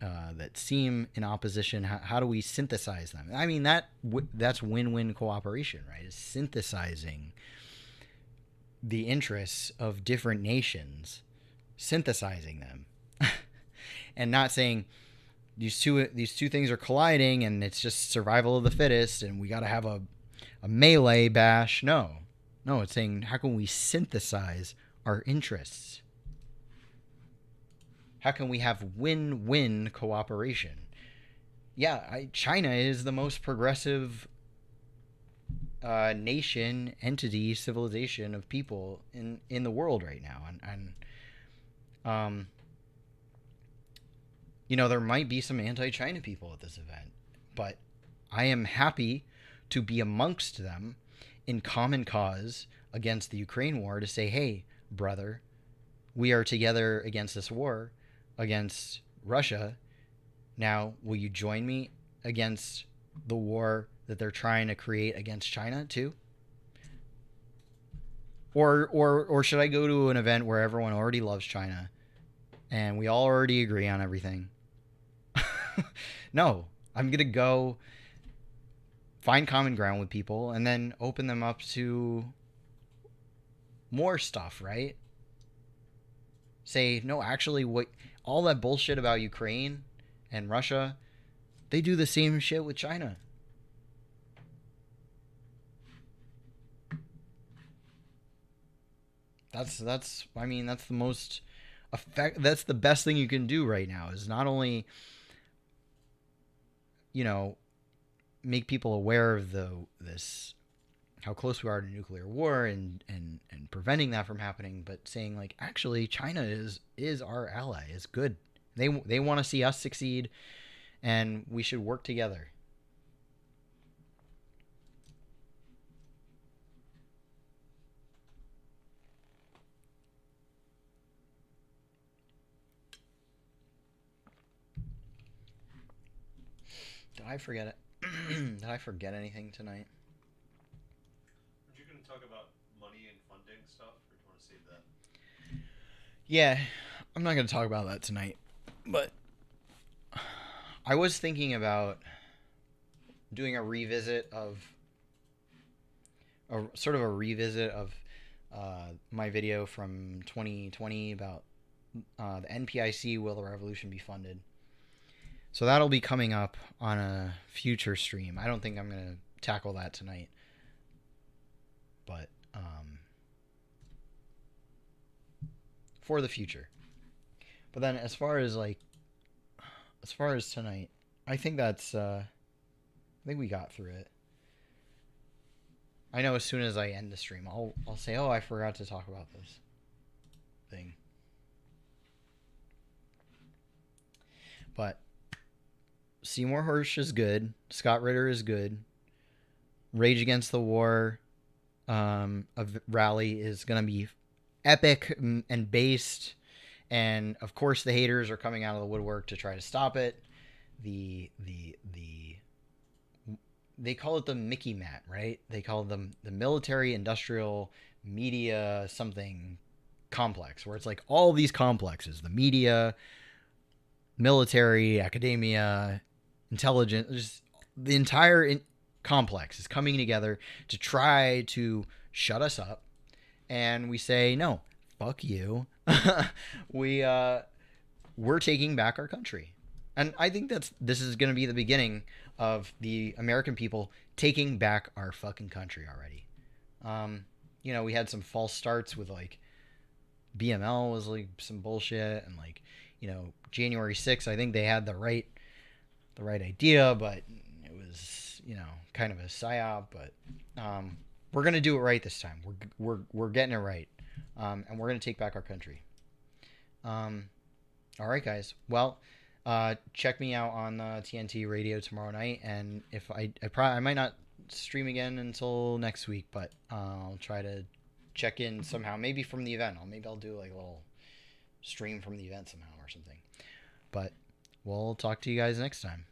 that seem in opposition. How do we synthesize them? I mean, that's win-win cooperation, right? Is synthesizing the interests of different nations, synthesizing them, and not saying these two things are colliding and it's just survival of the fittest and we got to have a melee bash. No, it's saying, how can we synthesize our interests? How can we have win-win cooperation? Yeah, China is the most progressive nation, entity, civilization of people in the world right now, and there might be some anti-China people at this event, but I am happy to be amongst them in common cause against the Ukraine war, to say, hey, brother, we are together against this war, against Russia. Now, will you join me against the war that they're trying to create against China too? Or should I go to an event where everyone already loves China and we all already agree on everything? No, I'm going to go find common ground with people and then open them up to more stuff, right? Say, no, actually, what all that bullshit about Ukraine and Russia, they do the same shit with China. That's the most that's the best thing you can do right now, is not only make people aware of how close we are to nuclear war and preventing that from happening, but saying, like, actually China is our ally, is good. They want to see us succeed and we should work together. Did I forget it? Did I forget anything tonight? Are you going to talk about money and funding stuff, or do you want to save that? Yeah, I'm not going to talk about that tonight, but I was thinking about doing a revisit of my video from 2020 about the NPIC, will the revolution be funded? So that'll be coming up on a future stream. I don't think I'm going to tackle that tonight. But for the future. But then as far as tonight, I think I think we got through it. I know as soon as I end the stream, I'll say, oh, I forgot to talk about this thing. But Seymour Hersh is good. Scott Ritter is good. Rage Against the War rally is going to be epic and based. And of course the haters are coming out of the woodwork to try to stop it. They call it the Mickey Mat, right? They call them the military industrial media something complex, where it's like all these complexes, the media, military, academia, intelligence, just the entire complex is coming together to try to shut us up. And we say, no, fuck you. We're taking back our country. And I think this is going to be the beginning of the American people taking back our fucking country already. You know, we had some false starts with like BML was like some bullshit, and like, you know, January 6th, I think they had the right idea, but it was, you know, kind of a psyop. But we're gonna do it right this time. We're getting it right, and we're gonna take back our country. All right, guys. Well, check me out on TNT Radio tomorrow night, and if I might not stream again until next week, but I'll try to check in somehow, maybe from the event. Maybe I'll do like a little stream from the event somehow or something. But we'll talk to you guys next time.